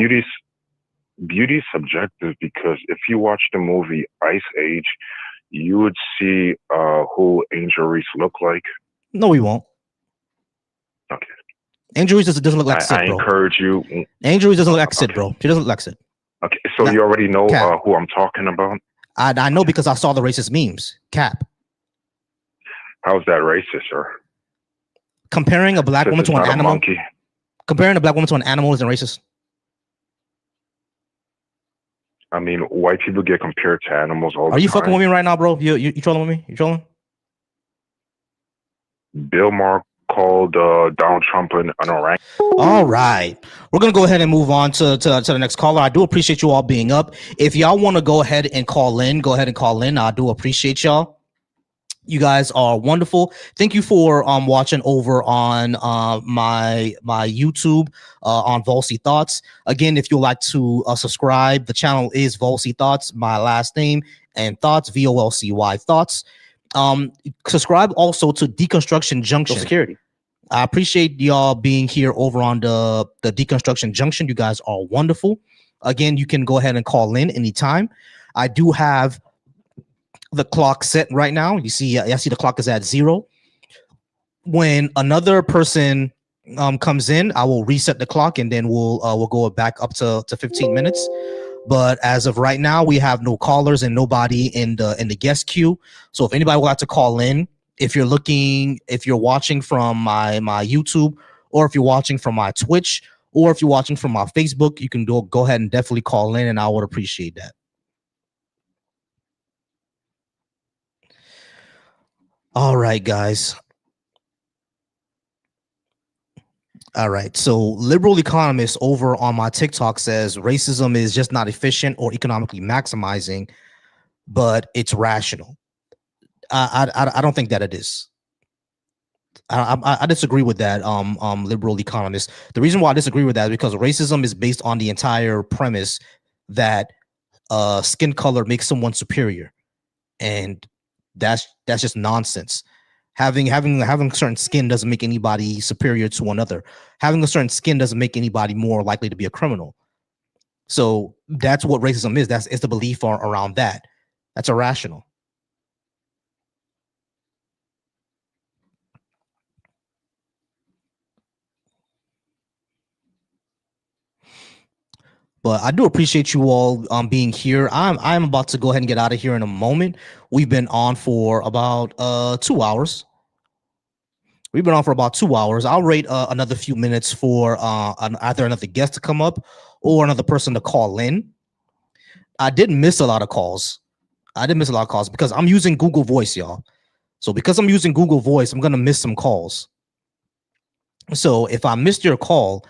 Beauty's subjective, because if you watch the movie Ice Age, you would see who Angel Reese looked like. No, we won't. Okay. Angel Reese doesn't look like Sid, bro. I encourage you. Angel Reese doesn't look like Sid, bro. She doesn't look like Sid. Okay, so you already know who I'm talking about? I know because I saw the racist memes. Cap. How's that racist, sir? Comparing a black woman to an animal. Comparing a black woman to an animal isn't racist. I mean, white people get compared to animals all the time. Are you fucking with me right now, bro? You trolling with me? You trolling? Bill Maher called Donald Trump an orangutan. All right, we're gonna go ahead and move on to the next caller. I do appreciate you all being up. If y'all want to go ahead and call in, go ahead and call in. I do appreciate y'all. You guys are wonderful. Thank you for watching over on my YouTube on Volcy Thoughts. Again, if you'd like to subscribe, the channel is Volcy Thoughts, my last name, and thoughts, VOLCY thoughts. Subscribe also to Deconstruction Junction. Social Security. I appreciate y'all being here over on the Deconstruction Junction. You guys are wonderful. Again, you can go ahead and call in anytime. I do have the clock set right now. You see, I see the clock is at 0. When another person comes in, I will reset the clock, and then we'll go back up to 15 minutes. But as of right now, we have no callers and nobody in the guest queue. So if anybody would like to call in, if you're watching from my YouTube, or if you're watching from my Twitch, or if you're watching from my Facebook, you can go ahead and definitely call in, and I would appreciate that. All right, guys. All right. So liberal economist over on my TikTok says racism is just not efficient or economically maximizing, but it's rational. I don't think that it is. I disagree with that. Liberal economist. The reason why I disagree with that is because racism is based on the entire premise that skin color makes someone superior, and that's just nonsense. Having a certain skin doesn't make anybody superior to another. Having a certain skin doesn't make anybody more likely to be a criminal. So that's what racism is. It's the belief around that. That's irrational. But I do appreciate you all being here. I'm about to go ahead and get out of here in a moment. We've been on for about 2 hours. We've been on for about 2 hours. I'll wait another few minutes for either another guest to come up or another person to call in. I didn't miss a lot of calls. Because I'm using Google Voice, y'all. So because I'm using Google Voice, I'm going to miss some calls. So if I missed your call,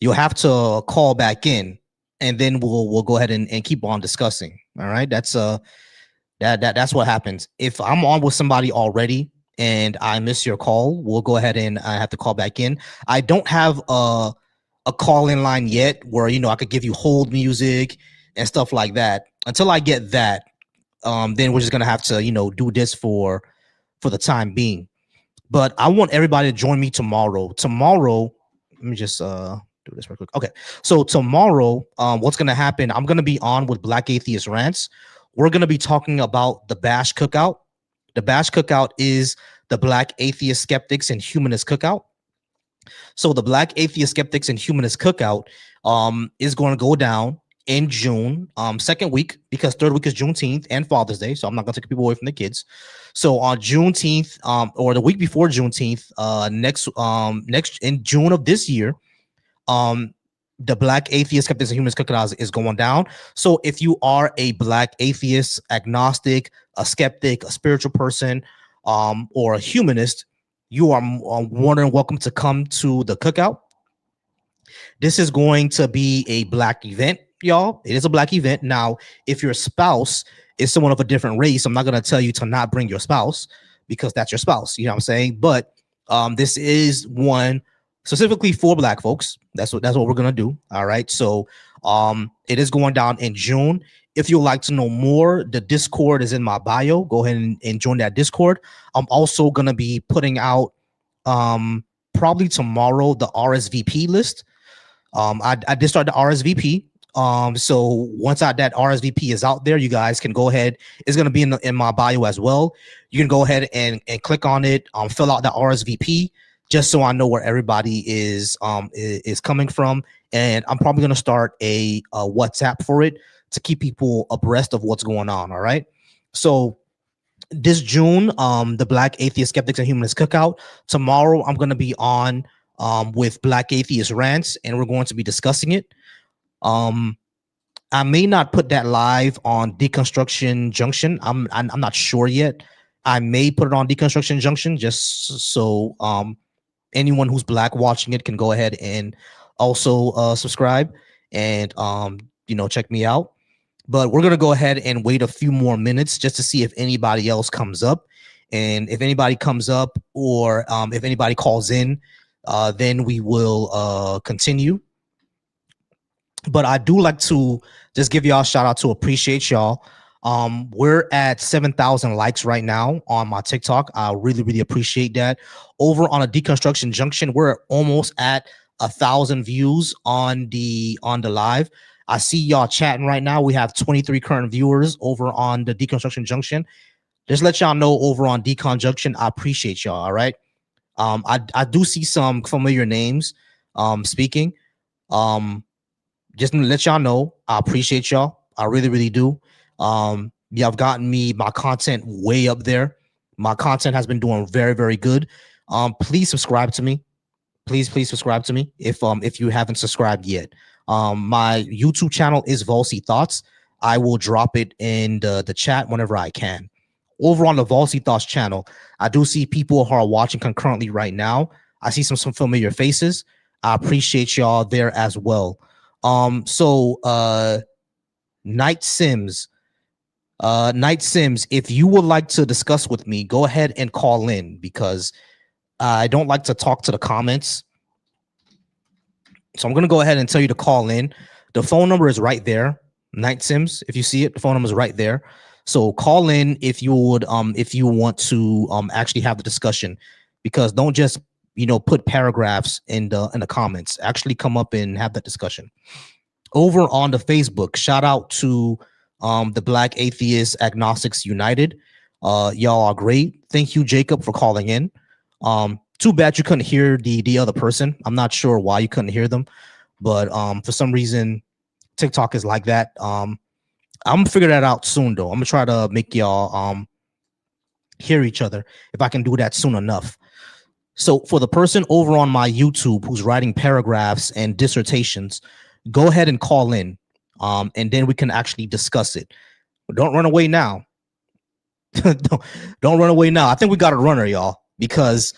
you'll have to call back in, and then we'll go ahead and keep on discussing. All right. That's what happens. If I'm on with somebody already and I miss your call, we'll go ahead and I have to call back in. I don't have a call in line yet where, I could give you hold music and stuff like that. Until I get that, then we're just going to have to, do this for the time being. But I want everybody to join me tomorrow. Tomorrow, let me just do this real quick. Okay. So tomorrow, what's going to happen, I'm going to be on with Black Atheist Rants. We're going to be talking about the Bash Cookout. The Bash Cookout is the Black Atheist Skeptics and Humanist Cookout. So the Black Atheist Skeptics and Humanist Cookout is going to go down in June, second week, because third week is Juneteenth and Father's Day. So I'm not going to take people away from the kids. So on Juneteenth, or the week before Juneteenth, next in June of this year, the Black Atheist Skeptics and Humanist Cookout is going down. So if you are a Black atheist, agnostic, a skeptic, a spiritual person, or a humanist, you are more than welcome to come to the cookout. This is going to be a Black event, y'all. It is a Black event. Now, if your spouse is someone of a different race, I'm not going to tell you to not bring your spouse, because that's your spouse. You know what I'm saying? But this is one specifically for Black folks. That's what we're going to do. All right. So it is going down in June. If you'd like to know more, the Discord is in my bio. Go ahead and join that Discord. I'm also going to be putting out probably tomorrow the RSVP list. I did start the RSVP. So once that RSVP is out there, you guys can go ahead. It's going to be in my bio as well. You can go ahead and click on it, fill out the RSVP, just so I know where everybody is coming from. And I'm probably going to start a WhatsApp for it to keep people abreast of what's going on. All right. So this June, the Black Atheist Skeptics and Humanist Cookout. Tomorrow, I'm going to be on with Black Atheist Rants, and we're going to be discussing it. I may not put that live on Deconstruction Junction. I'm not sure yet. I may put it on Deconstruction Junction just so anyone who's Black watching it can go ahead and also subscribe and check me out. But we're gonna go ahead and wait a few more minutes just to see if anybody else comes up. And if anybody comes up, or if anybody calls in, then we will continue. But I do like to just give y'all a shout out to appreciate y'all. We're at 7,000 likes right now on my TikTok. I really appreciate that. Over on a Deconstruction Junction, we're almost at 1,000 views on the live. I see y'all chatting right now. We have 23 current viewers over on the Deconstruction Junction. Just let y'all know over on Decon Junction, I appreciate y'all. All right. I do see some familiar names speaking. Just to let y'all know, I appreciate y'all. I really do. Yeah, I've gotten my content way up there. My content has been doing very good. Please subscribe to me. Please subscribe to me if you haven't subscribed yet. My YouTube channel is Volcy Thoughts. I will drop it in the chat whenever I can. Over on the Volcy Thoughts channel, I do see people who are watching concurrently right now. I see some familiar faces. I appreciate y'all there as well. Night Sims, if you would like to discuss with me, go ahead and call in, because I don't like to talk to the comments. So I'm going to go ahead and tell you to call in. The phone number is right there. Night Sims, if you see it, the phone number is right there. So call in if you would, if you want to actually have the discussion, because don't just, put paragraphs in the comments. Actually come up and have that discussion. Over on the Facebook, shout out to the Black Atheists Agnostics United. Y'all are great. Thank you, Jacob, for calling in. Too bad you couldn't hear the other person. I'm not sure why you couldn't hear them, but for some reason TikTok is like that. I'm gonna figure that out soon though. I'm gonna try to make y'all hear each other if I can do that soon enough. So for the person over on my YouTube who's writing paragraphs and dissertations, go ahead and call in, and then we can actually discuss it. But don't run away now. don't run away now. I think we got a runner, y'all, because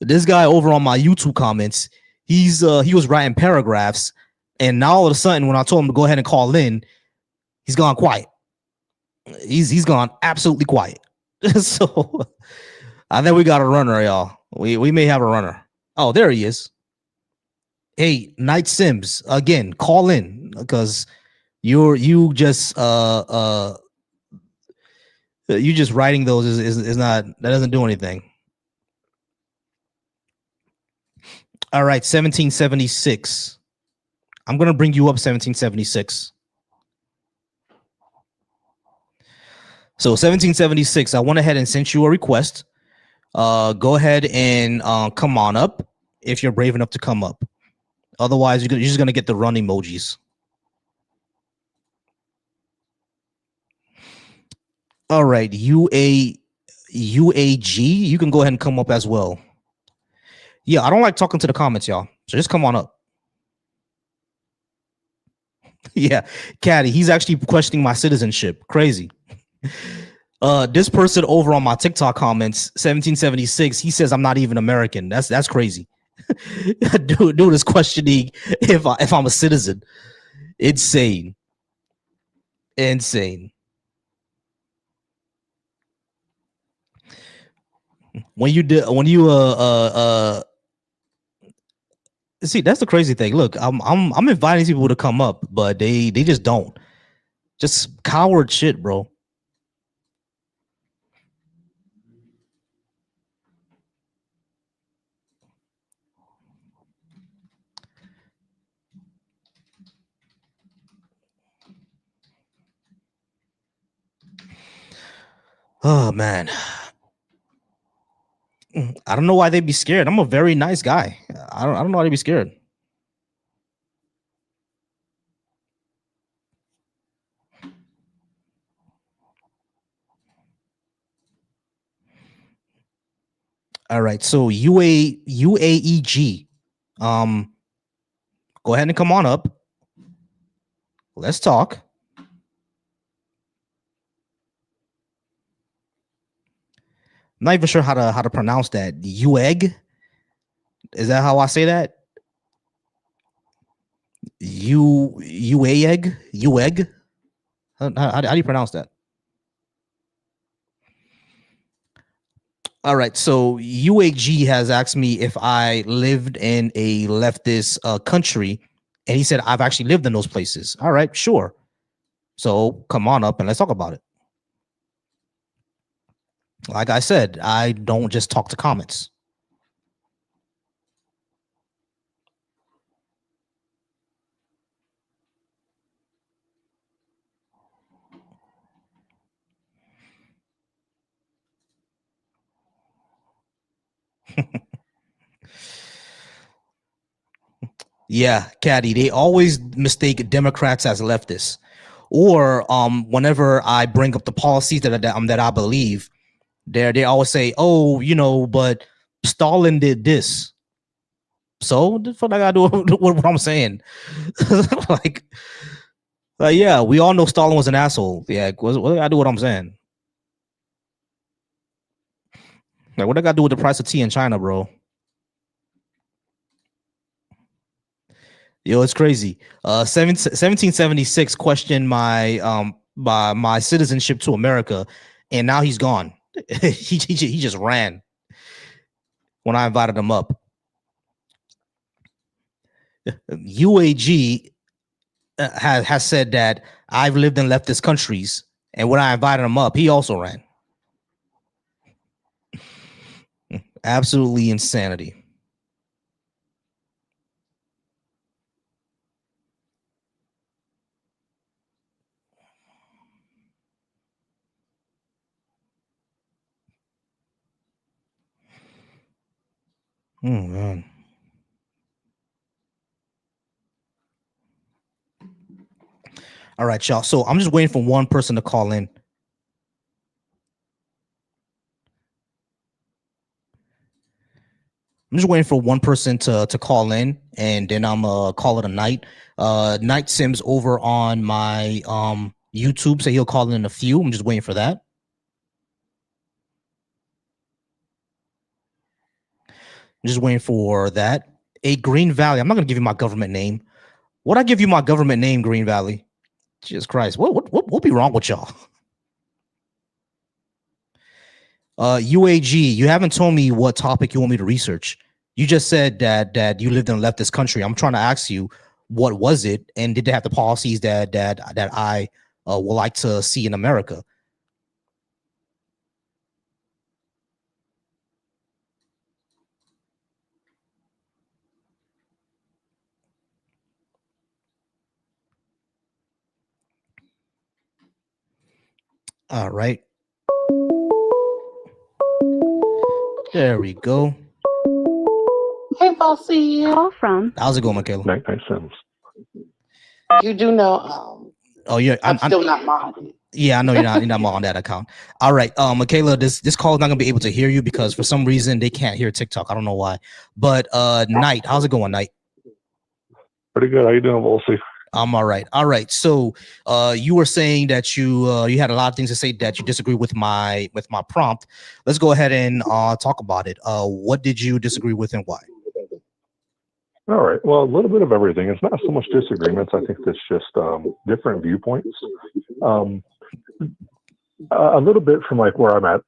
this guy over on my YouTube comments, he was writing paragraphs, and now all of a sudden, when I told him to go ahead and call in, he's gone quiet. He's gone absolutely quiet. So I think we got a runner, y'all. We may have a runner. Oh, there he is. Hey, Night Sims, again, call in, because you just writing those is not, that doesn't do anything. All right, 1776. I'm gonna bring you up 1776. So 1776, I went ahead and sent you a request. Go ahead and come on up if you're brave enough to come up. Otherwise, you're just gonna get the run emojis. All right, UAG, you can go ahead and come up as well. Yeah, I don't like talking to the comments, y'all. So just come on up. Yeah, Caddy, he's actually questioning my citizenship. Crazy. This person over on my TikTok comments, 1776, he says I'm not even American. That's crazy. Dude is questioning if I'm a citizen. Insane. When you see, that's the crazy thing. Look, I'm inviting people to come up, but they just don't. Just coward shit, bro. Oh man. I don't know why they'd be scared. I'm a very nice guy. I don't know why they'd be scared. All right, so UAEG. Go ahead and come on up. Let's talk. I'm not even sure how to pronounce that. UEG? Is that how I say that? UEG? UEG? How do you pronounce that? All right, so UAG has asked me if I lived in a leftist country, and he said I've actually lived in those places. All right, sure. So come on up and let's talk about it. Like I said, I don't just talk to comments. Yeah, Caddy, they always mistake Democrats as leftists. Or whenever I bring up the policies that I believe, they always say, "Oh, but Stalin did this." So what the fuck I gotta do with what I'm saying? like, yeah, we all know Stalin was an asshole. Yeah, what do I do what I'm saying? Like, what I gotta do with the price of tea in China, bro? Yo, it's crazy. 1776 questioned my citizenship to America, and now he's gone. he just ran when I invited him up. UAG has said that I've lived in leftist countries, and when I invited him up, he also ran. Absolutely insanity. Oh man. All right, y'all. So I'm just waiting for one person to call in. I'm just waiting for one person to call in, and then I'm call it a night. Night Sims over on my YouTube say he'll call in a few. I'm just waiting for that. I'm just waiting for that. A Green Valley. I'm not gonna give you my government name. Would I give you my government name, Green Valley? Jesus Christ, what be wrong with y'all? UAG, you haven't told me what topic you want me to research. You just said that you lived in a leftist country. I'm trying to ask you, what was it, and did they have the policies that I would like to see in America? All right. There we go. Hey, Volcy. Call from. How's it going, Michaela? Night Sims. You do know Oh, yeah, I'm still not modded. Yeah, I know you're not on that account. All right, Michaela, this call is not gonna be able to hear you because for some reason they can't hear TikTok. I don't know why. But Knight, how's it going, Knight? Pretty good. How you doing, Volcy? I'm all right. All right. So you were saying that you had a lot of things to say that you disagree with my prompt. Let's go ahead and talk about it. What did you disagree with and why? All right. Well, a little bit of everything. It's not so much disagreements. I think it's just different viewpoints. A little bit from like where I'm at.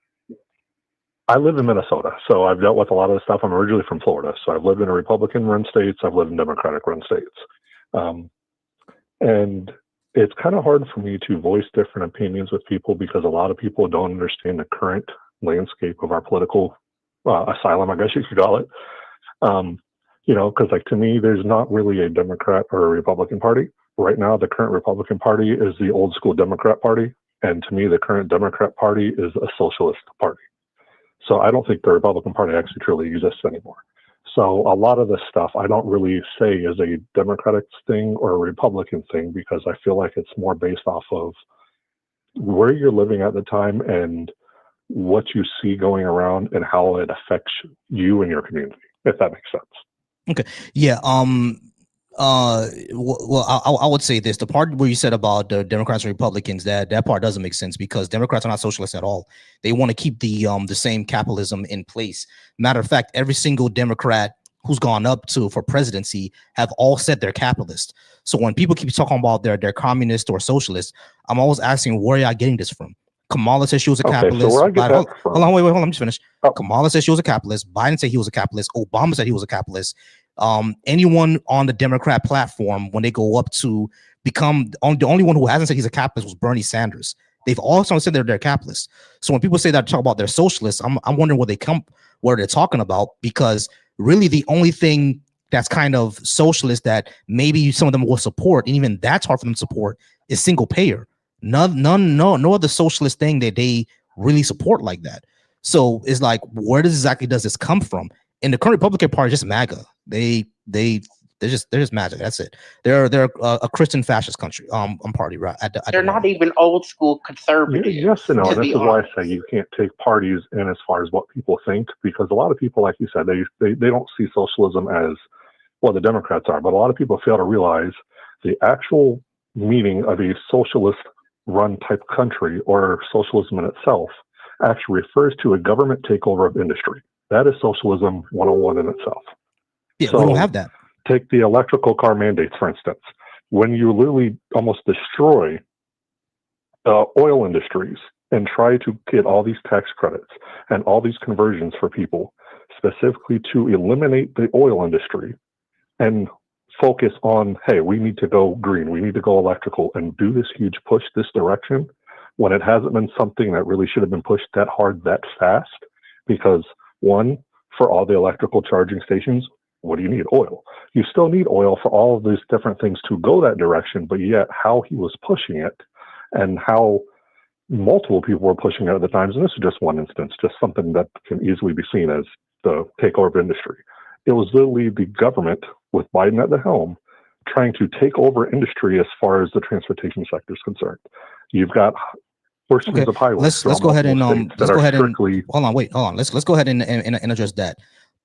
I live in Minnesota, so I've dealt with a lot of the stuff. I'm originally from Florida, so I've lived in Republican-run states. I've lived in Democratic-run states. And it's kind of hard for me to voice different opinions with people because a lot of people don't understand the current landscape of our political asylum, I guess you could call it. Because like to me, there's not really a Democrat or a Republican Party. Right now, the current Republican Party is the old school Democrat Party. And to me, the current Democrat Party is a socialist party. So I don't think the Republican Party actually truly exists anymore. So a lot of this stuff I don't really say is a Democratic thing or a Republican thing because I feel like it's more based off of where you're living at the time and what you see going around and how it affects you and your community, if that makes sense. Okay. Yeah. Well, I would say this: the part where you said about the Democrats and Republicans, that part doesn't make sense because Democrats are not socialists at all. They want to keep the same capitalism in place. Matter of fact, every single Democrat who's gone up for presidency have all said they're capitalist. So when people keep talking about they're communist or socialist, I'm always asking, where are y'all getting this from? Kamala said she was a capitalist. So where I get that from, hold on, wait, let me just finish. Kamala said she was a capitalist. Biden said he was a capitalist. Obama said he was a capitalist. Anyone on the Democrat platform, when they go up to become the only one who hasn't said he's a capitalist was Bernie Sanders. They've also said they're capitalists. So when people say that, talk about they're socialists, I'm wondering what they're talking about, because really the only thing that's kind of socialist that maybe some of them will support, and even that's hard for them to support, is single payer. No other socialist thing that they really support like that. So it's like, where does this come from? And the current Republican Party is just MAGA. They're just MAGA. That's it. They're a Christian fascist country. Party, right? They're not even old school conservatives. Yes and no. to This be is why I honest. say you can't take parties in as far as what people think, because a lot of people, like you said, they don't see socialism as, well, the Democrats are, but a lot of people fail to realize the actual meaning of a socialist run type country, or socialism in itself, actually refers to a government takeover of industry. That is socialism 101 in itself. Yeah, So, we don't have that. Take the electrical car mandates, for instance. When you literally almost destroy oil industries and try to get all these tax credits and all these conversions for people, specifically to eliminate the oil industry and focus on, hey, we need to go green, we need to go electrical, and do this huge push this direction, when it hasn't been something that really should have been pushed that hard that fast. Because one, for all the electrical charging stations, what do you need? Oil. You still need oil for all of these different things to go that direction, but yet how he was pushing it and how multiple people were pushing it at the times, and this is just one instance, just something that can easily be seen as the takeover of industry. It was literally the government with Biden at the helm trying to take over industry as far as the transportation sector is concerned. You've got portions of highways. Let's go ahead and let's go ahead and strictly... hold on. Let's go ahead and address that.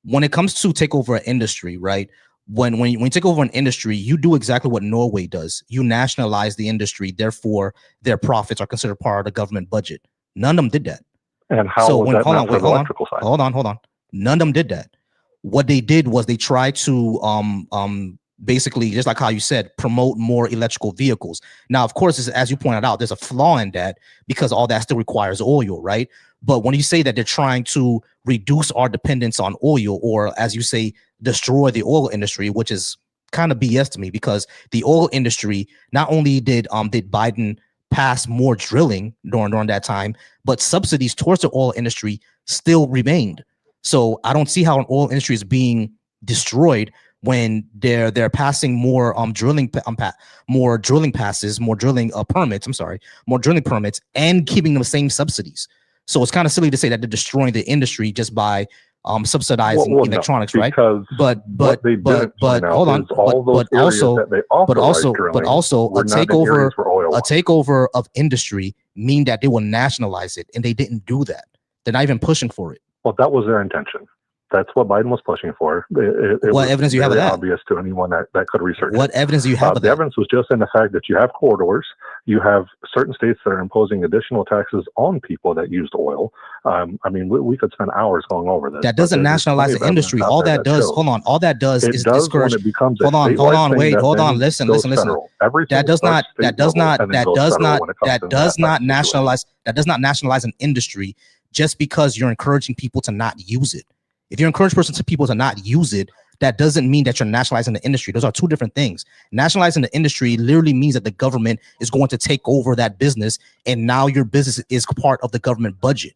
When it comes to take over an industry, right? When you take over an industry, you do exactly what Norway does. You nationalize the industry, therefore their profits are considered part of the government budget. None of them did that. And how so was when that hold not on, for wait, the hold electrical on, side? hold on. None of them did that. What they did was they tried to basically, just like how you said, promote more electrical vehicles. Now, of course, as you pointed out, there's a flaw in that, because all that still requires oil, right? But when you say that they're trying to reduce our dependence on oil, or as you say, destroy the oil industry, which is kind of BS to me, because the oil industry, not only did Biden pass more drilling during that time, but subsidies towards the oil industry still remained. So I don't see how an oil industry is being destroyed when they're passing more drilling permits, more drilling permits, and keeping the same subsidies. So it's kind of silly to say that they're destroying the industry just by subsidizing electronics, no, right? But hold on, but also a takeover of industry mean that they will nationalize it, and they didn't do that. They're not even pushing for it. Well, that was their intention. That's what Biden was pushing for. What evidence do you have of that? Obvious to anyone that could research what it. Evidence do you have of that? The evidence was just in the fact that you have corridors, you have certain states that are imposing additional taxes on people that used oil. I mean, we could spend hours going over this. That doesn't nationalize the industry. All that does, hold on, all that does is discourage. When it becomes hold on, listen. That does not nationalize an industry just because you're encouraging people to not use it. If you encourage people to not use it, that doesn't mean that you're nationalizing the industry. Those are two different things. Nationalizing the industry literally means that the government is going to take over that business, and now your business is part of the government budget.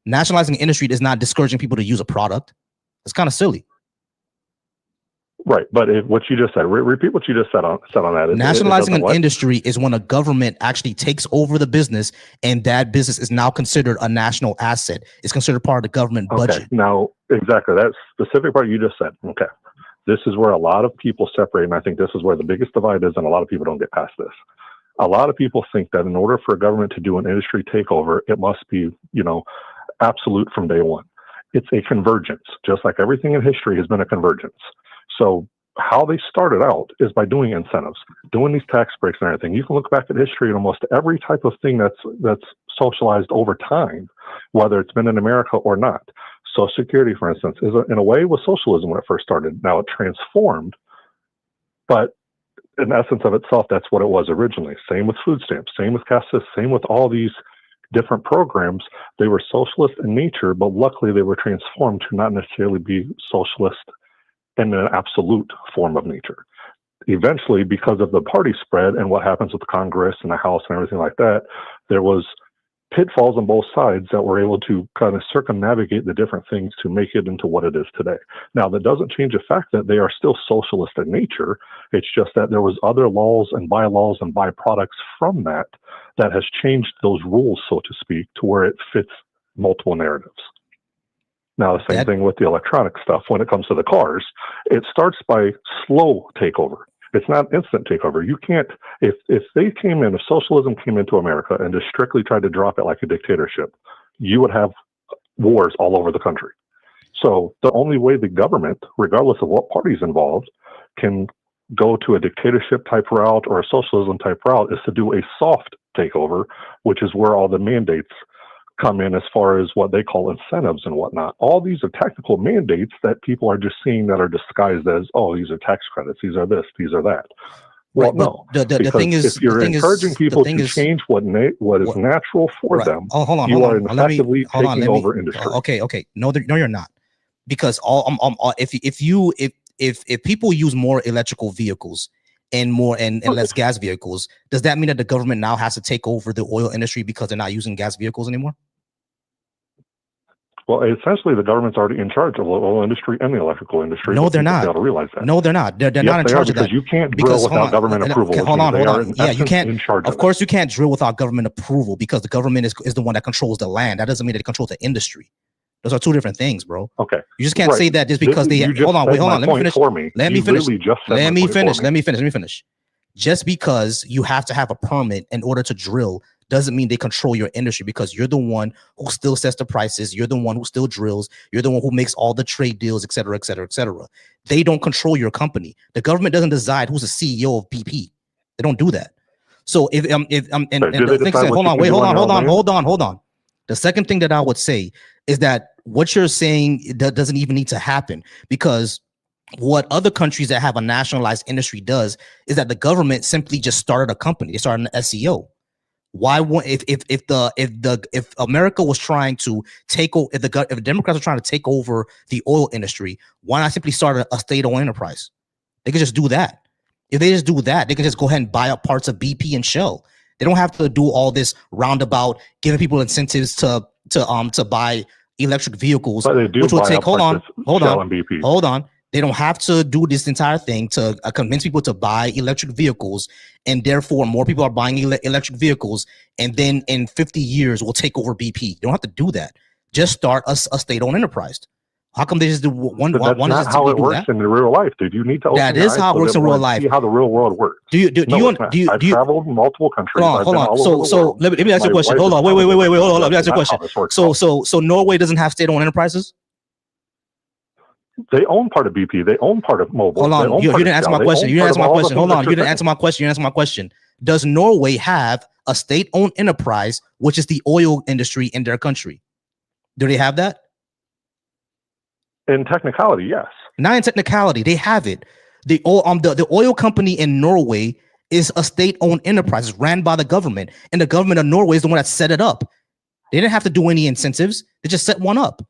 Nationalizing the industry is not discouraging people to use a product. It's kind of silly. Right, but what you just said, repeat what you just said on that. Nationalizing an industry is when a government actually takes over the business, and that business is now considered a national asset. It's considered part of the government budget. Now, exactly, that specific part you just said. Okay, this is where a lot of people separate, and I think this is where the biggest divide is, and a lot of people don't get past this. A lot of people think that in order for a government to do an industry takeover, it must be, absolute from day one. It's a convergence, just like everything in history has been a convergence. So how they started out is by doing incentives, doing these tax breaks and everything. You can look back at history and almost every type of thing that's socialized over time, whether it's been in America or not. Social Security, for instance, in a way was socialism when it first started. Now it transformed, but in essence of itself, that's what it was originally. Same with food stamps, same with caste system, same with all these different programs. They were socialist in nature, but luckily they were transformed to not necessarily be socialist in an absolute form of nature. Eventually, because of the party spread and what happens with Congress and the House and everything like that, there was pitfalls on both sides that were able to kind of circumnavigate the different things to make it into what it is today. Now, that doesn't change the fact that they are still socialist in nature. It's just that there was other laws and bylaws and byproducts from that has changed those rules, so to speak, to where it fits multiple narratives. Now, the same thing with the electronic stuff. When it comes to the cars, it starts by slow takeover. It's not instant takeover. You can't, if socialism came into America and just strictly tried to drop it like a dictatorship, you would have wars all over the country. So the only way the government, regardless of what party's involved, can go to a dictatorship type route or a socialism type route is to do a soft takeover, which is where all the mandates come in as far as what they call incentives and whatnot. All these are technical mandates that people are just seeing that are disguised as, oh, these are tax credits, these are this, these are that. Well, no. The thing is, if you're encouraging people to change what is natural for them, you are effectively taking over industry. Okay. No, you're not, because if people use more electrical vehicles and more and less gas vehicles, does that mean that the government now has to take over the oil industry because they're not using gas vehicles anymore? Well, essentially, the government's already in charge of the oil industry and the electrical industry. No, they're not. Fail to realize that. No, they're not. They're not in charge of that. Because you can't drill without government approval. Hold on. Yeah, you can't. Of course, you can't drill without government approval because the government is the one that controls the land. That doesn't mean that it controls the industry. Those are two different things, bro. Okay. You just can't say that just because they hold on. Let me finish. Let me finish. Just because you have to have a permit in order to drill doesn't mean they control your industry, because you're the one who still sets the prices. You're the one who still drills. You're the one who makes all the trade deals, et cetera, et cetera, et cetera. They don't control your company. The government doesn't decide who's the CEO of BP. They don't do that. So hold on. The second thing that I would say is that what you're saying that doesn't even need to happen, because what other countries that have a nationalized industry does is that the government simply just started a company. They started an SEO. Why won't if America was trying to take over, if the Democrats are trying to take over the oil industry, why not simply start a state-owned enterprise? They could just do that. If they just do that, they can just go ahead and buy up parts of BP and Shell. They don't have to do all this roundabout giving people incentives to buy electric vehicles, which will take. Hold on. They don't have to do this entire thing to convince people to buy electric vehicles, and therefore more people are buying electric vehicles, and then in 50 years we'll take over BP. They don't have to do that. Just start a state-owned enterprise. How come they just do one? That's not how it works in real life, dude. You need to. That is how it works in real life. See how the real world works. I've traveled multiple countries. Hold on. So let me ask you a question. Hold on. Wait. Hold on. Let me ask you a question. So Norway doesn't have state-owned enterprises? They own part of BP. They own part of Mobil. Hold on. You didn't answer my question. Hold on. You didn't answer my question. Does Norway have a state-owned enterprise, which is the oil industry in their country? Do they have that? In technicality, yes. Not in technicality. They have it. The oil company in Norway is a state-owned enterprise. It's ran by the government. And the government of Norway is the one that set it up. They didn't have to do any incentives. They just set one up.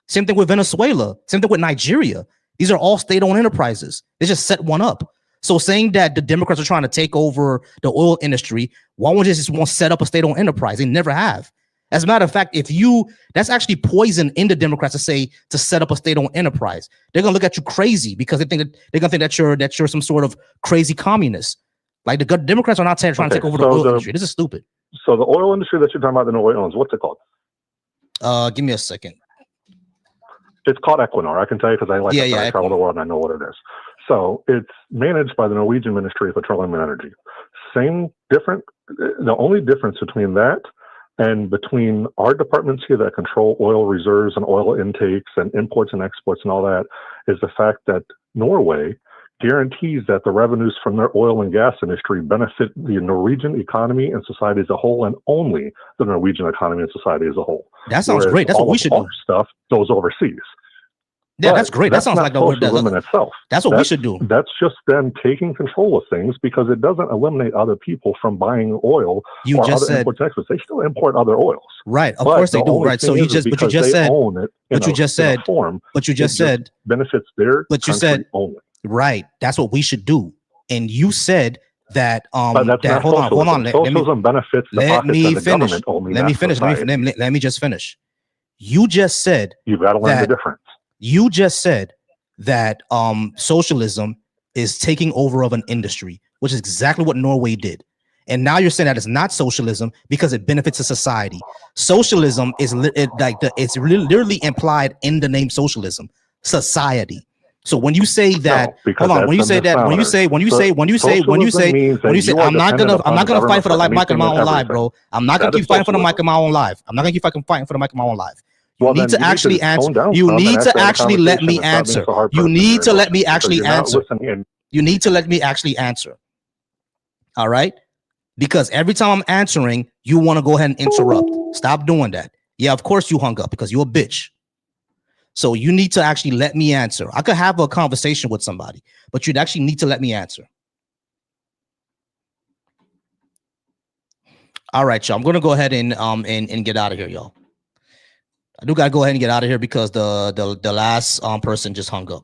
Same thing with Venezuela. Same thing with Nigeria. These are all state-owned enterprises. They just set one up. So saying that the Democrats are trying to take over the oil industry, why won't they just want to set up a state-owned enterprise? They never have. As a matter of fact, that's actually poison in the Democrats to set up a state-owned enterprise. They're gonna look at you crazy because they're gonna think that you're some sort of crazy communist. Like the Democrats are not trying to take over the oil industry. This is stupid. So the oil industry that you're talking about, the Norway owns, what's it called? Give me a second. It's called Equinor. I can tell you because I travel the world and I know what it is. So it's managed by the Norwegian Ministry of Petroleum and Energy. The only difference between that and between our departments here that control oil reserves and oil intakes and imports and exports and all that is the fact that Norway guarantees that the revenues from their oil and gas industry benefit the Norwegian economy and society as a whole, and only the Norwegian economy and society as a whole. That sounds great. That's what we should do. Stuff goes overseas. Yeah, that's great. That sounds like the word in itself. That's what we should do. That's just them taking control of things because it doesn't eliminate other people from buying oil. You or just other said imports and exports. They still import other oils. Right. Of course they do. Right. So you just said own it. But you just said benefits their country only. Right. That's what we should do. And you said that But that's not hold socialism. on. Socialism benefits the let pockets me of the finish. government only. Let me finish. Let me just finish. You just said you've got to learn the difference. You just said that socialism is taking over of an industry, which is exactly what Norway did. And now you're saying that it's not socialism because it benefits a society. Socialism is it's literally implied in the name socialism, society. So when you say that, hold on, when you say that, when you say, I'm not gonna fight for the mic on my own live, bro. I'm not gonna keep fighting for the mic on my own live. I'm not gonna keep fucking fighting for the mic on my own live. You need to actually answer. You need to actually let me answer. You need to let me actually answer. You need to let me actually answer. All right? Because every time I'm answering, you want to go ahead and interrupt. Stop doing that. Yeah, of course you hung up because you're a bitch. So you need to actually let me answer. I could have a conversation with somebody, but you'd actually need to let me answer. All right, y'all. I'm gonna go ahead and get out of here, y'all. I do gotta go ahead and get out of here because the last person just hung up.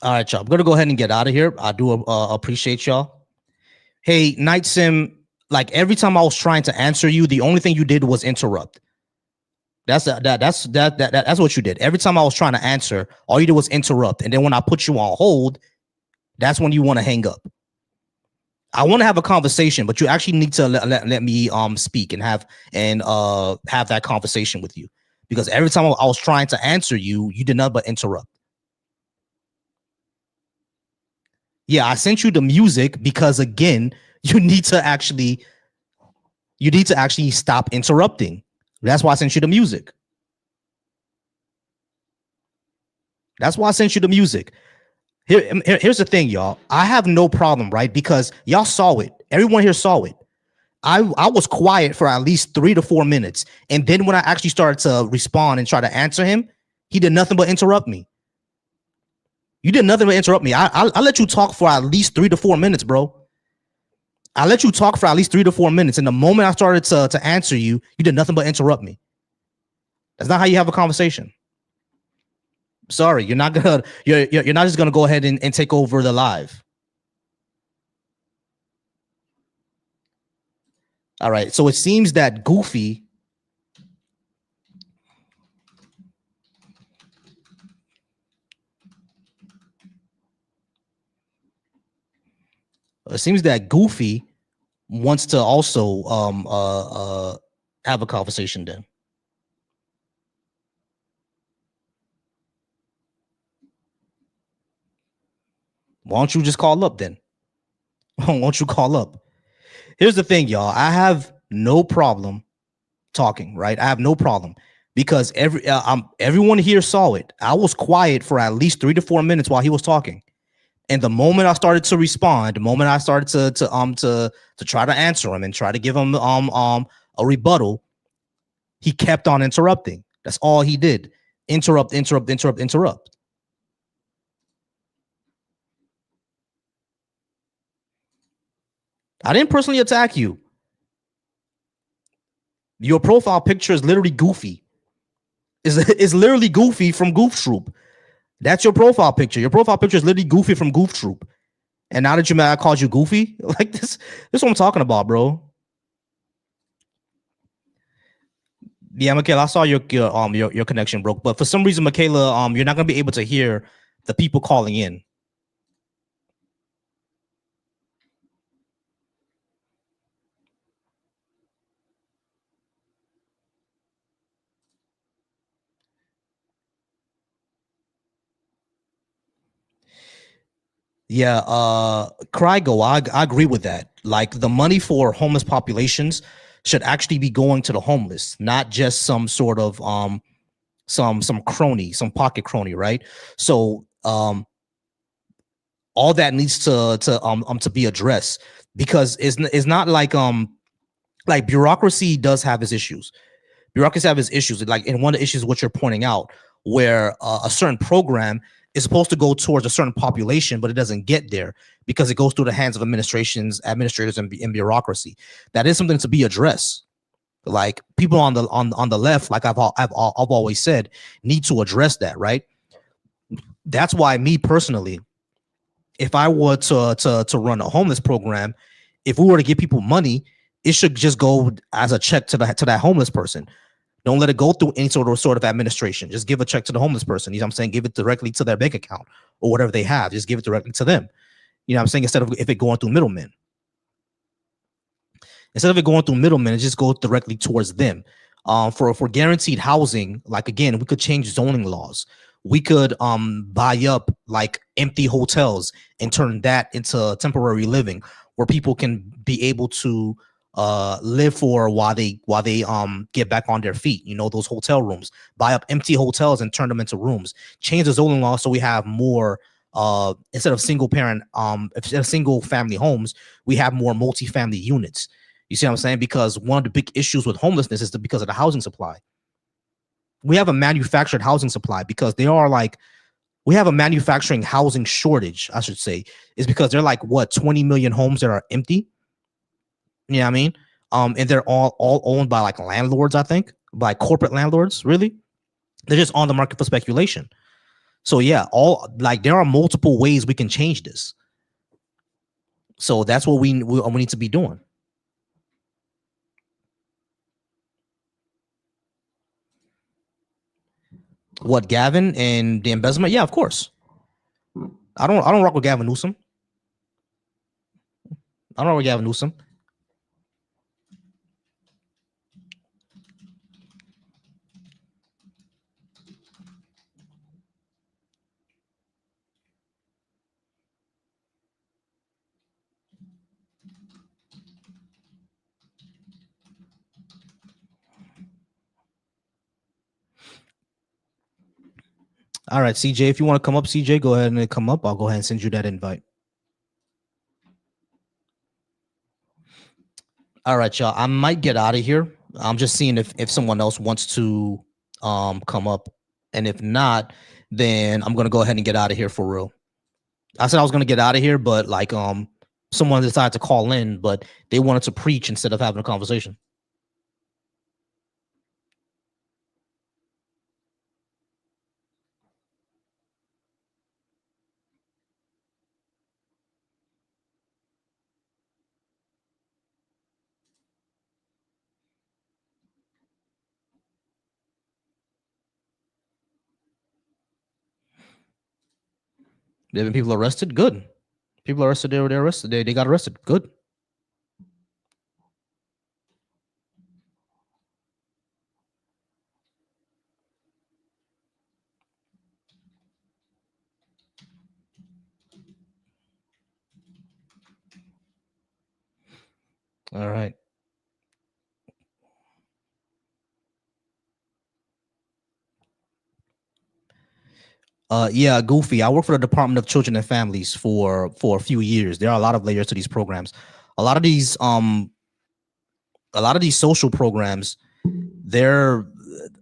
All right, y'all. I'm gonna go ahead and get out of here. I do appreciate y'all. Hey, Night Sim. Like every time I was trying to answer you, the only thing you did was interrupt. That's what you did. Every time I was trying to answer, all you did was interrupt. And then when I put you on hold, that's when you want to hang up. I want to have a conversation, but you actually need to let me speak and have that conversation with you. Because every time I was trying to answer you, you did nothing but interrupt. Yeah, I sent you the music because again, you need to actually stop interrupting. That's why I sent you the music. That's why I sent you the music. Here's the thing, y'all. I have no problem, right? Because y'all saw it. Everyone here saw it. I was quiet for at least 3 to 4 minutes. And then when I actually started to respond and try to answer him, he did nothing but interrupt me. You did nothing but interrupt me. I let you talk for at least 3 to 4 minutes, bro. I let you talk for at least 3 to 4 minutes. And the moment I started to answer you, you did nothing but interrupt me. That's not how you have a conversation. Sorry, you're not gonna you're not just gonna go ahead and take over the live. All right, so it seems that Goofy wants to also have a conversation then. Why don't you just call up then? Why don't you call up? Here's the thing, y'all. I have no problem talking, right? I have no problem because everyone here saw it. I was quiet for at least 3 to 4 minutes while he was talking. And the moment I started to respond, the moment I started to try to answer him and try to give him a rebuttal, he kept on interrupting. That's all he did. Interrupt. I didn't personally attack you. Your profile picture is literally Goofy. Is literally Goofy from Goof Troop. That's your profile picture. Your profile picture is literally Goofy from Goof Troop. And now that I called you Goofy, like this is what I'm talking about, bro. Yeah, Michaela, I saw your connection broke, but for some reason, Michaela, you're not gonna be able to hear the people calling in. Yeah, Krygo, I agree with that. Like the money for homeless populations should actually be going to the homeless, not just some sort of some crony, some pocket crony, right? So all that needs to be addressed because it's not like bureaucracy does have its issues. Bureaucracy have its issues. Like, and one of the issues what you're pointing out, where a certain program is supposed to go towards a certain population, but it doesn't get there because it goes through the hands of administrators, and bureaucracy. That is something to be addressed. Like people on the left, like I've always said, need to address that, right? That's why me personally, if I were to run a homeless program, if we were to give people money, it should just go as a check to that homeless person. Don't let it go through any sort of administration. Just give a check to the homeless person. You know what I'm saying? Give it directly to their bank account or whatever they have. Just give it directly to them. You know what I'm saying? Instead of if it going through middlemen. Instead of it going through middlemen, it just goes directly towards them. For guaranteed housing, like again, we could change zoning laws. We could buy up like empty hotels and turn that into temporary living where people can be able to live for while they get back on their feet. You know, those hotel rooms. Buy up empty hotels and turn them into rooms. Change the zoning law so we have more instead of single parent instead of single family homes, we have more multi-family units. You see what I'm saying? Because one of the big issues with homelessness is because of the housing supply. We have a manufactured housing supply because we have a manufacturing housing shortage, I should say, is because they're like 20 million homes that are empty. You know what I mean? And they're all owned by like landlords, I think, by corporate landlords, really. They're just on the market for speculation. So yeah, there are multiple ways we can change this. So that's what we need to be doing. What, Gavin and the embezzlement? Yeah, of course. I don't rock with Gavin Newsom. I don't rock with Gavin Newsom. All right, CJ, if you want to come up, CJ, go ahead and come up. I'll go ahead and send you that invite. All right, y'all. I might get out of here. I'm just seeing if someone else wants to come up. And if not, then I'm gonna go ahead and get out of here for real. I said I was gonna get out of here, but like someone decided to call in, but they wanted to preach instead of having a conversation. There have been people arrested. Good. People arrested. They're arrested. They got arrested. Good. All right. Yeah, Goofy. I work for the Department of Children and Families for a few years. There are a lot of layers to these programs. A lot of these social programs, they're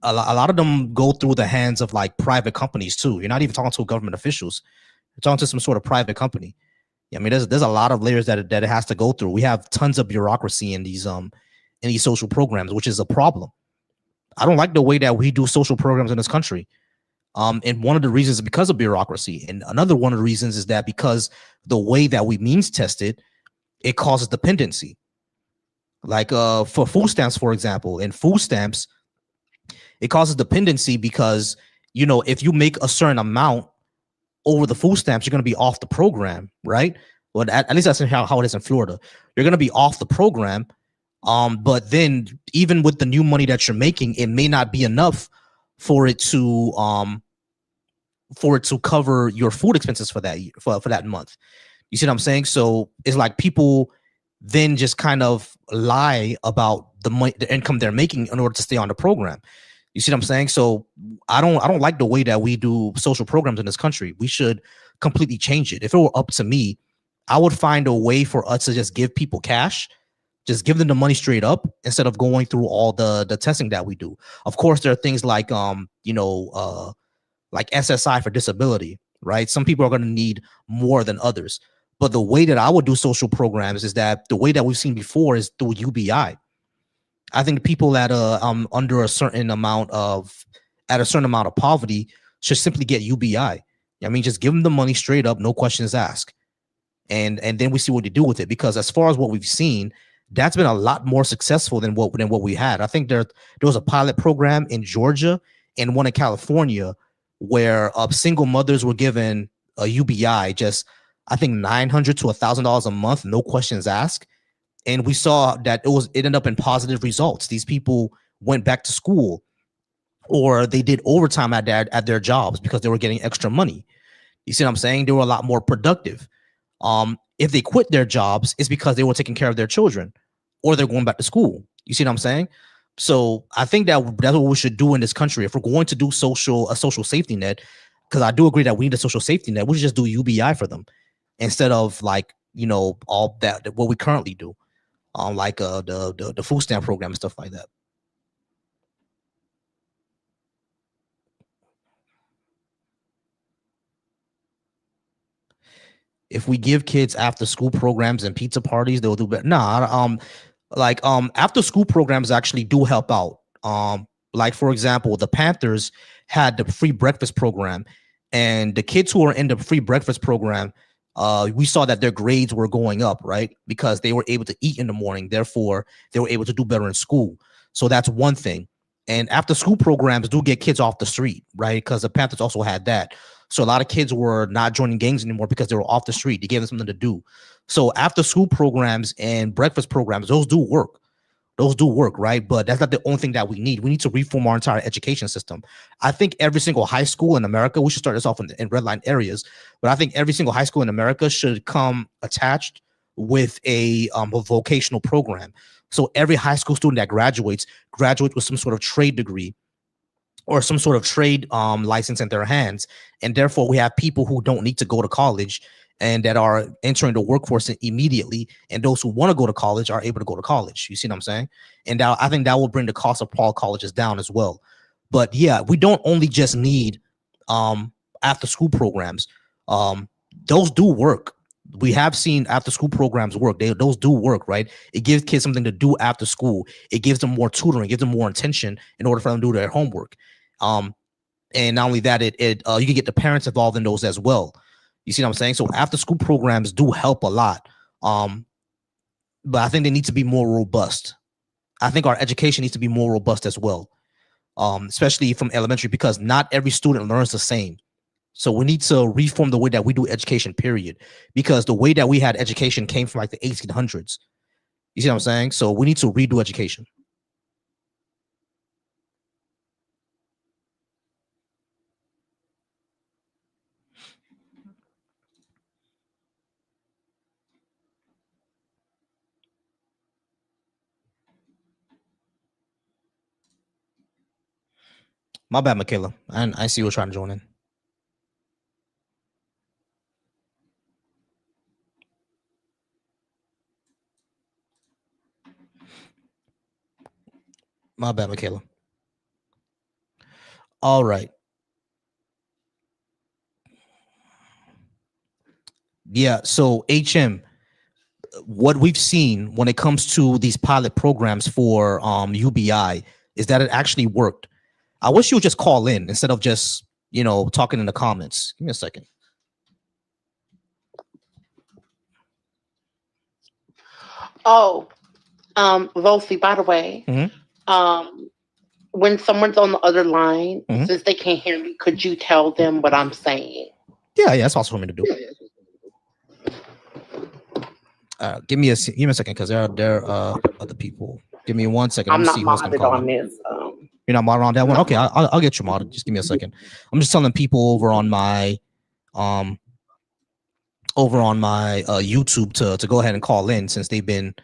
a lot of them go through the hands of like private companies too. You're not even talking to government officials. You're talking to some sort of private company. I mean, there's a lot of layers that it has to go through. We have tons of bureaucracy in these social programs, which is a problem. I don't like the way that we do social programs in this country. And one of the reasons is because of bureaucracy. And another one of the reasons is that because the way that we means test it, it causes dependency. Like for food stamps, for example, in food stamps, it causes dependency because, you know, if you make a certain amount over the food stamps, you're going to be off the program, right? Well, at least that's how it is in Florida. You're going to be off the program. But then even with the new money that you're making, it may not be enough for it to cover your food expenses for that for that month. You see what I'm saying? So it's like people then just kind of lie about the money, the income they're making in order to stay on the program. You see what I'm saying? So I don't like the way that we do social programs in this country. We should completely change it. If it were up to me, I would find a way for us to just give people cash, just give them the money straight up instead of going through all the testing that we do. Of course, there are things like like SSI for disability, right? Some people are going to need more than others. But the way that I would do social programs is that the way that we've seen before is through UBI. I think the people that under a certain amount of poverty should simply get UBI. I mean, just give them the money straight up, no questions asked, and then we see what they do with it. Because as far as what we've seen, that's been a lot more successful than what we had. I think there was a pilot program in Georgia and one in California where single mothers were given a UBI, just I think $900 to $1,000 a month, no questions asked. And we saw that it ended up in positive results. These people went back to school, or they did overtime at their jobs because they were getting extra money. You see what I'm saying? They were a lot more productive. If they quit their jobs, it's because they were taking care of their children, or they're going back to school. You see what I'm saying? So I think that's what we should do in this country. If we're going to do a social safety net, because I do agree that we need a social safety net, we should just do UBI for them instead of all that what we currently do. Like the food stamp program and stuff like that. If we give kids after school programs and pizza parties, they'll do better. After school programs actually do help out. Like for example, the Panthers had the free breakfast program, and the kids who are in the free breakfast program, we saw that their grades were going up, right? Because they were able to eat in the morning. Therefore, they were able to do better in school. So that's one thing. And after school programs do get kids off the street, right? Because the Panthers also had that. So a lot of kids were not joining gangs anymore because they were off the street. They gave them something to do. So after school programs and breakfast programs, those do work. Those do work, right? But that's not the only thing that we need. We need to reform our entire education system. I think every single high school in America, we should start this off in red line areas, but I think every single high school in America should come attached with a vocational program. So every high school student that graduates with some sort of trade degree or some sort of trade license in their hands. And therefore, we have people who don't need to go to college and that are entering the workforce immediately. And those who want to go to college are able to go to college. You see what I'm saying? And I think that will bring the cost of all colleges down as well. But yeah, we don't only just need after school programs. Those do work. We have seen after school programs work. Those do work, right? It gives kids something to do after school. It gives them more tutoring, gives them more attention in order for them to do their homework. And not only that, you can get the parents involved in those as well. You see what I'm saying? So after school programs do help a lot. But I think they need to be more robust. I think our education needs to be more robust as well. Especially from elementary, because not every student learns the same. So we need to reform the way that we do education, period. Because the way that we had education came from like the 1800s. You see what I'm saying? So we need to redo education. My bad, Michaela. I see you trying to join in. My bad, Michaela. All right. Yeah, so HM, what we've seen when it comes to these pilot programs for UBI is that it actually worked. I wish you would just call in instead of just, talking in the comments. Give me a second. Oh, Volcy, by the way, when someone's on the other line, since they can't hear me, could you tell them what I'm saying? Yeah, that's also for me to do. Give me a second, because there are other people. Give me 1 second. I'm not modded on this. You're not modded on that one? Okay, I'll get you modded. Just give me a second. I'm just telling people over on my YouTube to go ahead and call in, since they've been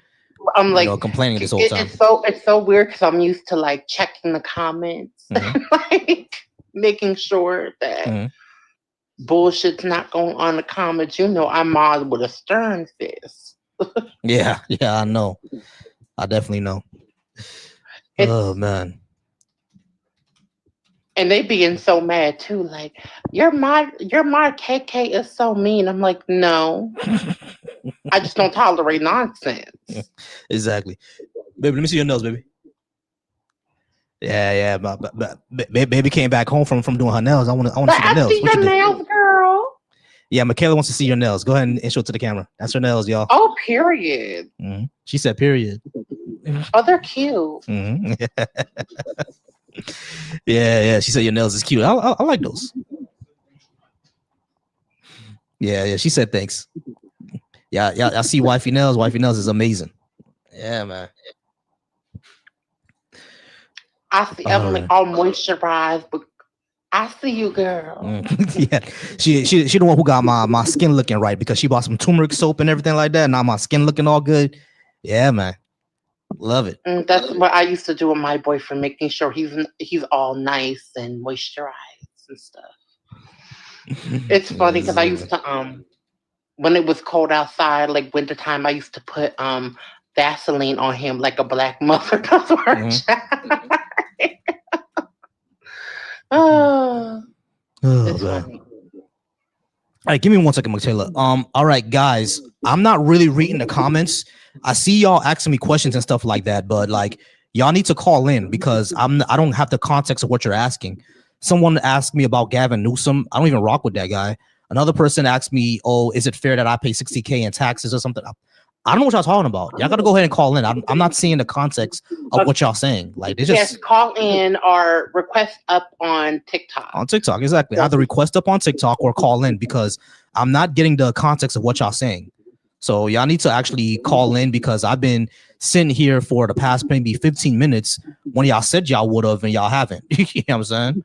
complaining this whole time. It's so weird because I'm used to like checking the comments, like making sure that bullshit's not going on the comments. I'm mod with a stern fist. Yeah, I know. I definitely know. Oh man. And they being so mad too, like your mod KK is so mean. I'm like, no, I just don't tolerate nonsense. Exactly, baby. Let me see your nose, baby. Yeah. But baby came back home from doing her nails. I want to see the I nails. see your nails, girl. Yeah, Michaela wants to see your nails. Go ahead and show it to the camera. That's her nails, y'all. Oh, period. Mm-hmm. She said, period. Oh, they're cute. Mm-hmm. Yeah. She said your nails is cute. I like those. Yeah. She said thanks. Yeah. I see wifey nails. Wifey nails is amazing. Yeah, man. I see. I'm like all moisturized, but I see you, girl. Yeah, she the one who got my skin looking right because she bought some turmeric soap and everything like that. Now my skin looking all good. Yeah, man, love it. That's what I used to do with my boyfriend, making sure he's all nice and moisturized and stuff. It's funny because I used to when it was cold outside, like wintertime, I used to put Vaseline on him like a black mother does her child. It's funny. All right, give me 1 second, Michaela. All right, guys, I'm not really reading the comments. I see y'all asking me questions and stuff like that, but like y'all need to call in because I don't have the context of what you're asking. Someone asked me about Gavin Newsom. I don't even rock with that guy. Another person asked me, "Oh, is it fair that I pay $60K in taxes or something?" I don't know what y'all talking about. Y'all got to go ahead and call in. I'm not seeing the context of what y'all saying. Like, they just call in or request up on TikTok. On TikTok, exactly. Either request up on TikTok or call in because I'm not getting the context of what y'all saying. So y'all need to actually call in because I've been sitting here for the past maybe 15 minutes when y'all said y'all would have and y'all haven't. You know what I'm saying?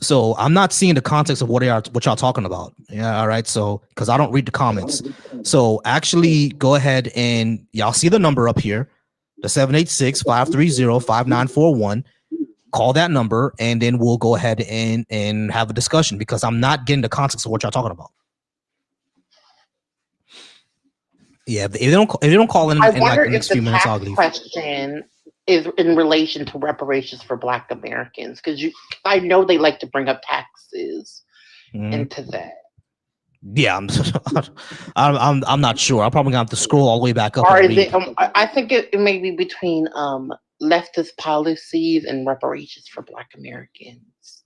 So I'm not seeing the context of what y'all talking about. Yeah, all right. So because I don't read the comments. So actually go ahead and y'all see the number up here, the 786-530-5941. Call that number and then we'll go ahead and have a discussion because I'm not getting the context of what y'all talking about. Yeah, if they don't call in like the next few minutes, I'll leave. Question is in relation to reparations for Black Americans because I know they like to bring up taxes into that. Yeah, I'm not sure. I'm probably gonna have to scroll all the way back up. Or is it? I think it may be between leftist policies and reparations for Black Americans.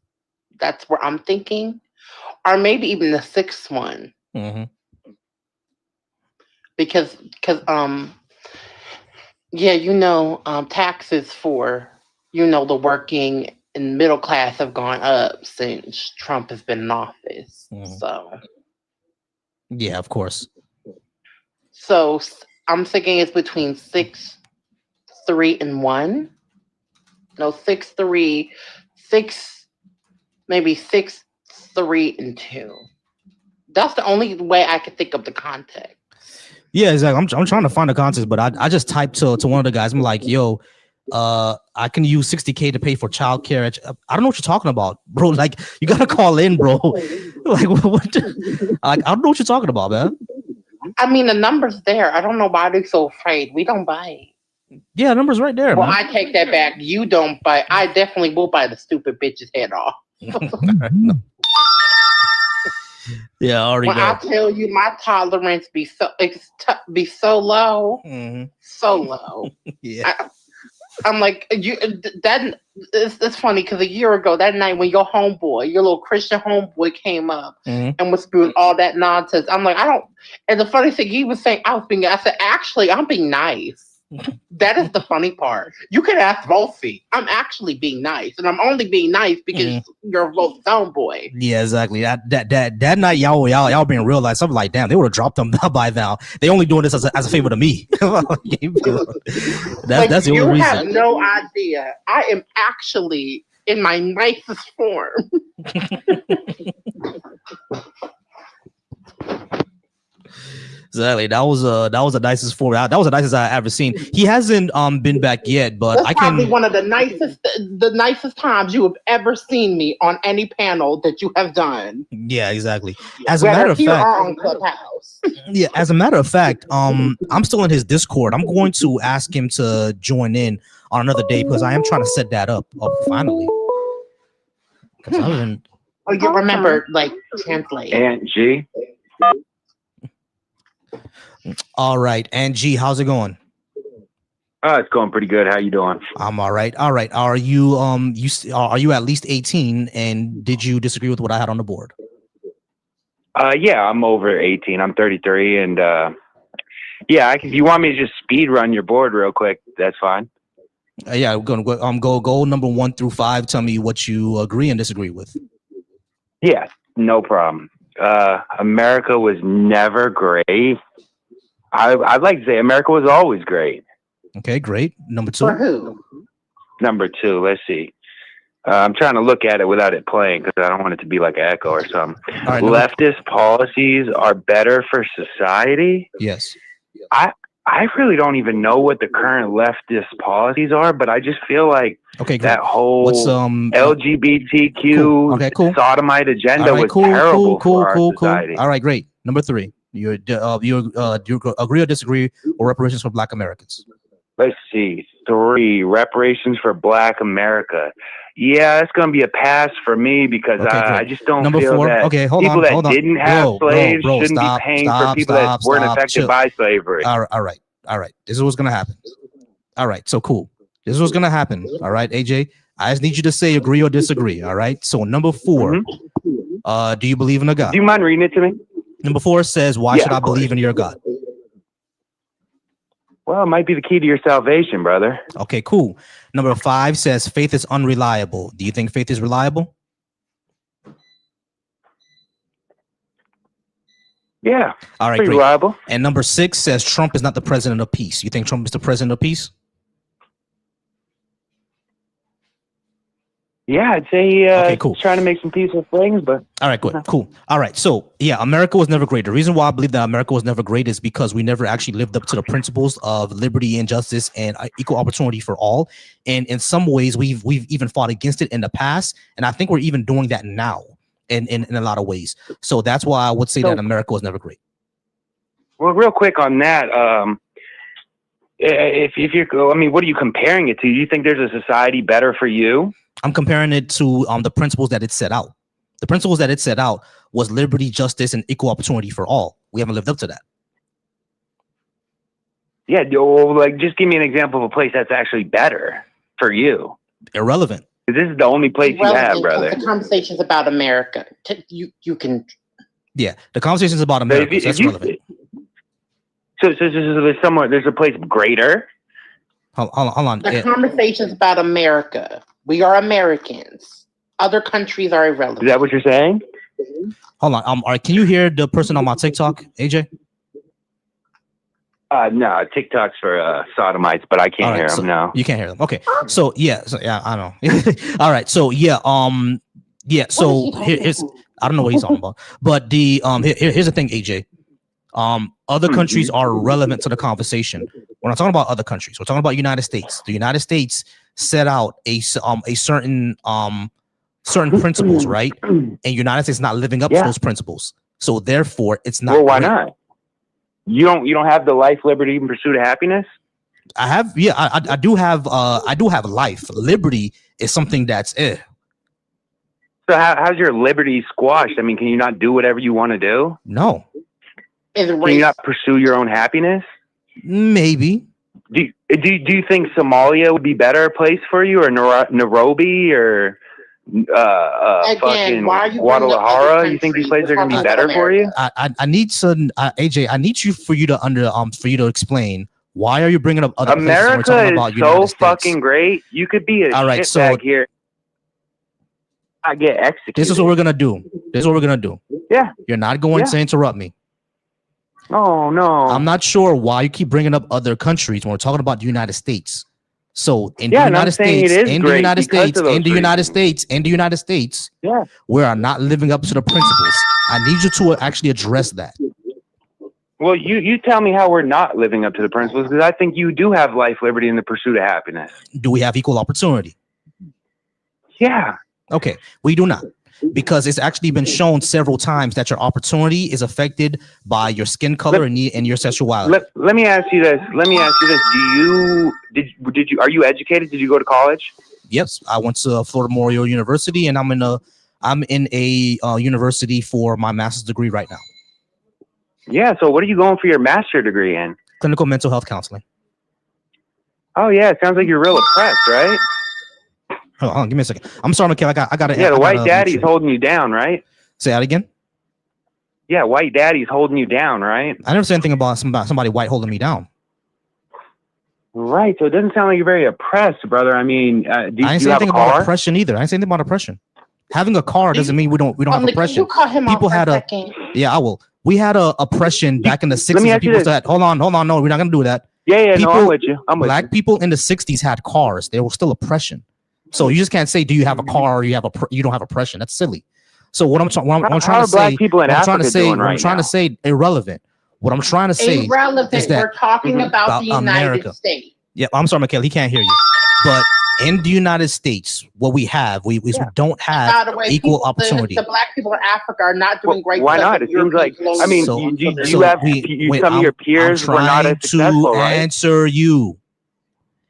That's where I'm thinking, or maybe even the sixth one. Because taxes for the working and middle class have gone up since Trump has been in office. So yeah, of course. So I'm thinking it's between 6, 3, and 1. No, 6, 3, 6, maybe 6, 3, and 2. That's the only way I could think of the context. Yeah, exactly. I'm trying to find the context, but I just typed to one of the guys. I'm like, yo, I can use $60K to pay for childcare. I don't know what you're talking about, bro. Like, you gotta call in, bro. Like, what? Like, I don't know what you're talking about, man. I mean, the number's there. I don't know why they're so afraid. We don't bite. Yeah, the number's right there, well, man. I take that back. You don't bite. I definitely will bite the stupid bitch's head off. Yeah, I already know. I tell you, my tolerance be so low, so low. Yeah, I'm like that. It's funny because a year ago that night when your little Christian homeboy came up and was spewing all that nonsense, I'm like, I don't. And the funny thing he was saying, I said, actually, I'm being nice. That is the funny part. You can ask Volcy. I'm actually being nice, and I'm only being nice because you're Volcy's homeboy. Yeah, exactly. That night, y'all being real life. Something like, damn, they would have dropped them by now. They only doing this as a favor to me. That's the only reason. You have no idea. I am actually in my nicest form. Exactly. That was the nicest form. That was the nicest I ever seen. He hasn't been back yet, but that's probably one of the nicest times you have ever seen me on any panel that you have done. Yeah, exactly. As a matter of fact, on Clubhouse. Yeah, as a matter of fact, I'm still in his Discord. I'm going to ask him to join in on another day because I am trying to set that up finally. Because I've been. Oh, you remember, like, translate. Aunt G. All right, Aunt G, how's it going? It's going pretty good. How you doing? I'm all right. All right. Are you are you at least 18? And did you disagree with what I had on the board? Yeah, I'm over 18. I'm 33, and yeah, if you want me to just speed run your board real quick, that's fine. Yeah, we're gonna go number 1 through 5. Tell me what you agree and disagree with. Yeah, no problem. America was never great. I'd like to say America was always great. Okay, great. Number 2. For who? Number 2, let's see. I'm trying to look at it without it playing because I don't want it to be like an echo or something. Right, leftist policies are better for society? Yes. I really don't even know what the current leftist policies are, but I just feel like that whole LGBTQ sodomite agenda was terrible for our society. All right, great. Number 3. You agree or disagree with reparations for Black Americans? Let's see. 3, reparations for Black America. Yeah, it's going to be a pass for me because I just don't feel 4. that people that didn't have slaves shouldn't be paying for people that weren't affected by slavery. All right. This is what's going to happen. All right, so cool. This is what's going to happen. All right, AJ, I just need you to say agree or disagree. All right, so number 4, do you believe in a God? Do you mind reading it to me? Number 4 says, why should I believe in your God? Well, it might be the key to your salvation, brother. Okay, cool. Number 5 says faith is unreliable. Do you think faith is reliable? Yeah. All right, pretty great. reliable. And number 6 says Trump is not the president of peace. You think Trump is the president of peace? Yeah, I'd say he's trying to make some peaceful things, but all right, good, cool. All right, so yeah, America was never great. The reason why I believe that America was never great is because we never actually lived up to the principles of liberty and justice and equal opportunity for all. And in some ways, we've even fought against it in the past, and I think we're even doing that now in a lot of ways. So that's why I would say that America was never great. Well, real quick on that, if you're, I mean, what are you comparing it to? Do you think there's a society better for you? I'm comparing it to the principles that it set out. The principles that it set out was liberty, justice, and equal opportunity for all. We haven't lived up to that. Yeah, like just give me an example of a place that's actually better for you. Irrelevant. This is the only place you have, brother. The conversation's about America. You can. Yeah, the conversation's about America. So that's relevant. So there's a place greater. Hold on. The conversation's about America. We are Americans. Other countries are irrelevant. Is that what you're saying? Hold on. All right. Can you hear the person on my TikTok, AJ? No, TikTok's for sodomites, but I can't hear them. No, you can't hear them. Okay. So yeah, I know. All right. So yeah, So here's I don't know what he's talking about, but the here's the thing, AJ. Other countries are relevant to the conversation. We're not talking about other countries. We're talking about United States. The United States set out a certain principles, right? And United States is not living up to those principles. So therefore, it's not. Well, why not? You don't have the life, liberty, and pursuit of happiness? I have. Yeah, I do have. I do have life. Liberty is something that's So how's your liberty squashed? I mean, can you not do whatever you want to do? No. Can you not pursue your own happiness? Maybe. Do you think Somalia would be a better place for you, or Nairobi, or fucking Guadalajara? You think these places are going to be better for you? I need some AJ. I need you for you to explain why are you bringing up other America places when we're talking about United States? Fucking great. You could be a shitbag here. I get executed. This is what we're gonna do. Yeah. You're not going to interrupt me. Oh no. I'm not sure why you keep bringing up other countries when we're talking about the United States. So in the United States, we are not living up to the principles. I need you to actually address that. Well, you tell me how we're not living up to the principles, because I think you do have life, liberty, and the pursuit of happiness. Do we have equal opportunity? Yeah. Okay, we do not. Because it's actually been shown several times that your opportunity is affected by your skin color and your sexuality. Let me ask you this. Are you educated? Did you go to college? Yes, I went to Florida Memorial University, and I'm in a university for my master's degree right now. Yeah. So what are you going for your master's degree in? Clinical mental health counseling. Oh yeah, it sounds like you're real oppressed, right? Hold on, give me a second. I'm sorry, Mikhail. I got it. Yeah, the white daddy's holding you down, right? Say that again. Yeah, white daddy's holding you down, right? I never said anything about somebody white holding me down. Right, so it doesn't sound like you're very oppressed, brother. I mean, do I didn't you say have anything a car? about oppression either. I didn't say anything about oppression. Having a car doesn't mean we don't have oppression. You call him People had a second. yeah, I will. We had a oppression back in the 60s. And people said, hold on, no, we're not gonna do that. Yeah, people, no, I'm with you. Black people in the 60s had cars. There was still oppression. So you just can't say, do you have a car or you don't have oppression? That's silly. So what I'm trying to say, I'm trying to say irrelevant. What I'm trying to say irrelevant. Is that we're talking about the United America. States. Yeah, I'm sorry, Mikhail, he can't hear you. But in the United States, what we have, we don't have equal opportunity. The black people in Africa are not doing great. Why not? It seems like, I mean, some of your peers were not as successful, right? Answer you.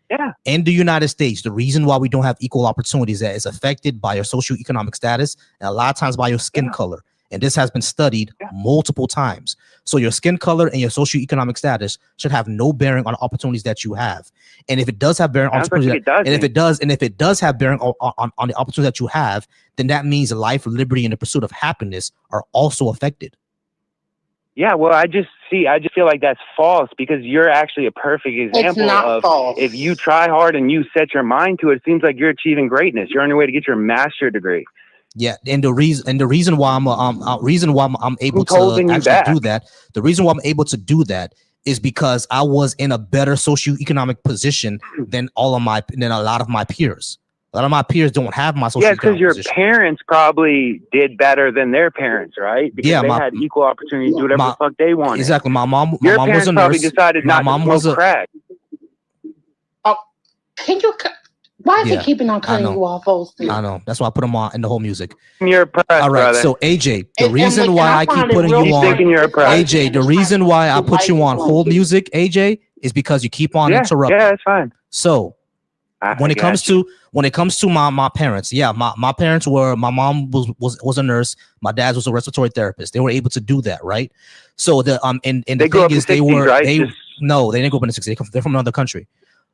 Yeah. In the United States, the reason why we don't have equal opportunities is affected by your socioeconomic status and a lot of times by your skin color. And this has been studied multiple times. So your skin color and your socioeconomic status should have no bearing on opportunities that you have. And if it does have bearing on opportunities, and if it does have bearing on the opportunities that you have, then that means life, liberty, and the pursuit of happiness are also affected. Yeah, well, I just feel like that's false because you're actually a perfect example of false. If you try hard and you set your mind to it, it seems like you're achieving greatness. You're on your way to get your master's degree. Yeah, and the reason why I'm able to actually do that, the reason why I'm able to do that is because I was in a better socioeconomic position than a lot of my peers. A lot of my peers don't have my socioeconomic position. Yeah, because your parents probably did better than their parents, right? Because they had equal opportunity to do whatever the fuck they wanted. Exactly. My mom was a nurse. Probably decided not to smoke crack. Oh, can you? Why is he keeping on cutting you off, Volcy? I know. That's why I put him on in the whole music. You're oppressed, all right. brother. So AJ, the reason why I keep putting you on, AJ, the reason why I put you on hold music, AJ, is because you keep on interrupting. Yeah, that's fine. So when it comes to my parents, my parents were, my mom was a nurse, my dad was a respiratory therapist. They were able to do that, right? So the and the thing is, they didn't go up in the 60s. They're from another country.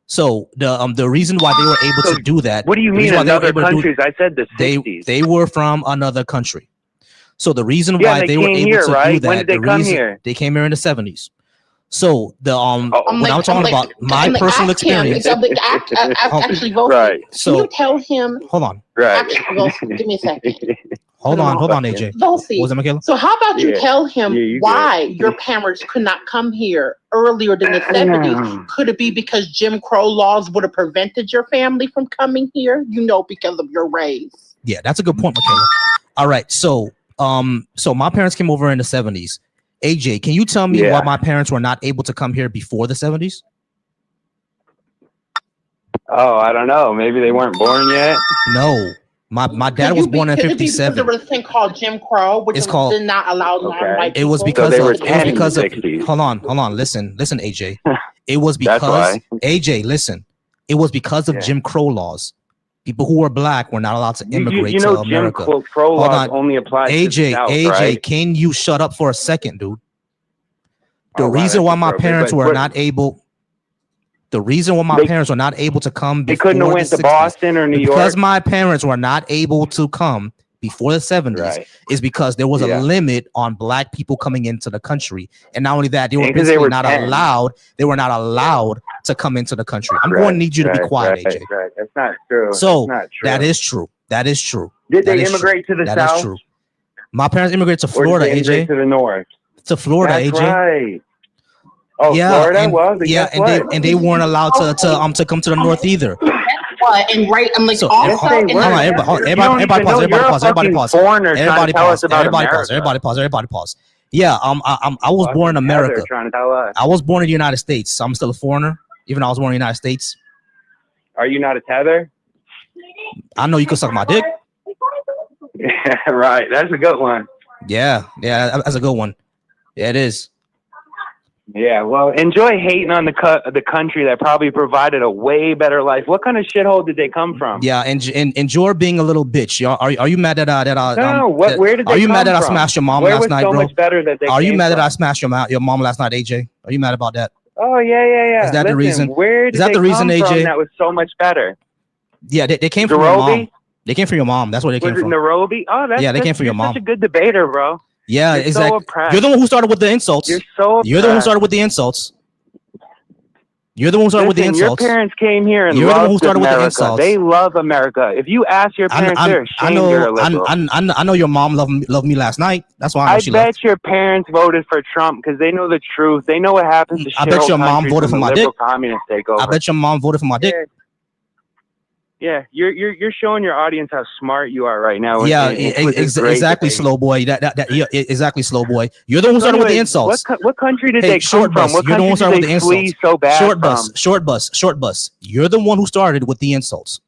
So the reason why they were able to do that. What do you mean other countries? I said the 60s. They were from another country. So the reason why they were able to do that, when did they come here? They came here in the 70s. So the when I'm talking about my personal experience, actually, Volcy, can you tell him? Hold on. Right. Actually, Volcy, give me a second. Hold on, AJ. Volcy, so how about you tell him why your parents could not come here earlier than the 70s? Could it be because Jim Crow laws would have prevented your family from coming here? Because of your race. Yeah, that's a good point, Michaela. All right, so my parents came over in the 70s. AJ, can you tell me why my parents were not able to come here before the 70s? Oh, I don't know. Maybe they weren't born yet. No. My dad was born in 57. There was a thing called Jim Crow, which did not allow non-white people. It was because hold on. Listen, AJ. It was because AJ, listen. It was because of Jim Crow laws. People who were black were not allowed to immigrate to America. Jim Crow laws only apply to the South, right? Can you shut up for a second, dude? The reason why my parents were not able. The reason why my parents were not able to come before they couldn't have went to Boston or New York. Because my parents were not able to come before the 70s is because there was a limit on black people coming into the country. And not only that, they were basically not allowed. They were not allowed to come into the country. I'm going to need you to be quiet, AJ. Right. That's not true. So that is true. That is true. Did they immigrate to the South? That is true. My parents immigrated to Florida, AJ. To the North. To Florida, That's AJ. Right. Oh, Florida. And they weren't allowed to come to the North either. What? And right, I'm like, so, also, everybody pause. Yeah, I was born in America. I was born in the United States. So I'm still a foreigner, even though I was born in the United States. Are you not a tether? I know you can suck my dick. Yeah, right. That's a good one. Yeah, that's a good one. Yeah, it is. Yeah, well, enjoy hating on the country that probably provided a way better life. What kind of shithole did they come from? Yeah, and enjoy being a little bitch. Are you mad that where did they are you come mad that from? I smashed your mom where last night, so bro? Much better that they are you mad from? that I smashed your mom last night, AJ? Are you mad about that? Oh yeah. Is that the reason? Where did Is that they the reason, come AJ? from that was so much better? Yeah, they came from your mom. They came from your mom. That's where they came from. Was it Nairobi? Oh, that's they came from your mom. Such a good debater, bro. Yeah, You're exactly. So you're the one who started with the insults. You're so oppressed. You're the one who started with the insults. You're the one who started with the insults. Your parents came here and you're the one who started America. With the insults. They love America. If you ask your parents, they're ashamed you're a liberal. I know your mom loved me last night. That's why I know she bet left. your parents voted for Trump because they know the truth. They know what happens to I bet your mom voted for my dick. Communist takeover. I bet your mom voted for my dick. Yeah, you're showing your audience how smart you are right now. Yeah, exactly, slow boy. Exactly, slow boy. You're the one who started with the insults. What country did they come from? What country did they flee so bad Short bus. You're the one who started with the insults.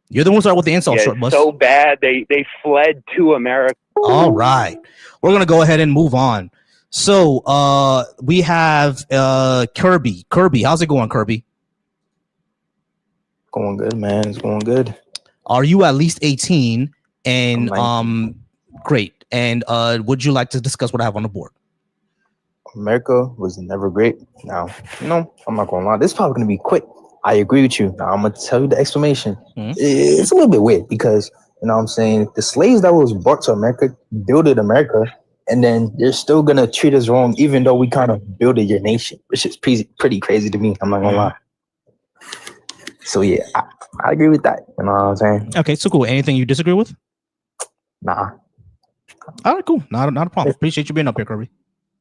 You're the one who started with the insults, short bus. So bad they fled to America. All right, we're gonna go ahead and move on. So we have Kirby. Kirby, how's it going, Kirby? Going good, man. It's going good. Are you at least 18? And great. And would you like to discuss what I have on the board? America was never great. Now, I'm not gonna lie. This is probably gonna be quick. I agree with you. Now I'm gonna tell you the explanation. It's a little bit weird because you know what I'm saying the slaves that was brought to America builded America, and then they're still gonna treat us wrong, even though we kind of built your nation, which is pretty crazy to me. I'm not gonna lie. So yeah, I agree with that. You know what I'm saying? Okay, so cool. Anything you disagree with? Nah. All right, cool. Not a problem. Appreciate you being up here, Kirby.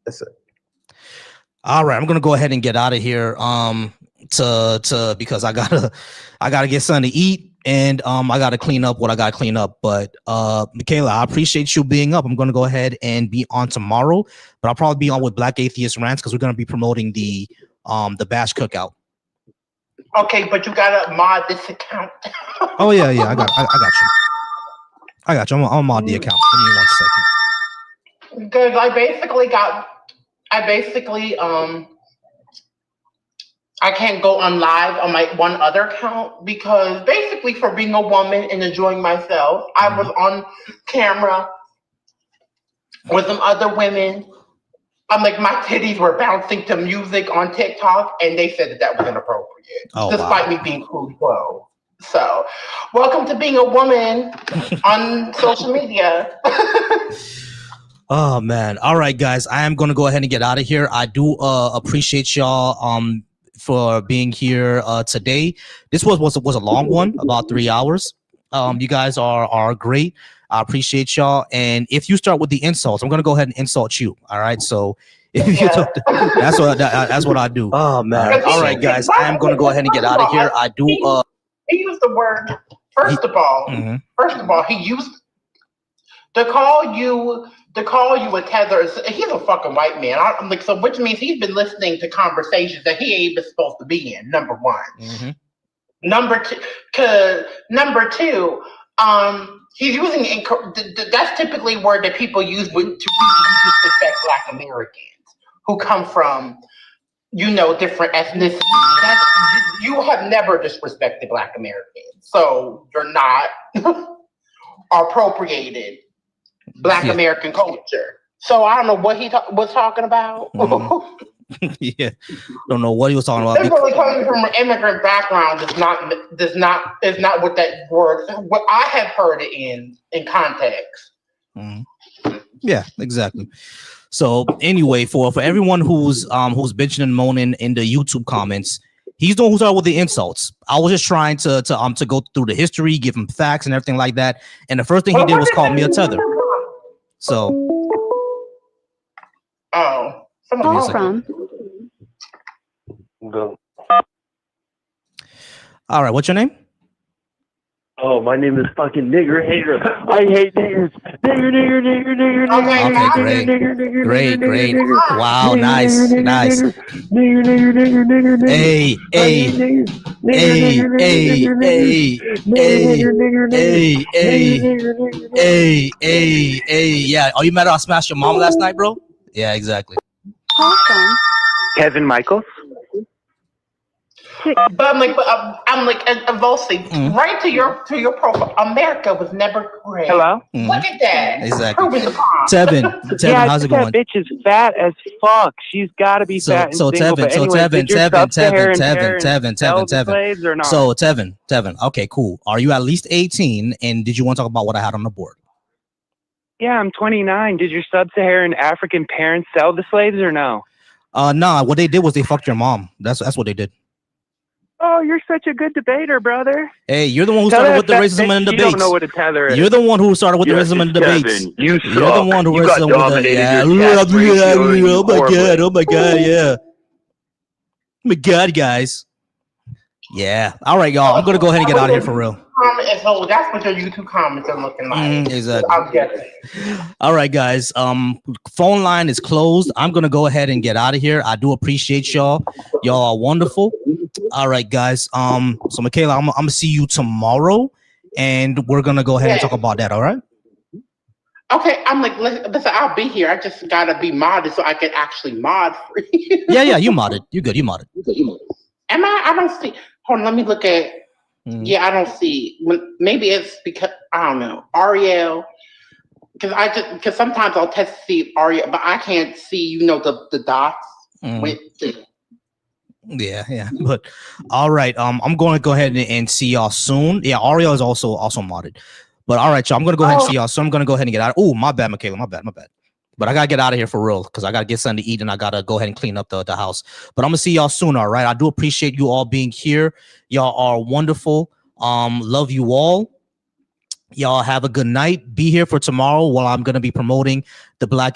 That's it. All right, I'm gonna go ahead and get out of here. To because I gotta get something to eat and I gotta clean up what I gotta clean up. But Michaela, I appreciate you being up. I'm gonna go ahead and be on tomorrow, but I'll probably be on with Black Atheist Rants because we're gonna be promoting the Bash Cookout. Okay, but you gotta mod this account. Oh yeah, I got you. I got you. I'm gonna mod the account. Give me 1 second. Because I can't go on live on my one other account because basically for being a woman and enjoying myself, I was on camera with some other women. I'm like, my titties were bouncing to music on TikTok, and they said that was inappropriate, despite me being cool 12. So, welcome to being a woman on social media. Oh man! All right, guys, I am gonna go ahead and get out of here. I do appreciate y'all for being here today. This was a long one, about 3 hours. You guys are great. I appreciate y'all. And if you start with the insults, I'm gonna go ahead and insult you. All right. So if you talk that's what I do. Oh man. All right, guys. I am gonna go ahead and get out of here. I do he used the word first of all, he used to call you a tether. He's a fucking white man. I'm like, so which means he's been listening to conversations that he ain't even supposed to be in, number one. Number two, he's using that's typically a word that people use to disrespect Black Americans who come from, different ethnicities. You have never disrespected Black Americans, so you're not appropriated Black American culture. So I don't know what he was talking about. Yeah, don't know what he was talking about. Really coming from an immigrant background is not what that word. What I have heard it in context. Yeah, exactly. So anyway, for everyone who's bitching and moaning in the YouTube comments, he's the one who started with the insults. I was just trying to go through the history, give him facts and everything like that. And the first thing he did was call me a tether. So. Oh. Call from. Go. All right, what's your name? Oh, my name is fucking Nigger Hater. I hate niggers. Nigger. Okay, great. Wow, nice. Hey. Yeah, are you mad I smashed your mom last night, bro? Yeah, exactly. Call from. Kevin Michaels. But I'm like Volcy, right to your profile. America was never great. Hello? Look at that. Exactly. Proving the point. Tevin, Yeah, how's it that going? bitch is fat as fuck. She's got to be fat and single. Tevin, But anyway, did your sub-Saharan parents sell the slaves or not? So Tevin, okay, cool. Are you at least 18? And did you want to talk about what I had on the board? Yeah, I'm 29. Did your sub-Saharan African parents sell the slaves or no? Nah, what they did was they fucked your mom. That's what they did. Oh, you're such a good debater, brother. Hey, you're the one who started with the racism in the debates. You don't know what a tether is. You're the one who started with the racism in the debates. You're the one who racism with the oh my god, yeah. Oh my god, guys. Yeah. All right, y'all. I'm gonna go ahead and get out of here for real. That's what your YouTube comments are looking like. Exactly. I'm guessing. All right, guys. Phone line is closed. I'm gonna go ahead and get out of here. I do appreciate y'all. Y'all are wonderful. All right, guys. So Michaela, I'm gonna see you tomorrow, and we're gonna go ahead and talk about that. All right. Okay, I'm like, listen, I'll be here. I just gotta be modded so I can actually mod for you. Yeah, you modded. You good? You modded. Am I? I don't see. Hold on, let me look at. Yeah, I don't see. Maybe it's because I don't know Ariel. Because sometimes I'll test to see Ariel, but I can't see. The dots with the. Yeah. But all right. I'm going to go ahead and see y'all soon. Yeah, Ariel is also modded. But all right, y'all. I'm going to go ahead and see y'all. So I'm going to go ahead and get out. Oh, my bad, Michaela. My bad. But I got to get out of here for real because I got to get something to eat and I got to go ahead and clean up the house. But I'm going to see y'all soon, all right? I do appreciate you all being here. Y'all are wonderful. Love you all. Y'all have a good night. Be here for tomorrow while I'm going to be promoting the Black